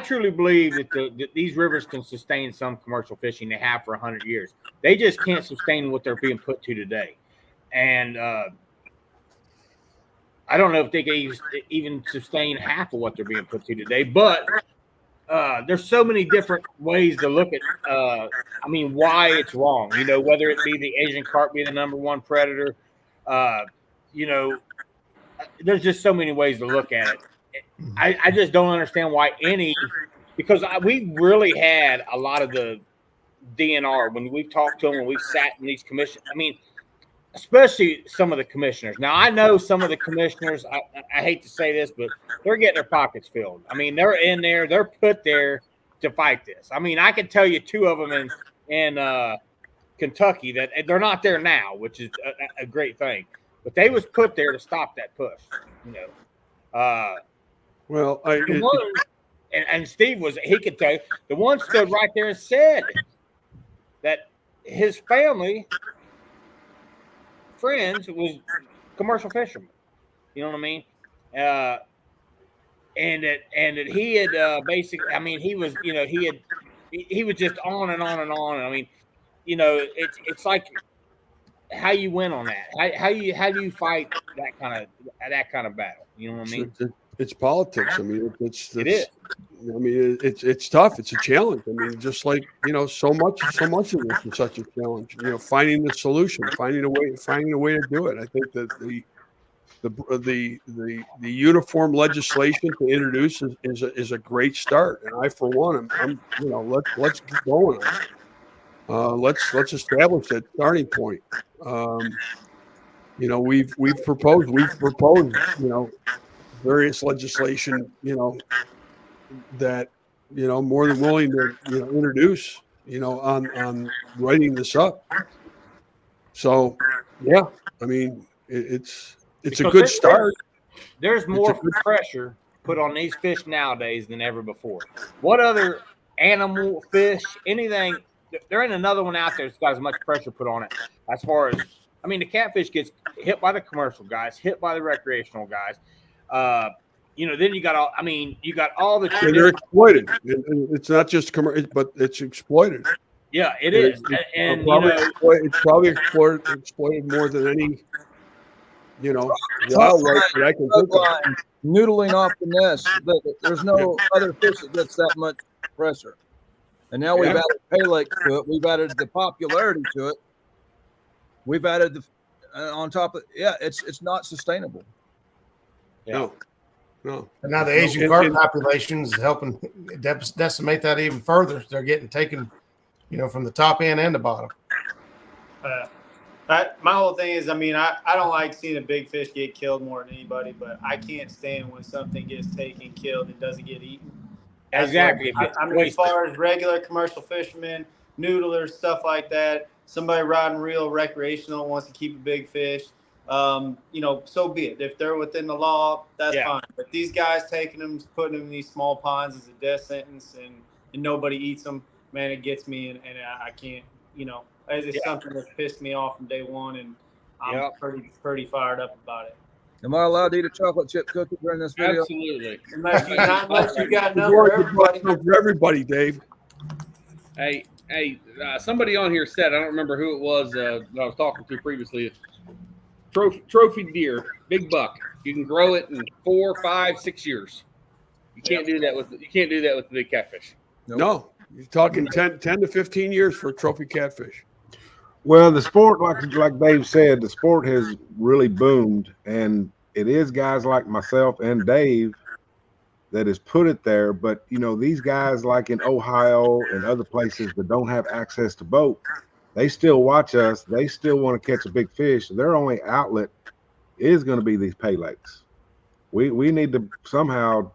truly believe that these rivers can sustain some commercial fishing. They have for 100 years. They just can't sustain what they're being put to today. And I don't know if they can even sustain half of what they're being put to today. But there's so many different ways to look at, why it's wrong. Whether it be the Asian carp being the number one predator, you know, there's just so many ways to look at it. I just don't understand why because we really had a lot of the DNR when we've talked to them, when we've sat in these commissions. I mean, especially some of the commissioners. Now, I know some of the commissioners, I hate to say this, but they're getting their pockets filled. I mean, they're in there, they're put there to fight this. I mean, I can tell you two of them in Kentucky that they're not there now, which is a great thing. But they was put there to stop that push, you know. Well, and Steve he could tell you, the one stood right there and said that his family friends was commercial fishermen. You know what I mean? And that he had basically, I mean, he was, you know, he was just on and on and on. I mean, you know, it's like how you win on that. How do you fight that kind of battle? You know what I mean? It's politics. I mean, it is. I mean, it's tough. It's a challenge. I mean, just like, you know, so much of this is such a challenge. You know, finding the solution, finding a way to do it. I think that the uniform legislation to introduce is a great start. And I, for one, I'm you know, let's keep going. Let's establish that starting point. You know, we've proposed, you know, various legislation, you know, that, you know, more than willing to, you know, introduce, you know, on writing this up. So, yeah, I mean, it's a good start. There's more pressure put on these fish nowadays than ever before. What other animal, fish, anything? There ain't another one out there that's got as much pressure put on it. As far as, I mean, the catfish gets hit by the commercial guys, hit by the recreational guys. You know, then you got all. I mean, you got all the. And they're exploited. It's not just commercial, but it's exploited. Yeah, it is, and probably, you know, it's probably exploited more than any, you know, wildlife that I can think of. Noodling off the nest. There's no other fish that gets that much pressure. And now we've added pay lake to it. We've added the popularity to it. We've added the on top of it's not sustainable. Yeah. No. And now the Asian carp population is helping decimate that even further. They're getting taken, you know, from the top end and the bottom. My whole thing is, I mean, I don't like seeing a big fish get killed more than anybody, but I can't stand when something gets taken, killed, and doesn't get eaten. Exactly. I mean, as far as regular commercial fishermen, noodlers, stuff like that, somebody riding reel recreational wants to keep a big fish, you know, so be it. If they're within the law, that's fine. But these guys taking them, putting them in these small ponds is a death sentence, and nobody eats them. Man, it gets me, and I can't, you know, it's something that's pissed me off from day one, and I'm pretty fired up about it. Am I allowed to eat a chocolate chip cookie during this video? Absolutely. Unless you got enough for everybody. For everybody, Dave. Hey, somebody on here said, I don't remember who it was that I was talking to previously. Trophy deer, big buck. You can grow it in 4, 5, 6 years. You can't do that with the big catfish. Nope. No, you're talking 10 to 15 years for a trophy catfish. Well, the sport, like Dave said, the sport has really boomed, and it is guys like myself and Dave that has put it there. But, you know, these guys like in Ohio and other places that don't have access to boat, they still watch us. They still want to catch a big fish. Their only outlet is going to be these pay lakes. We need to somehow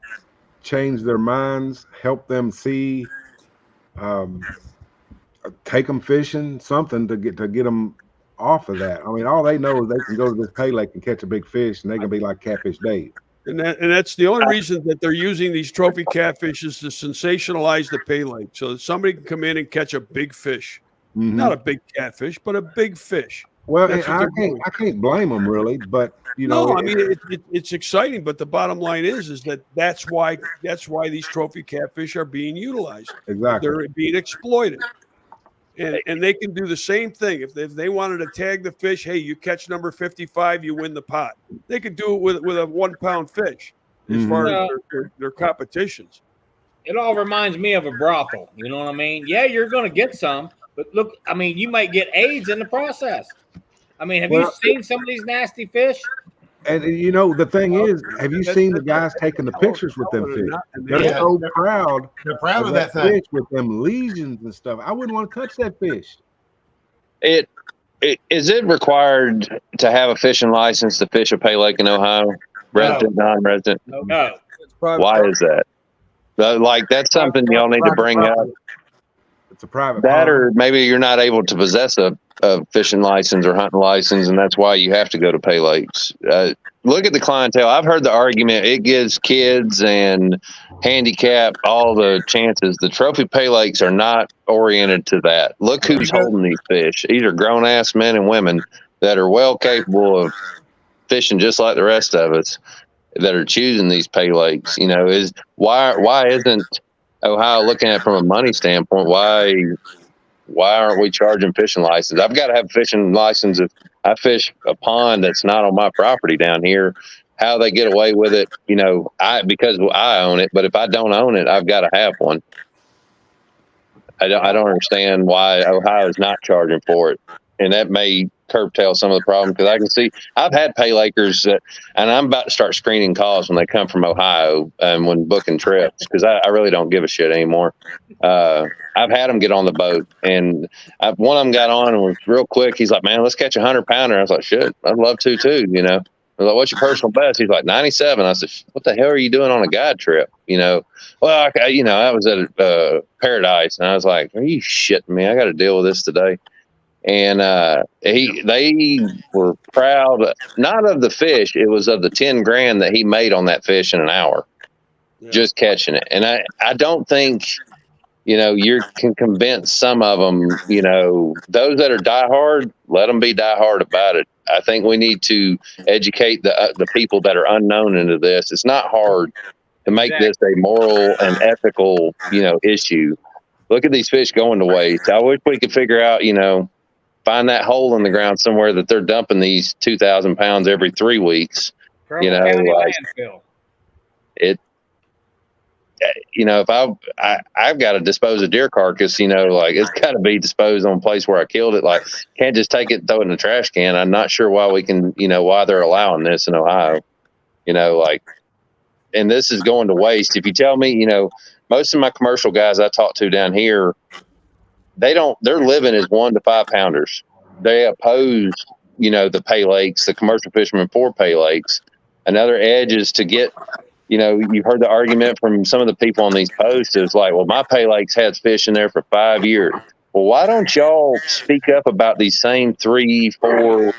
change their minds, help them see, take them fishing, something to get them off of that. I mean, all they know is they can go to this pay lake and catch a big fish, and they can be like Catfish Dave. And that's the only reason that they're using these trophy catfish is to sensationalize the pay lake, so that somebody can come in and catch a big fish, not a big catfish, but a big fish. Well, I can't blame them really, but you know, no, I mean it's exciting, but the bottom line is that that's why these trophy catfish are being utilized. Exactly, they're being exploited. And they can do the same thing. If they wanted to tag the fish, hey, you catch number 55, you win the pot. They could do it with a 1 pound fish as far as their competitions. It all reminds me of a brothel. You know what I mean? Yeah, you're going to get some, but look, I mean, you might get AIDS in the process. I mean, have you Well, seen some of these nasty fish? and you know, the thing is, have you seen the guys taking the pictures with them fish? They're Yeah. so proud. They're proud of that that thing. fish with them lesions and stuff. I wouldn't want to touch that fish. Is it required to have a fishing license to fish a Pay Lake in Ohio? Resident, non-resident? No. Why is that? Like, that's something y'all need to bring up. It's a private That, pond. or maybe you're not able to possess a fishing license or hunting license, and that's why you have to go to Pay Lakes. Look at the clientele. I've heard the argument it gives kids and handicap all the chances. The trophy Pay Lakes are not oriented to that. Look who's holding these fish. These are grown-ass men and women that are well capable of fishing just like the rest of us that are choosing these Pay Lakes. You know, why isn't Ohio looking at it from a money standpoint? Why aren't we charging fishing license? I've got to have a fishing license if I fish a pond that's not on my property down here. How they get away with it, you know, because I own it, but if I don't own it, I've got to have one. I don't understand why Ohio is not charging for it, and that may curtail some of the problem, because I can see I've had Pay Lakers and I'm about to start screening calls when they come from Ohio and when booking trips, because I really don't give a shit anymore. I've had them get on the boat, and one of them got on and was real quick. He's like, "Man, let's catch 100-pounder." I was like, "Shit, I'd love to too." You know, I was like, "What's your personal best?" He's like, 97. I said, "What the hell are you doing on a guide trip?" You know, well, I was at Paradise, and I was like, "Are you shitting me? I got to deal with this today." And they were proud, not of the fish, it was of the 10 grand that he made on that fish in an hour, just catching it. And I don't think, you know, you can convince some of them, you know, those that are diehard, let them be diehard about it. I think we need to educate the people that are unknown into this. It's not hard to make this a moral and ethical, you know, issue. Look at these fish going to waste. I wish we could figure out, you know, find that hole in the ground somewhere that they're dumping these 2,000 pounds every 3 weeks. You know, like it. You know, if I've got to dispose of deer carcass, you know, like it's got to be disposed on a place where I killed it. Like, can't just take it and throw it in the trash can. I'm not sure why we can, you know, why they're allowing this in Ohio. You know, like, and this is going to waste. If you tell me, you know, most of my commercial guys I talk to down here, their living is 1 to 5 pounders. They oppose, you know, the Pay Lakes, the commercial fishermen for Pay Lakes. Another edge is to get, you know, you've heard the argument from some of the people on these posts is like, well, my Pay Lakes had fish in there for 5 years. Well, why don't y'all speak up about these same 3, 4,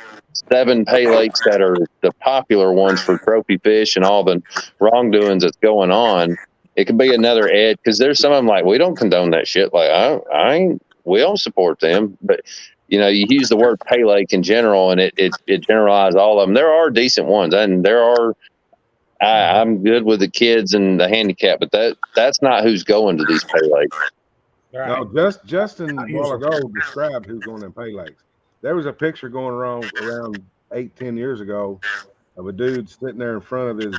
7 Pay Lakes that are the popular ones for trophy fish and all the wrongdoings that's going on? It could be another edge, because there's some of them like, we don't condone that shit. Like, we don't support them. But, you know, you use the word Pay Lake in general, and it generalizes all of them. There are decent ones, and there are. I'm good with the kids and the handicap, but that's not who's going to these Pay Lakes. No, Justin a while ago described who's going to Pay Lakes. There was a picture going around 8-10 years ago of a dude sitting there in front of his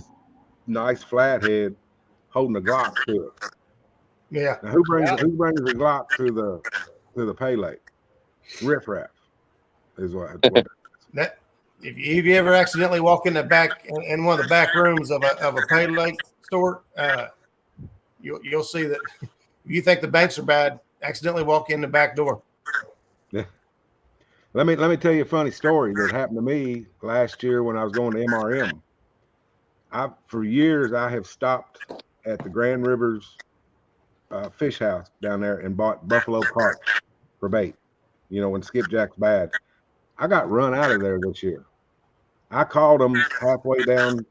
nice flathead holding a Glock to it. Yeah. Now, who brings a Glock to the Pay Lake? Riff Raff is what that. If you ever accidentally walk in in one of the back rooms of a Pay Lake store, you'll see that if you think the banks are bad, accidentally walk in the back door. Yeah. Let me tell you a funny story that happened to me last year when I was going to MRM. For years I have stopped at the Grand Rivers fish house down there and bought buffalo carp for bait. You know, when skipjack's bad. I got run out of there this year. I called them halfway down.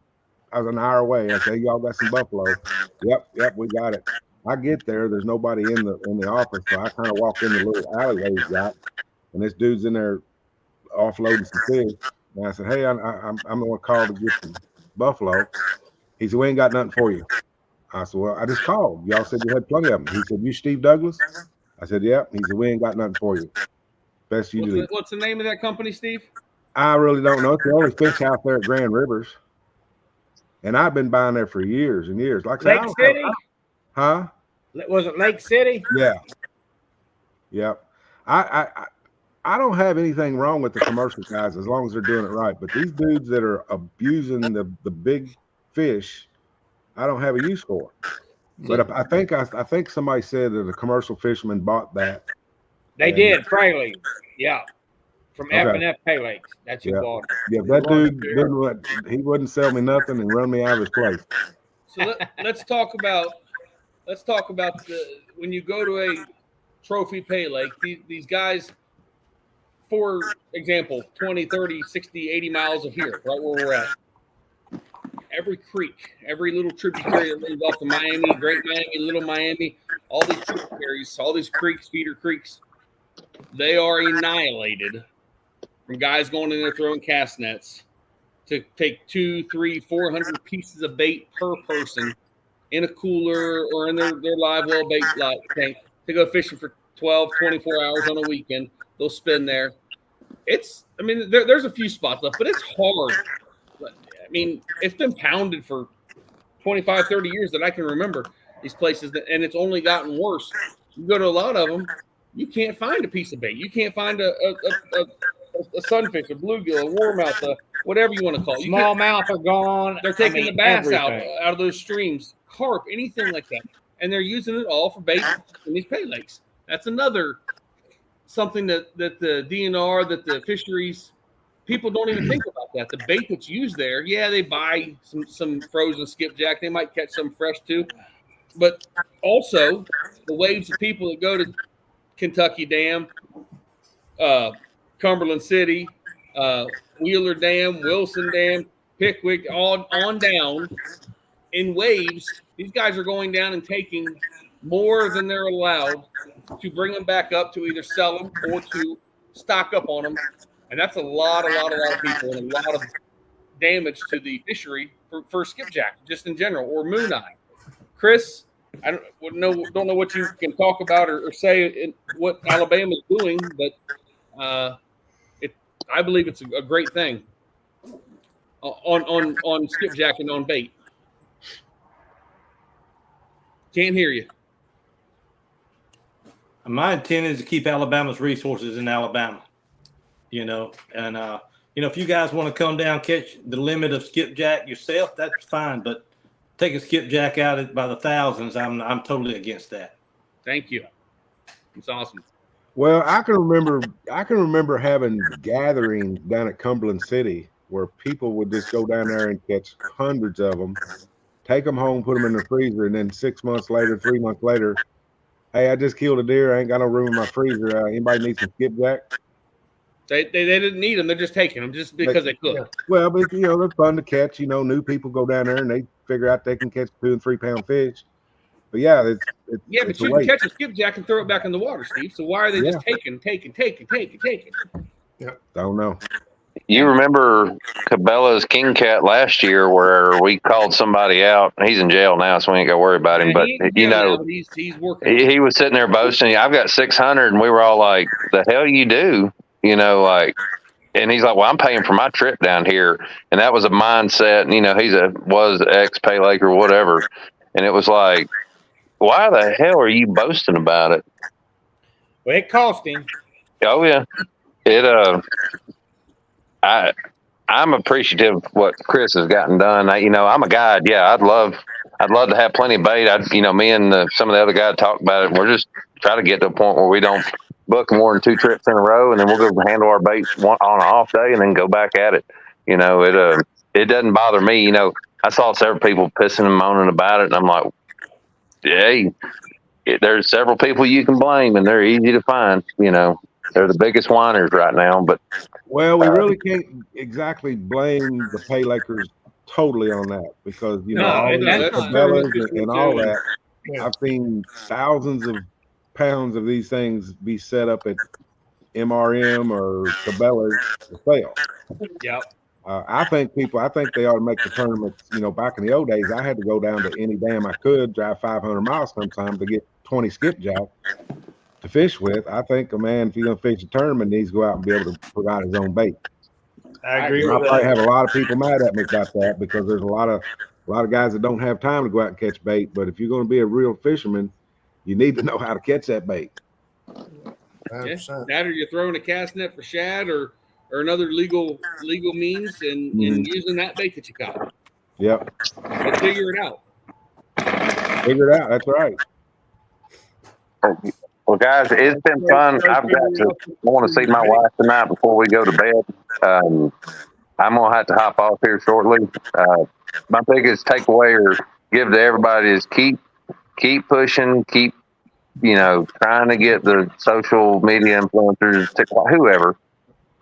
I was an hour away. I said, "Y'all got some buffalo?" Yep, we got it. I get there. There's nobody in the office, so I kind of walk in the little alleyway he's got, and this dude's in there offloading some fish. And I said, "Hey, I'm going to call to get some buffalo." He said, "We ain't got nothing for you." I said, "Well, I just called. Y'all said you had plenty of them." He said, "You Steve Douglas?" I said, "Yep." He said, "We ain't got nothing for you. Best you do." What's the name of that company, Steve? I really don't know. It's the only fish out there at Grand Rivers. And I've been buying there for years and years. Like I said, Lake City? Huh? Was it Lake City? Yeah. Yep. I I don't have anything wrong with the commercial guys as long as they're doing it right. But these dudes that are abusing the big fish, I don't have a use for. But I think somebody said that a commercial fisherman bought that. They did, Fraley. Yeah. From Okay. F&F Pay Lakes. That's who bought it. Yeah, that dude he wouldn't sell me nothing and run me out of his place. So let's talk about when you go to a trophy pay lake, these guys, for example, 20, 30, 60, 80 miles of here, right where we're at. Every creek, every little tributary that leads off of Miami, Great Miami, Little Miami, all these tributaries, all these creeks, feeder creeks, they are annihilated from guys going in there throwing cast nets to take 200, 300, 400 pieces of bait per person in a cooler or in their live well bait tank to go fishing for 12, 24 hours on a weekend. They'll spend there. There's a few spots left, but it's hard. I mean, it's been pounded for 25, 30 years that I can remember, these places, and it's only gotten worse. You go to a lot of them, you can't find a piece of bait. You can't find a sunfish, a bluegill, a warmouth, whatever you want to call it. Smallmouth are gone. They're taking the bass out everything. of those streams, carp, anything like that. And they're using it all for bait in these pay lakes. That's another something that the DNR, that the fisheries, people don't even think about that. The bait that's used there, yeah, they buy some frozen skipjack. They might catch some fresh too. But also the waves of people that go to Kentucky Dam, Cumberland City, Wheeler Dam, Wilson Dam, Pickwick, all on down in waves. These guys are going down and taking more than they're allowed to bring them back up to either sell them or to stock up on them. And that's a lot of people and a lot of damage to the fishery for skipjack, just in general, or moon eye. Chris, I don't know what you can talk about or say what Alabama's doing, but I believe it's a great thing on skipjack and on bait. Can't hear you. My intent is to keep Alabama's resources in Alabama, and if you guys want to come down, catch the limit of skipjack yourself, that's fine. But taking skipjack out by the thousands, I'm totally against that. Thank you. It's awesome. Well, I can remember having gatherings down at Cumberland City where people would just go down there and catch hundreds of them, take them home, put them in the freezer, and then 6 months later, 3 months later, hey, I just killed a deer. I ain't got no room in my freezer. Anybody need some skipjack? They didn't need them. They're just taking them just because they could. Yeah. Well, but they're fun to catch. New people go down there and they figure out they can catch 2 and 3 pound fish. But yeah, but you can catch a skipjack and throw it back in the water, Steve. So why are they just taking? Yeah, don't know. You remember Cabela's King Cat last year where we called somebody out? He's in jail now, so we ain't got to worry about him. But he's working. He was sitting there boasting, I've got 600, and we were all like, the hell you do? And he's like, well, I'm paying for my trip down here. And that was a mindset. And, was ex-Pay Lake or whatever. And it was like, why the hell are you boasting about it? Well, it cost him. Oh, yeah. I'm appreciative of what Chris has gotten done. I'm a guide. Yeah, I'd love to have plenty of bait. Me and some of the other guys talk about it. We're just trying to get to a point where we don't book more than 2 trips in a row, and then we'll go handle our bait on an off day and then go back at it. It doesn't bother me. I saw several people pissing and moaning about it, and I'm like, hey, there's several people you can blame, and they're easy to find. They're the biggest whiners right now. But well, we really can't exactly blame the Pay Lakers totally on that because all the Cabela's and all that. I've seen thousands of pounds of these things be set up at MRM or Cabela's to sale. Yep. I think they ought to make the tournaments. Back in the old days, I had to go down to any dam I could, drive 500 miles sometimes to get 20 skipjack to fish with. I think a man, if he's going to fish a tournament, needs to go out and be able to provide his own bait. I agree with that. I probably have a lot of people mad at me about that because there's a lot of guys that don't have time to go out and catch bait. But if you're going to be a real fisherman, you need to know how to catch that bait. Yeah, 100%. that or you're throwing a cast net for shad or another legal means and using that bait that you caught. Yep. But figure it out. Figure it out. That's right. Well, guys, it's been fun. I want to see my wife tonight before we go to bed. I'm going to have to hop off here shortly. My biggest takeaway or give to everybody is keep pushing, keep, trying to get the social media influencers, whoever,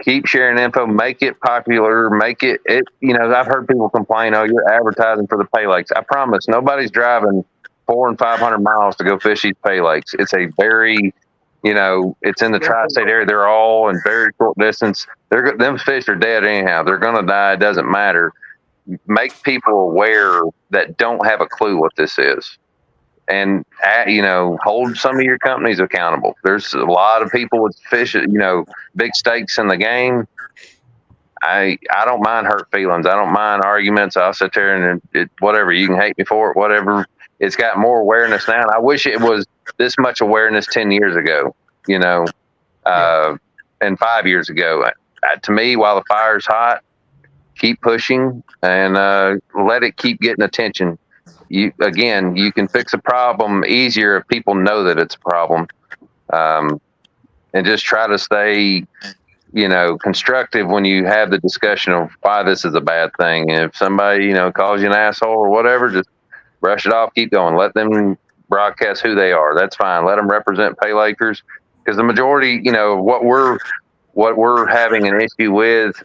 keep sharing info, make it popular, make it, I've heard people complain, oh, you're advertising for the pay lakes. I promise nobody's driving 400 and 500 miles to go fish these pay lakes. It's a very, it's in the tri-state area. They're all in very short distance. Them fish are dead anyhow. They're going to die. It doesn't matter. Make people aware that don't have a clue what this is. And, hold some of your companies accountable. There's a lot of people with fish, big stakes in the game. I don't mind hurt feelings. I don't mind arguments. I'll sit there and whatever. You can hate me for it, whatever. It's got more awareness now. And I wish it was this much awareness 10 years ago, and 5 years ago. To me, while the fire's hot, keep pushing and let it keep getting attention. You can fix a problem easier if people know that it's a problem, and just try to stay, constructive when you have the discussion of why this is a bad thing. And if somebody, calls you an asshole or whatever, just brush it off, keep going. Let them broadcast who they are. That's fine. Let them represent pay lakers, because the majority, what we're having an issue with,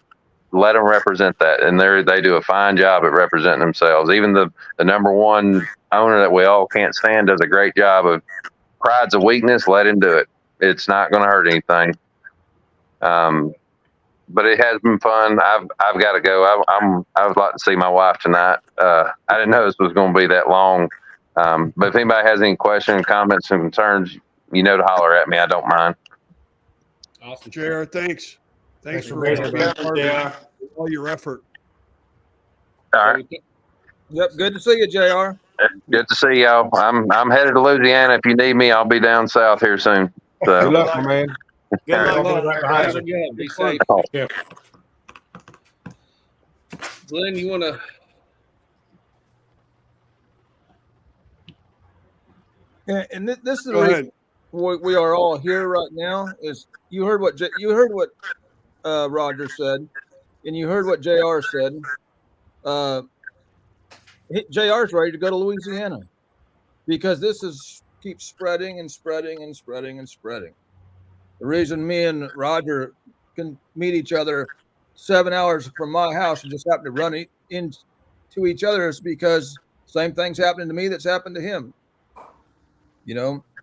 let them represent that. And they do a fine job at representing themselves. Even the number one owner that we all can't stand does a great job of pride's a weakness. Let him do it. It's not going to hurt anything. But it has been fun. I've got to go. I would like to see my wife tonight. I didn't know this was going to be that long. But if anybody has any questions, comments, and concerns, to holler at me. I don't mind. Awesome. JR, thanks. Thanks for all your effort. All right. Yep. Good to see you, JR. Good to see y'all. I'm headed to Louisiana. If you need me, I'll be down south here soon. So. Good luck, my man. Good All luck. Right Have a good one. Be safe. Yeah. Glenn, you want to? And this is the Go reason we are all here right now. Is you heard what Roger said, and you heard what JR said. JR's ready to go to Louisiana because this keeps spreading and spreading and spreading and spreading. The reason me and Roger can meet each other 7 hours from my house and just happen to run into each other is because same thing's happening to me that's happened to him.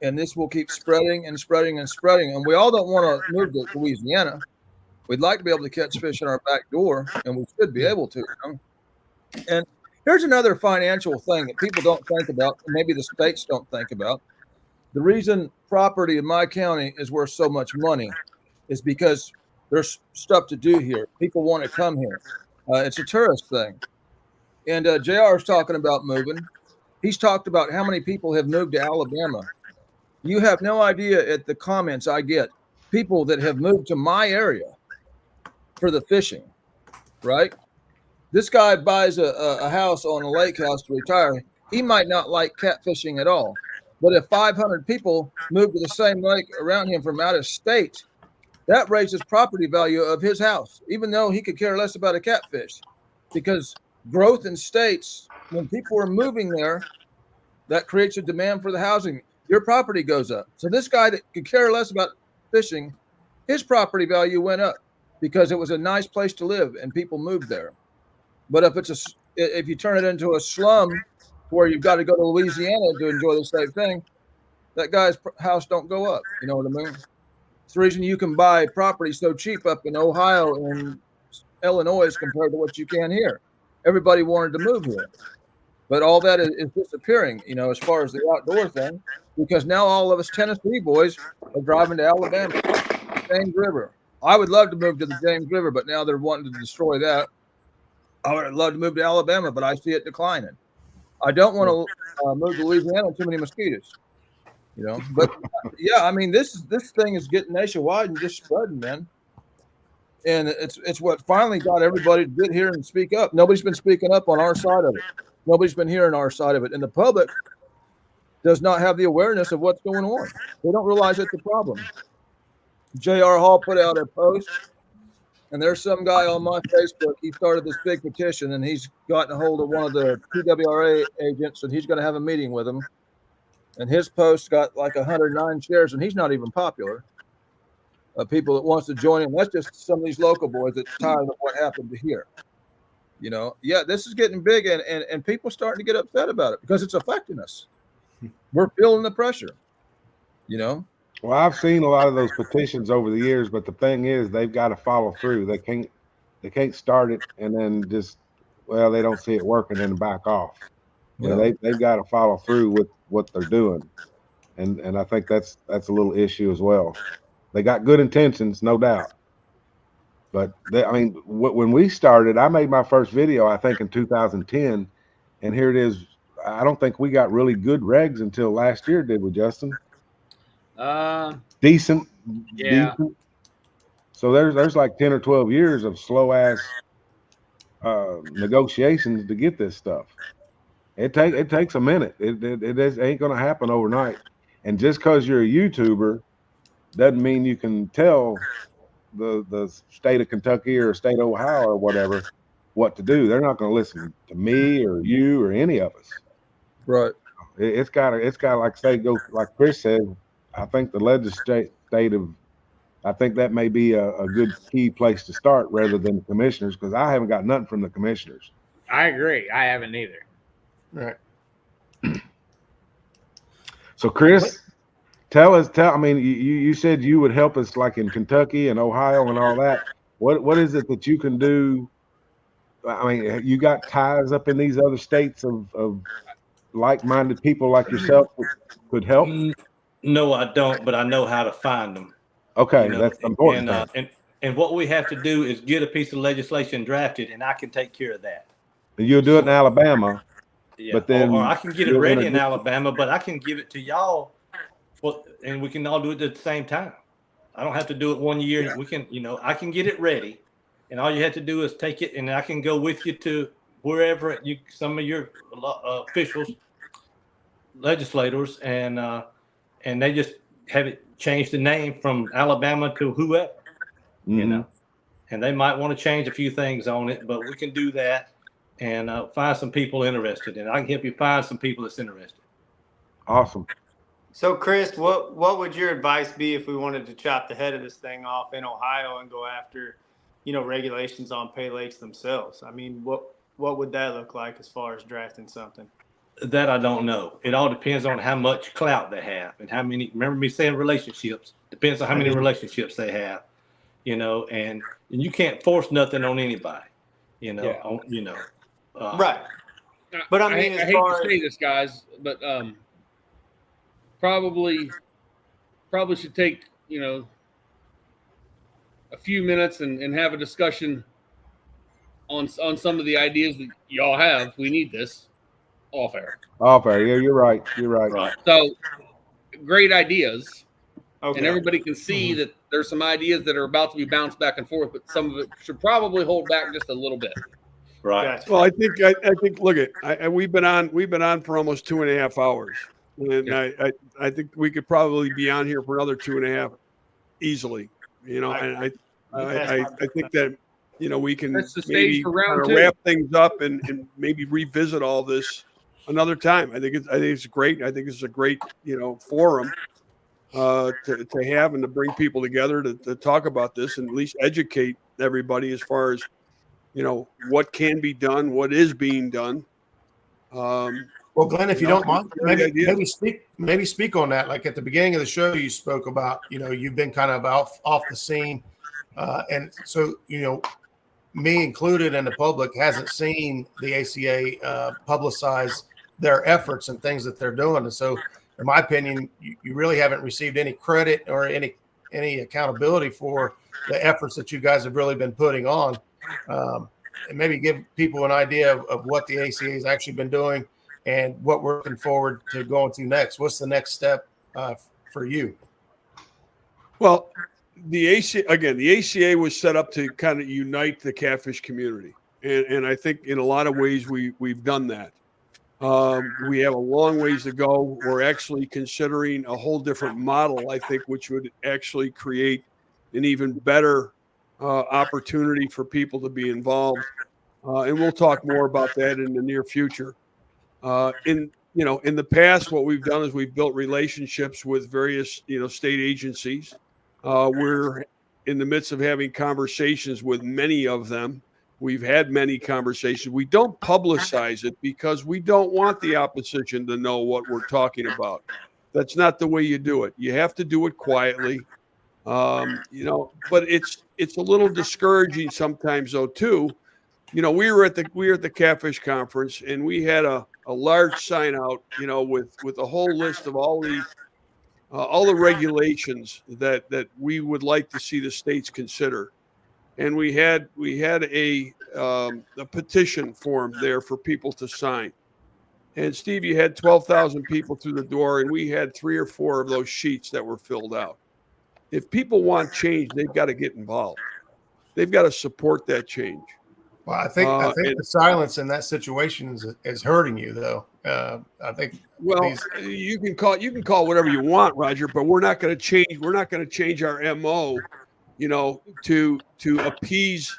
And this will keep spreading and spreading and spreading. And we all don't want to move to Louisiana. We'd like to be able to catch fish in our back door, and we should be able to. And here's another financial thing that people don't think about, and maybe the states don't think about. The reason property in my county is worth so much money is because there's stuff to do here. People want to come here. It's a tourist thing. And JR is talking about moving. He's talked about how many people have moved to Alabama. You have no idea at the comments I get. People that have moved to my area for the fishing, right? This guy buys a house on a lake house to retire. He might not like catfishing at all. But if 500 people move to the same lake around him from out of state, that raises property value of his house, even though he could care less about a catfish. Because growth in states, when people are moving there, that creates a demand for the housing. Your property goes up. So this guy that could care less about fishing, his property value went up because it was a nice place to live and people moved there. But if you turn it into a slum where you've got to go to Louisiana to enjoy the same thing, that guy's house don't go up. You know what I mean? It's the reason you can buy property so cheap up in Ohio and Illinois compared to what you can here. Everybody wanted to move here. But all that is disappearing, as far as the outdoor thing, because now all of us Tennessee boys are driving to Alabama, James River. I would love to move to the James River, but now they're wanting to destroy that. I would love to move to Alabama, but I see it declining. I don't want to move to Louisiana. Too many mosquitoes. You know, but yeah, I mean, this thing is getting nationwide and just spreading, man. And it's what finally got everybody to get here and speak up. Nobody's been speaking up on our side of it. Nobody's been hearing our side of it, and the public does not have the awareness of what's going on. They don't realize it's a problem. J.R. Hall put out a post, and there's some guy on my Facebook. He started this big petition, and he's gotten a hold of one of the PWRA agents, and he's going to have a meeting with him. And his post got like 109 shares, and he's not even popular. People that wants to join him. That's just some of these local boys that's tired of what happened to here. You know, yeah, this is getting big, and people starting to get upset about it because it's affecting us. We're feeling the pressure, you know. Well, I've seen a lot of those petitions over the years, but the thing is, they've got to follow through. They can't start it and then just, well, they don't see it working and back off. You know, they've got to follow through with what they're doing, and I think that's a little issue as well. They got good intentions, no doubt, but when we started, I made my first video, I think in 2010, and here it is. I don't think we got really good regs until last year, did we, Justin? Decent. Yeah. Decent. So there's like 10 or 12 years of slow ass negotiations to get this stuff. It takes a minute. It ain't gonna happen overnight. And just because you're a YouTuber doesn't mean you can tell the state of Kentucky or state of Ohio or whatever what to do. They're not gonna listen to me or you or any of us. Right. It's gotta like say go like Chris said. I think the legislative, I think that may be a good key place to start rather than the commissioners, because I haven't got nothing from the commissioners. I agree. I haven't either. Right. So Chris, tell. I mean, you said you would help us like in Kentucky and Ohio and all that. What is it that you can do? I mean, you got ties up in these other states of like-minded people like yourself that could help? No, I don't, but I know how to find them. Okay, you know? That's important. And what we have to do is get a piece of legislation drafted, and I can take care of that. And you'll do it in Alabama. Yeah, but then or I can get it ready in Alabama, but I can give it to y'all, and we can all do it at the same time. I don't have to do it one year. Yeah. We can, I can get it ready, and all you have to do is take it, and I can go with you to wherever some of your officials, legislators, and they just have it change the name from Alabama to whoever, and they might want to change a few things on it, but we can do that and find some people interested, and I can help you find some people that's interested. Awesome. So, Chris, what would your advice be if we wanted to chop the head of this thing off in Ohio and go after, regulations on pay lakes themselves? I mean, what would that look like as far as drafting something? That I don't know. It all depends on how much clout they have and how many. Remember me saying relationships. Depends on how many relationships they have, and you can't force nothing on anybody, Right. But I mean, I hate to say this, guys, but probably should take a few minutes and have a discussion on some of the ideas that y'all have. We need this off air. Yeah, you're right. Right. So great ideas. Okay. And everybody can see that there's some ideas that are about to be bounced back and forth, but some of it should probably hold back just a little bit. Right. Well, I think look at we've been on for almost 2.5 hours, and I think we could probably be on here for another 2.5 easily. And I think that we can maybe kind of wrap things up and maybe revisit all this another time. I think it's great. I think it's a great forum to have and to bring people together to talk about this and at least educate everybody as far as what can be done, what is being done. Well, Glenn, if you don't mind, maybe speak on that. Like at the beginning of the show, you spoke about you've been kind of off the scene, and so me included and the public hasn't seen the ACA publicize their efforts and things that they're doing, and so in my opinion, you really haven't received any credit or any accountability for the efforts that you guys have really been putting on. And maybe give people an idea of what the ACA has actually been doing and what we're looking forward to going to next. What's the next step for you? Well, the ACA was set up to kind of unite the catfish community, and I think in a lot of ways we've done that. We have a long ways to go. We're actually considering a whole different model, I think, which would actually create an even better opportunity for people to be involved. And we'll talk more about that in the near future. In the past, what we've done is we've built relationships with various state agencies. We're in the midst of having conversations with many of them. We've had many conversations. We don't publicize it because we don't want the opposition to know what we're talking about. That's not the way you do it. You have to do it quietly. But it's a little discouraging sometimes though too. We were at the Catfish Conference and we had a large sign out, with a whole list of all the regulations that we would like to see the states consider. And we had a petition form there for people to sign. And Steve, you had 12,000 people through the door, and we had 3 or 4 of those sheets that were filled out. If people want change, they've got to get involved. They've got to support that change. Well, I think the silence in that situation is hurting you, though. I think. Well, you can call whatever you want, Roger, but we're not going to change. We're not going to change our MO, to appease,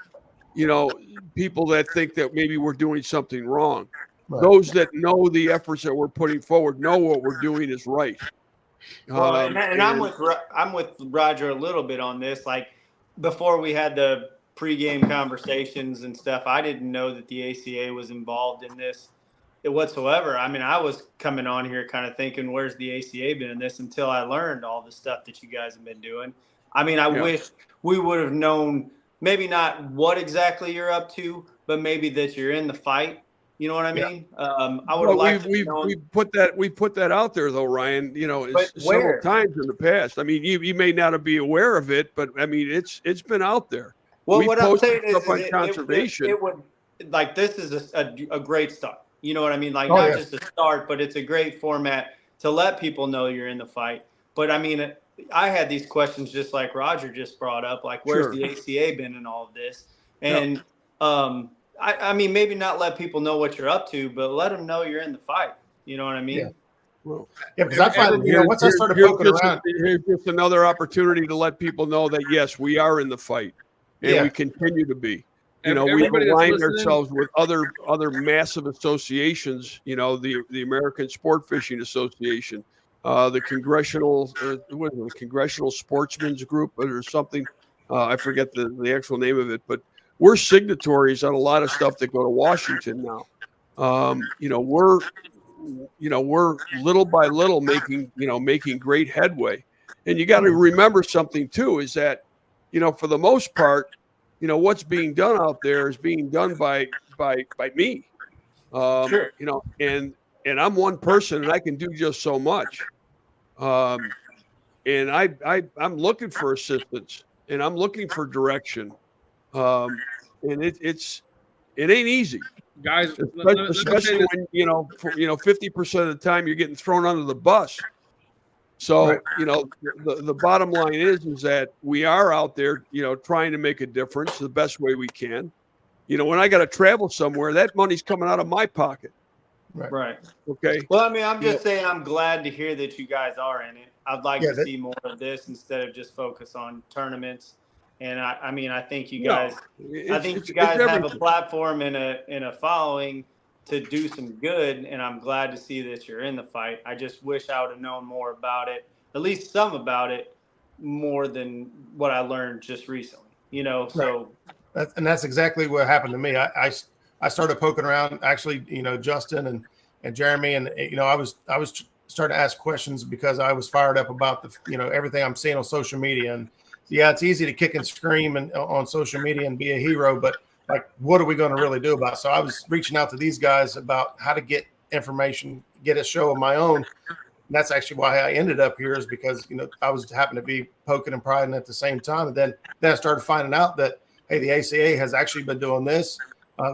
people that think that maybe we're doing something wrong. Right. Those that know the efforts that we're putting forward know what we're doing is right. Well, I'm with Roger a little bit on this. Like before we had the pregame conversations and stuff, I didn't know that the ACA was involved in this whatsoever. I mean, I was coming on here kind of thinking, where's the ACA been in this, until I learned all the stuff that you guys have been doing. I mean, I wish we would have known, maybe not what exactly you're up to, but maybe that you're in the fight. You know what I mean? I would have liked to know. We put that out there though, Ryan, several times in the past. I mean, you may not be aware of it, but I mean, it's been out there. Well, what I'm saying is conservation. It would, like, this is a great start. You know what I mean? Like, not just a start, but it's a great format to let people know you're in the fight. But I mean, I had these questions just like Roger just brought up, like, where's the ACA been in all of this? And I mean, maybe not let people know what you're up to, but let them know you're in the fight. You know what I mean? Yeah. Well, because I find, once I started poking around, here's just another opportunity to let people know that yes, we are in the fight, and we continue to be. We've aligned ourselves with other massive associations. The American Sport Fishing Association, the Congressional Sportsmen's Group, or something. I forget the actual name of it, but we're signatories on a lot of stuff that go to Washington now. We're little by little making great headway. And you got to remember something too, is that, for the most part, what's being done out there is being done by me. And I'm one person and I can do just so much. And I'm looking for assistance and I'm looking for direction. And it ain't easy, guys, especially when 50% of the time you're getting thrown under the bus. So the bottom line is that we are out there trying to make a difference the best way we can. When I got to travel somewhere, that money's coming out of my pocket. Right. Okay. Well, I mean, I'm just saying, I'm glad to hear that you guys are in it. I'd like to see more of this instead of just focus on tournaments. And I think you guys, have a platform and a following to do some good. And I'm glad to see that you're in the fight. I just wish I would have known more about it, at least some about it, more than what I learned just recently. So. That's exactly what happened to me. I started poking around, actually, Justin and Jeremy, and I was starting to ask questions because I was fired up about the everything I'm seeing on social media. And it's easy to kick and scream on social media and be a hero, but like, what are we going to really do about it? So I was reaching out to these guys about how to get information, get a show of my own. And that's actually why I ended up here, is because I was happened to be poking and prying at the same time, and then I started finding out that, hey, the ACA has actually been doing this.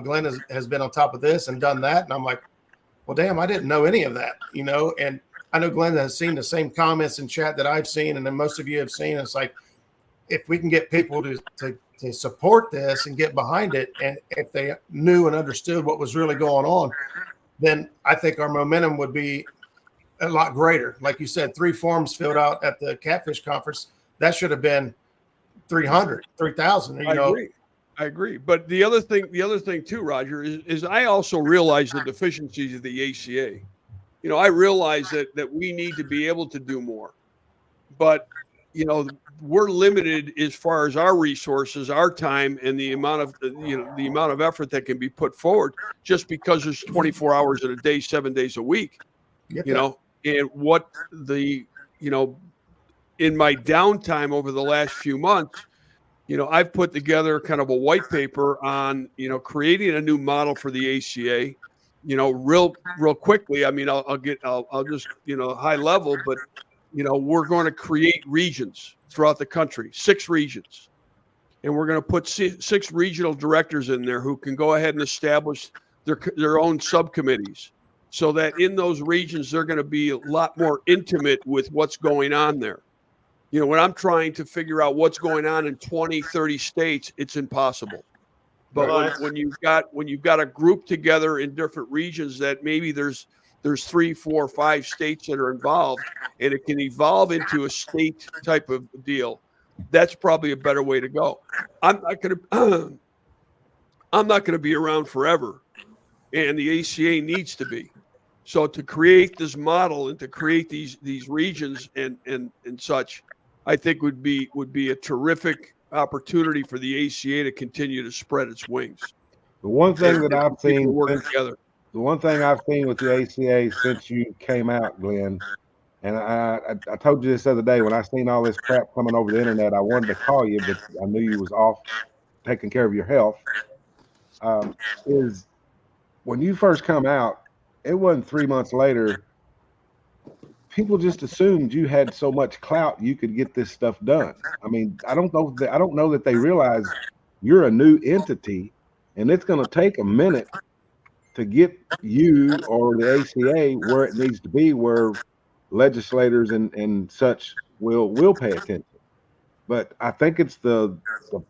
Glenn has been on top of this and done that. And I'm like, well, damn, I didn't know any of that, and I know Glenda has seen the same comments in chat that I've seen, and then most of you have seen. It's like, if we can get people to support this and get behind it, and if they knew and understood what was really going on, then I think our momentum would be a lot greater. Like you said, 3 forms filled out at the Catfish Conference. That should have been 300, 3,000. I agree. But the other thing too, Roger, is I also realize the deficiencies of the ACA. You know, I realize that we need to be able to do more, but you know, we're limited as far as our resources, our time, and the amount of effort that can be put forward, just because there's 24 hours in a day, 7 days a week. You know, and what in my downtime over the last few months, you know, I've put together kind of a white paper on, you know, creating a new model for the ACA, you know, real quickly. I mean, I'll just, you know, high level, but, you know, we're going to create regions throughout the country, 6 regions. And we're going to put 6 regional directors in there who can go ahead and establish their own subcommittees, so that in those regions, they're going to be a lot more intimate with what's going on there. You know, when I'm trying to figure out what's going on in 20, 30 states, it's impossible. But when you've got a group together in different regions, that maybe there's 3, 4, 5 states that are involved, and it can evolve into a state type of deal. That's probably a better way to go. I'm not gonna be around forever, and the ACA needs to be. So to create this model and to create these regions and such, I think would be a terrific opportunity for the ACA to continue to spread its wings. The one thing that I've seen together. The one thing I've seen with the ACA since you came out, Glenn, and I told you this the other day, when I seen all this crap coming over the internet, I wanted to call you, but I knew you was off taking care of your health, is when you first come out, it wasn't 3 months later, people just assumed you had so much clout you could get this stuff done. I mean, I don't know that they realize you're a new entity, and it's going to take a minute to get you or the ACA where it needs to be, where legislators and such will pay attention. But I think it's the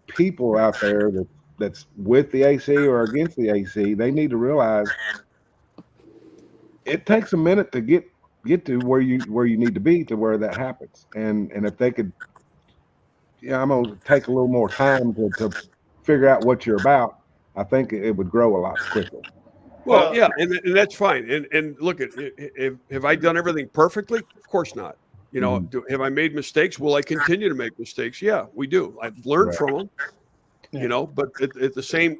people out there that's with the ACA or against the ACA. They need to realize it takes a minute to get to where you need to be to where that happens. And if they could, I'm gonna take a little more time to figure out what you're about, I think it would grow a lot quicker. Well, yeah, and that's fine. And look, have I done everything perfectly? Of course not. You know, have I made mistakes? Will I continue to make mistakes? Yeah, we do. I've learned from them. You know, but at the same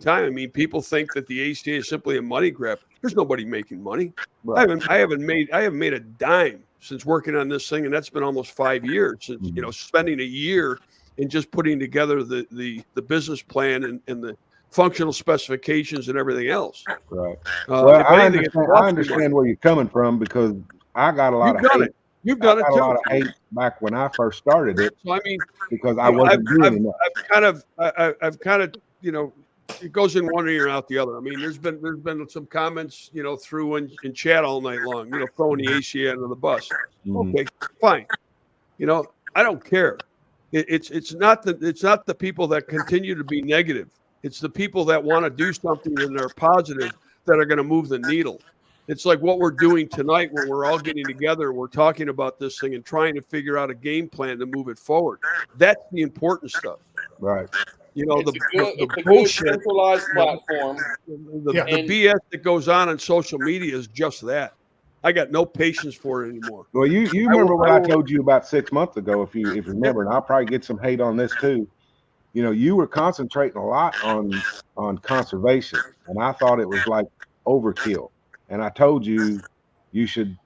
time, I mean, people think that the ACA is simply a money grab. There's nobody making money. Right. I haven't made a dime since working on this thing, and that's been almost 5 years since you know, spending a year and just putting together the business plan and the functional specifications and everything else. Right. Well, I understand where you're coming from, because I got a lot of hate. You've done it too. A lot of hate back when I first started it. So I mean, because I wasn't doing enough. I've kind of, you know, it goes in one ear and out the other. I mean, there's been some comments, you know, through in chat all night long, you know, throwing the ACA under the bus. Okay, fine. You know, I don't care. It's not the people that continue to be negative. It's the people that want to do something and they're positive that are going to move the needle. It's like what we're doing tonight, when we're all getting together and we're talking about this thing and trying to figure out a game plan to move it forward. That's the important stuff. Right. You know, the bullshit, centralized platform. The BS that goes on social media is just that. I got no patience for it anymore. Well, you remember what I told you about 6 months ago, if you remember, and I'll probably get some hate on this too. You know, you were concentrating a lot on conservation, and I thought it was like overkill. And I told you should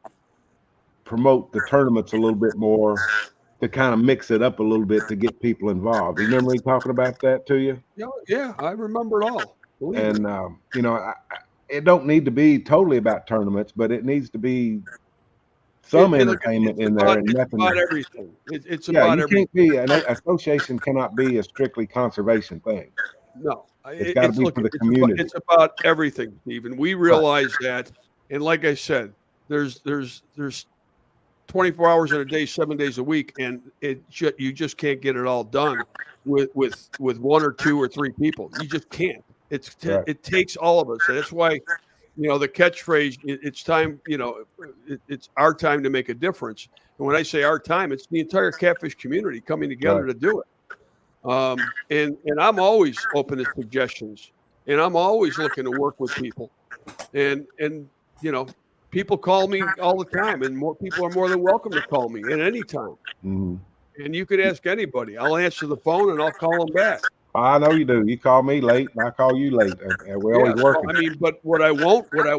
promote the tournaments a little bit more, to kind of mix it up a little bit to get people involved. You remember me talking about that to you? Yeah, I remember it all. And you know, it don't need to be totally about tournaments, but it needs to be some entertainment in there. And nothing about everything. It's about everything. An association cannot be a strictly conservation thing. No. It's got to be for the community. It's about everything, Steve, and we realize that. And like I said, there's 24 hours in a day, 7 days a week, and you just can't get it all done with 1 or 2 or 3 people. You just can't. It takes all of us, and that's why, the catchphrase, it's time, it's our time to make a difference. And when I say our time, it's the entire catfish community coming together to do it. And I'm always open to suggestions, and I'm always looking to work with people. And people call me all the time, and more people are more than welcome to call me at any time. Mm-hmm. And you could ask anybody. I'll answer the phone and I'll call them back. I know you do. You call me late, and I call you late, and we're always working. I mean, but what I won't do, and I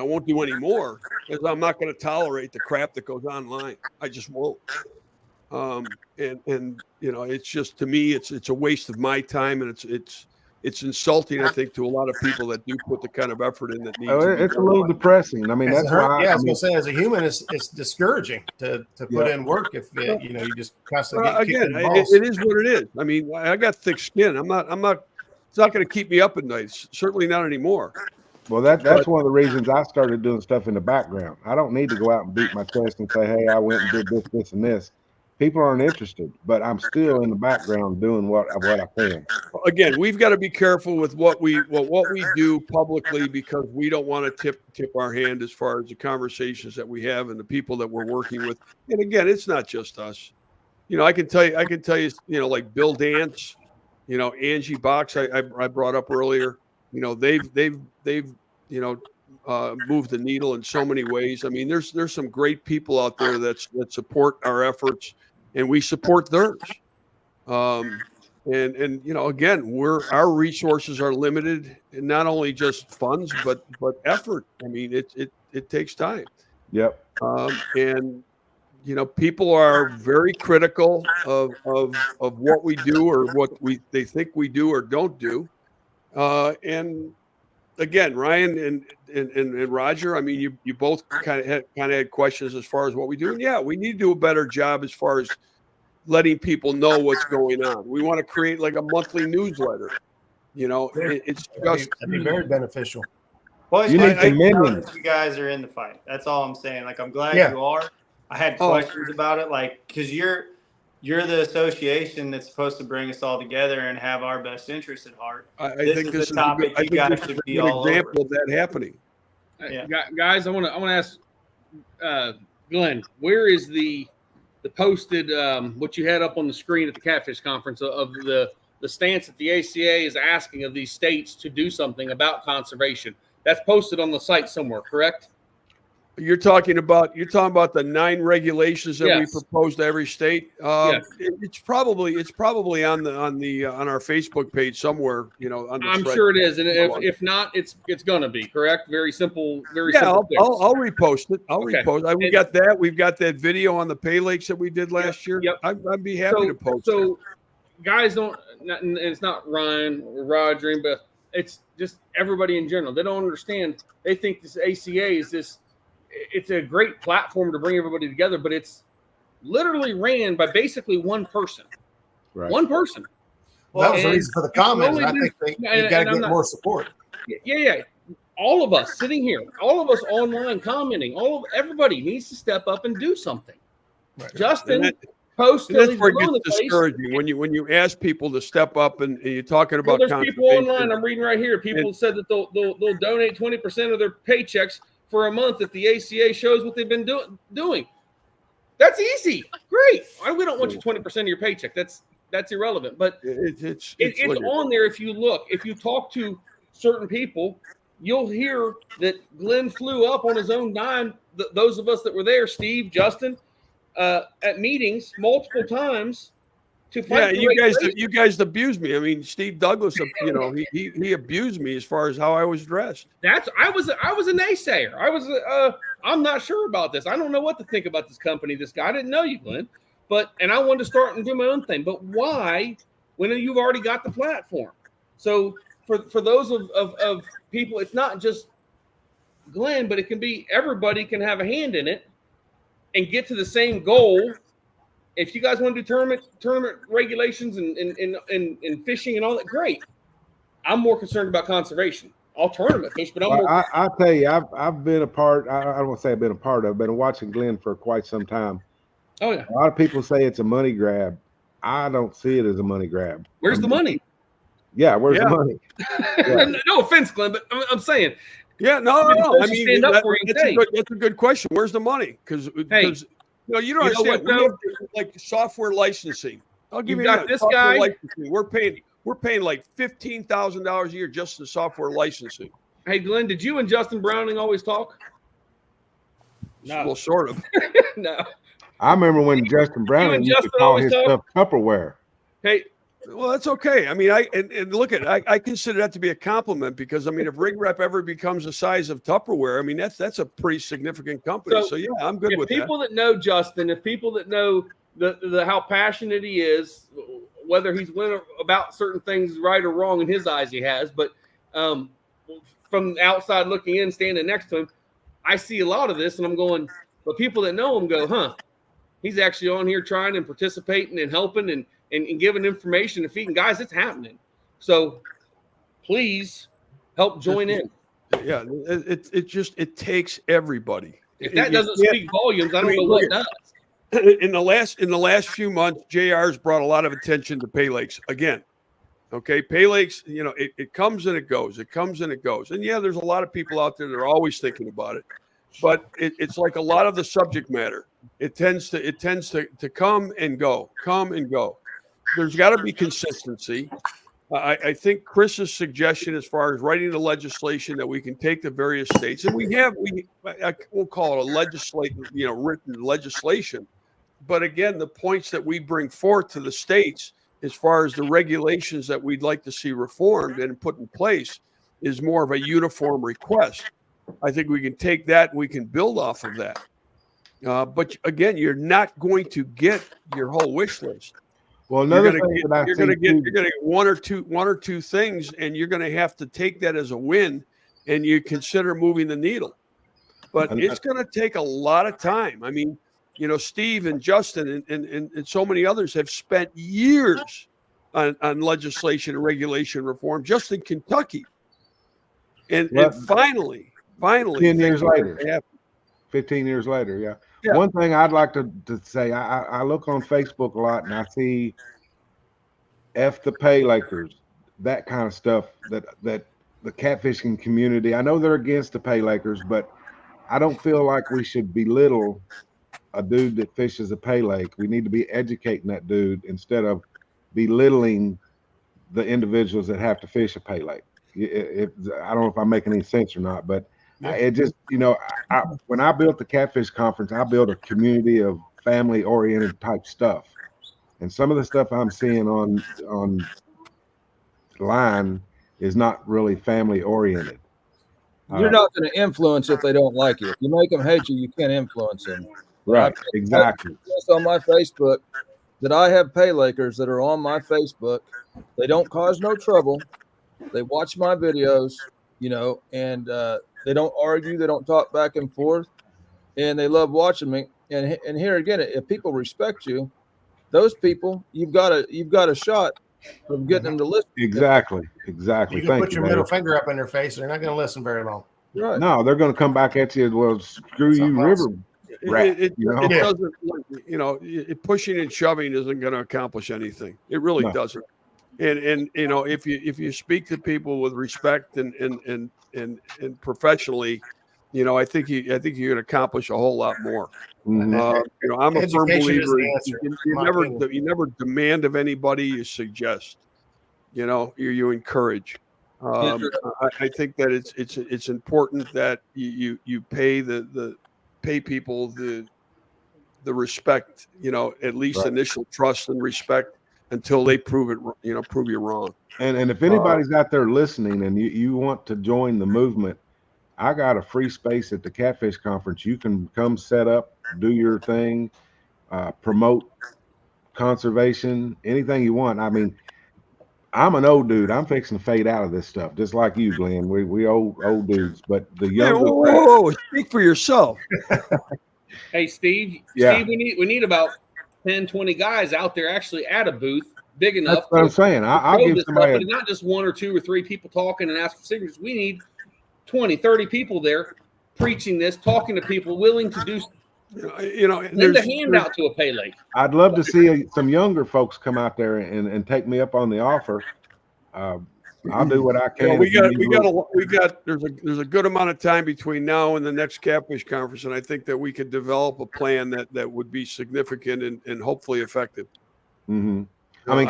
won't do anymore, is I'm not going to tolerate the crap that goes online. I just won't. And it's just, to me, it's a waste of my time, and it's insulting, I think, to a lot of people that do put the kind of effort in that needs. It's a little depressing. I mean, that's why. Yeah, I was going to say, as a human, it's discuraging to put in work if you just constantly get kicked in the balls. It is what it is. I mean, I got thick skin. I'm not. It's not going to keep me up at night. Certainly not anymore. Well, that's one of the reasons I started doing stuff in the background. I don't need to go out and beat my chest and say, "Hey, I went and did this, this, and this." People aren't interested, but I'm still in the background doing what I can. Again, we've got to be careful with what we do publicly, because we don't want to tip our hand as far as the conversations that we have and the people that we're working with. And again, it's not just us. I can tell you, like Bill Dance, Angie Box, I brought up earlier. They've moved the needle in so many ways. I mean, there's some great people out there that support our efforts, and we support theirs. And again, our resources are limited, and not only just funds, but effort. I mean, it takes time. Yep. And people are very critical of what we do, or what they think we do or don't do. And again, Ryan and Roger, I mean, you both kind of had questions as far as what we do. And yeah, we need to do a better job as far as letting people know what's going on. We want to create like a monthly newsletter. It's just that'd be very beneficial. Well, you need some millions. You guys are in the fight. That's all I'm saying. Like, I'm glad you are. I had questions about it, like, because you're the association that's supposed to bring us all together and have our best interests at heart. I think this is a topic you guys should be all over. Example of that happening. Yeah. Guys, I want to ask Glenn, where is the posted what you had up on the screen at the Catfish Conference of the stance that the ACA is asking of these states to do something about conservation? That's posted on the site somewhere, correct? You're talking about the 9 regulations that we propose to every state. Yes. It's probably on our Facebook page somewhere. I'm sure it is, and if not, it's gonna be correct. Very simple. Very simple. I'll repost it. Repost. We got that. We've got that video on the Pay Lakes that we did last year. Yep. I'd be happy to post. So, guys, don't. And it's not Ryan or Roger, but it's just everybody in general. They don't understand. They think this ACA is this. It's a great platform to bring everybody together, but it's literally ran by basically one person. Right. One person. Well, that was the reason for the comments. I think you got to get more support. Yeah. All of us sitting here, all of us online commenting, everybody needs to step up and do something. Right. Justin posted. That's where it gets discouraging when you ask people to step up and you're talking about. There's people online. I'm reading right here. People said that they'll donate 20% of their paychecks for a month if the ACA shows what they've been doing. That's easy. Great. We don't want you 20% of your paycheck. That's irrelevant. But it's on there. If you look, if you talk to certain people, you'll hear that Glenn flew up on his own dime. Those of us that were there, Steve, Justin, at meetings multiple times to fight. Yeah, you guys abused me. I mean, Steve Douglas, he abused me as far as how I was dressed. I was a naysayer. I'm not sure about this. I don't know what to think about this company, this guy. I didn't know you, Glenn. And I wanted to start and do my own thing. But why, when you've already got the platform? So for those of people, it's not just Glenn, but it can be everybody can have a hand in it and get to the same goal. If you guys want to do tournament regulations and fishing and all that, great. I'm more concerned about conservation. I'll tournament fish, but I'm Well, more. I'll tell you, I've been a part. I don't want to say I've been a part of. I've been watching Glenn for quite some time. Oh yeah. A lot of people say it's a money grab. I don't see it as a money grab. Where's the money? Yeah, where's the money? Yeah. No offense, Glenn, but I'm saying. Yeah, no. I mean, stand up for you. That's a good question. Where's the money? Because you don't understand. What, we have like software licensing. I'll give you got this software guy. Licensing. We're paying like $15,000 a year just in software licensing. Hey, Glenn, did you and Justin Browning always talk? No. Well, sort of. No. I remember when Justin Browning used to call his stuff Tupperware. Hey, well, that's okay. I mean, and look at I consider that to be a compliment because I mean, if Rig Rep ever becomes the size of Tupperware, I mean that's a pretty significant company. So yeah, I'm good with that. People that know Justin, if people that know the how passionate he is, whether he's went about certain things right or wrong in his eyes, he has. But from the outside looking in, standing next to him, I see a lot of this, and I'm going. But people that know him go, huh? He's actually on here trying and participating and helping and giving information and feeding guys. It's happening. So please help join in. Yeah, it takes everybody. If that doesn't speak volumes, I don't know what does. In the last few months, JR's brought a lot of attention to Pay Lakes again. Okay, Pay Lakes, it comes and it goes. It comes and it goes. And yeah, there's a lot of people out there that are always thinking about it. But it's like a lot of the subject matter. It tends to come and go. There's got to be consistency. I think Chris's suggestion as far as writing the legislation that we can take the various states, and we'll call it a written legislation. But again, the points that we bring forth to the states as far as the regulations that we'd like to see reformed and put in place is more of a uniform request. I think we can take that and we can build off of that. But again, you're not going to get your whole wish list. Well, another thing you're going to get one or two things, and you're going to have to take that as a win, and you consider moving the needle. But it's going to take a lot of time. I mean, Steve and Justin and so many others have spent years on legislation and regulation reform just in Kentucky, and finally, 10 years later, 15 years later, yeah. One thing I'd like to say, I look on Facebook a lot and I see F the Pay Lakers, that kind of stuff that the catfishing community, I know they're against the Pay Lakers, but I don't feel like we should belittle a dude that fishes a Pay Lake. We need to be educating that dude instead of belittling the individuals that have to fish a Pay Lake. I don't know if I'm making any sense or not, but it just, when I built the Catfish Conference, I built a community of family-oriented type stuff. And some of the stuff I'm seeing on line is not really family-oriented. You're not going to influence if they don't like you. If you make them hate you, you can't influence them. Right, exactly. On my Facebook that I have Pay Lakers that are on my Facebook. They don't cause no trouble. They watch my videos, and they don't argue. They don't talk back and forth, and they love watching me. And here again, if people respect you, those people, you've got a shot of getting them to listen. Exactly. You can put your middle finger up in their face, they're not going to listen very long. Right. No, they're going to come back at you. Well, screw you, river rat. It doesn't. Pushing and shoving isn't going to accomplish anything. It really doesn't. And if you speak to people with respect and professionally, I think you can accomplish a whole lot more. Mm-hmm. I'm a firm believer. You never demand of anybody. You suggest. You encourage. I think that it's important that you pay people the respect. At least initial trust and respect. Until they prove you wrong. And if anybody's out there listening and you want to join the movement, I got a free space at the Catfish Conference. You can come set up, do your thing, promote conservation, anything you want. I mean, I'm an old dude. I'm fixing to fade out of this stuff, just like you, Glenn. We old dudes, but the younger. Whoa, speak for yourself. Hey, Steve. Yeah. Steve, we need about 10, 20 guys out there actually at a booth big enough. That's what I'm saying. I'll give somebody but it's not just 1 or 2 or 3 people talking and asking for signatures. We need 20, 30 people there preaching this, talking to people, willing to do. Lend a hand out to a Pay Lake. I'd love to see some younger folks come out there and take me up on the offer. I'll do what I can. There's a good amount of time between now and the next Catfish Conference, and I think that we could develop a plan that would be significant and hopefully effective. Mm-hmm. I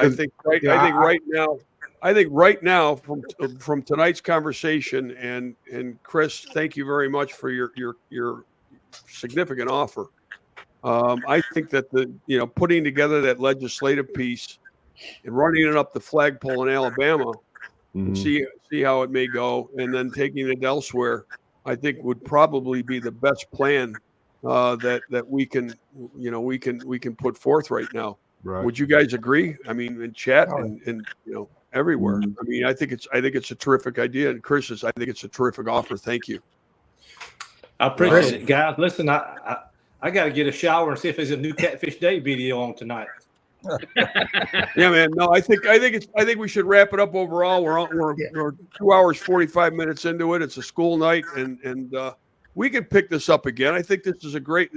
think right now from tonight's conversation and Chris, thank you very much for your significant offer. I think that putting together that legislative piece and running it up the flagpole in Alabama, and see how it may go, and then taking it elsewhere, I think would probably be the best plan that we can put forth right now. Right. Would you guys agree? I mean, in chat and everywhere. I mean, I think it's a terrific idea, and Chris, I think it's a terrific offer. Thank you. I appreciate it, guys. Listen, I got to get a shower and see if there's a new Catfish Day video on tonight. Yeah, man. No, I think we should wrap it up overall. We're 2 hours 45 minutes into it. It's a school night, and we can pick this up again. I think this is a great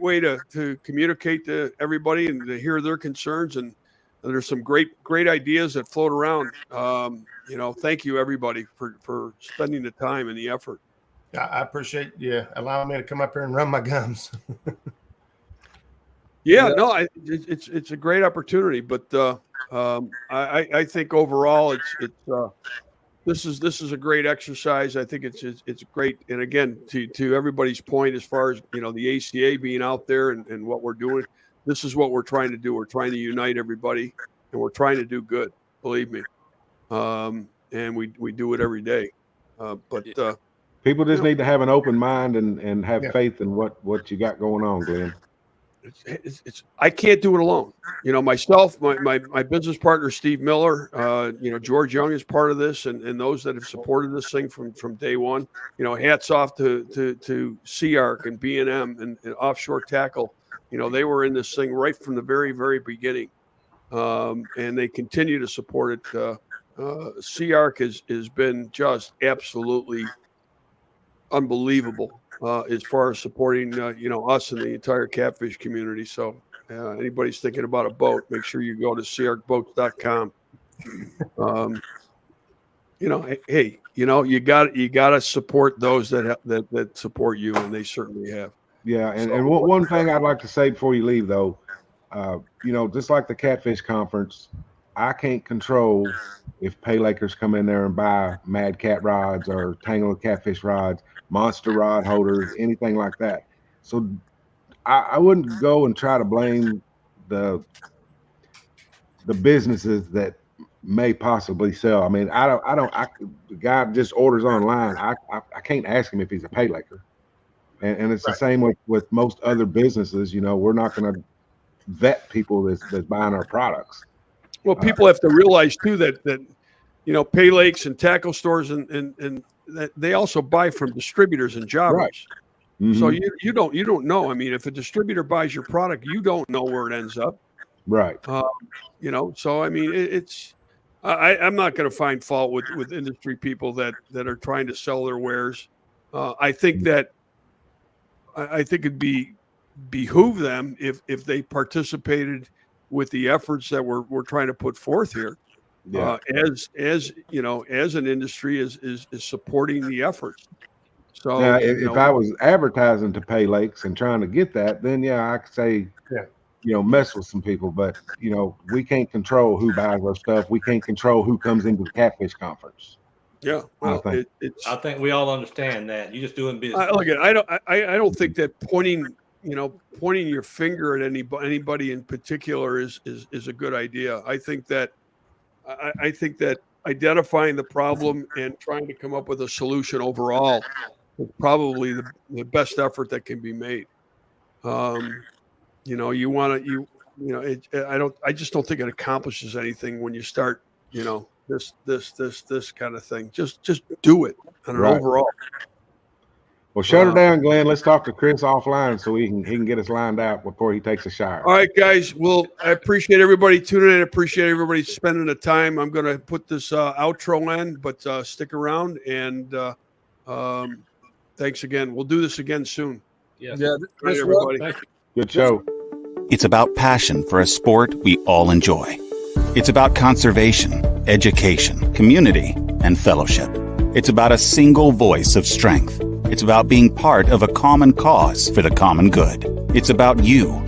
way to communicate to everybody and to hear their concerns. And there's some great ideas that float around. Thank you everybody for spending the time and the effort. I appreciate you allowing me to come up here and run my gums. It's a great opportunity, but I think overall this is a great exercise. I think it's great, and again, to everybody's point, as far as the ACA being out there and what we're doing, this is what we're trying to do. We're trying to unite everybody, and we're trying to do good. Believe me, and we do it every day. But people just need to have an open mind and have faith in what you got going on, Glenn. I can't do it alone. Myself, my business partner, Steve Miller, George Young is part of this, and those that have supported this thing from day one. Hats off to C-Arc and B&M and Offshore Tackle. They were in this thing right from the very, very beginning, and they continue to support it. C-Arc has been just absolutely unbelievable as far as supporting us and the entire catfish community. So anybody's thinking about a boat, make sure you go to carboats.com. Hey, you got to support those that support you, and they certainly have. Yeah, and one thing I'd like to say before you leave, though, just like the Catfish Conference, I can't control if Pay Lakers come in there and buy Mad Cat rods or Tangled Catfish rods, monster rod holders, anything like that. So I wouldn't go and try to blame the businesses that may possibly sell. I mean, the guy just orders online. I can't ask him if he's a Pay Laker. And it's the same with most other businesses. We're not going to vet people that's buying our products. Well, people have to realize too that Pay Lakes and tackle stores and that they also buy from distributors and jobbers. Right. Mm-hmm. So you don't know. I mean, if a distributor buys your product, you don't know where it ends up. Right. So I mean, I'm not going to find fault with industry people that are trying to sell their wares. I think it'd behoove them if they participated with the efforts that we're trying to put forth here. Yeah. As an industry is supporting the efforts. So now, if I was advertising to Pay Lakes and trying to get that, then I could say, mess with some people. But we can't control who buys our stuff. We can't control who comes into the Catfish Conference. Yeah, well, I think we all understand that. You're just doing business. I don't think that pointing your finger at anybody in particular is a good idea. I think that identifying the problem and trying to come up with a solution overall is probably the best effort that can be made. I just don't think it accomplishes anything when you start, this kind of thing. Just do it on an overall. Well, shut her down, Glenn. Let's talk to Chris offline so he can get us lined out before he takes a shower. All right, guys. Well, I appreciate everybody tuning in. I appreciate everybody spending the time. I'm going to put this outro in, but stick around. And thanks again. We'll do this again soon. Yes. Yeah. Thanks, everybody. Good show. It's about passion for a sport we all enjoy. It's about conservation, education, community, and fellowship. It's about a single voice of strength. It's about being part of a common cause for the common good. It's about you.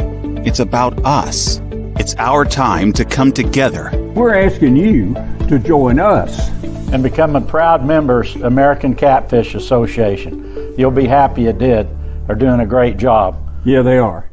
It's about us. It's our time to come together. We're asking you to join us and become a proud members American Catfish Association. You'll be happy you did. They're doing a great job. Yeah, they are.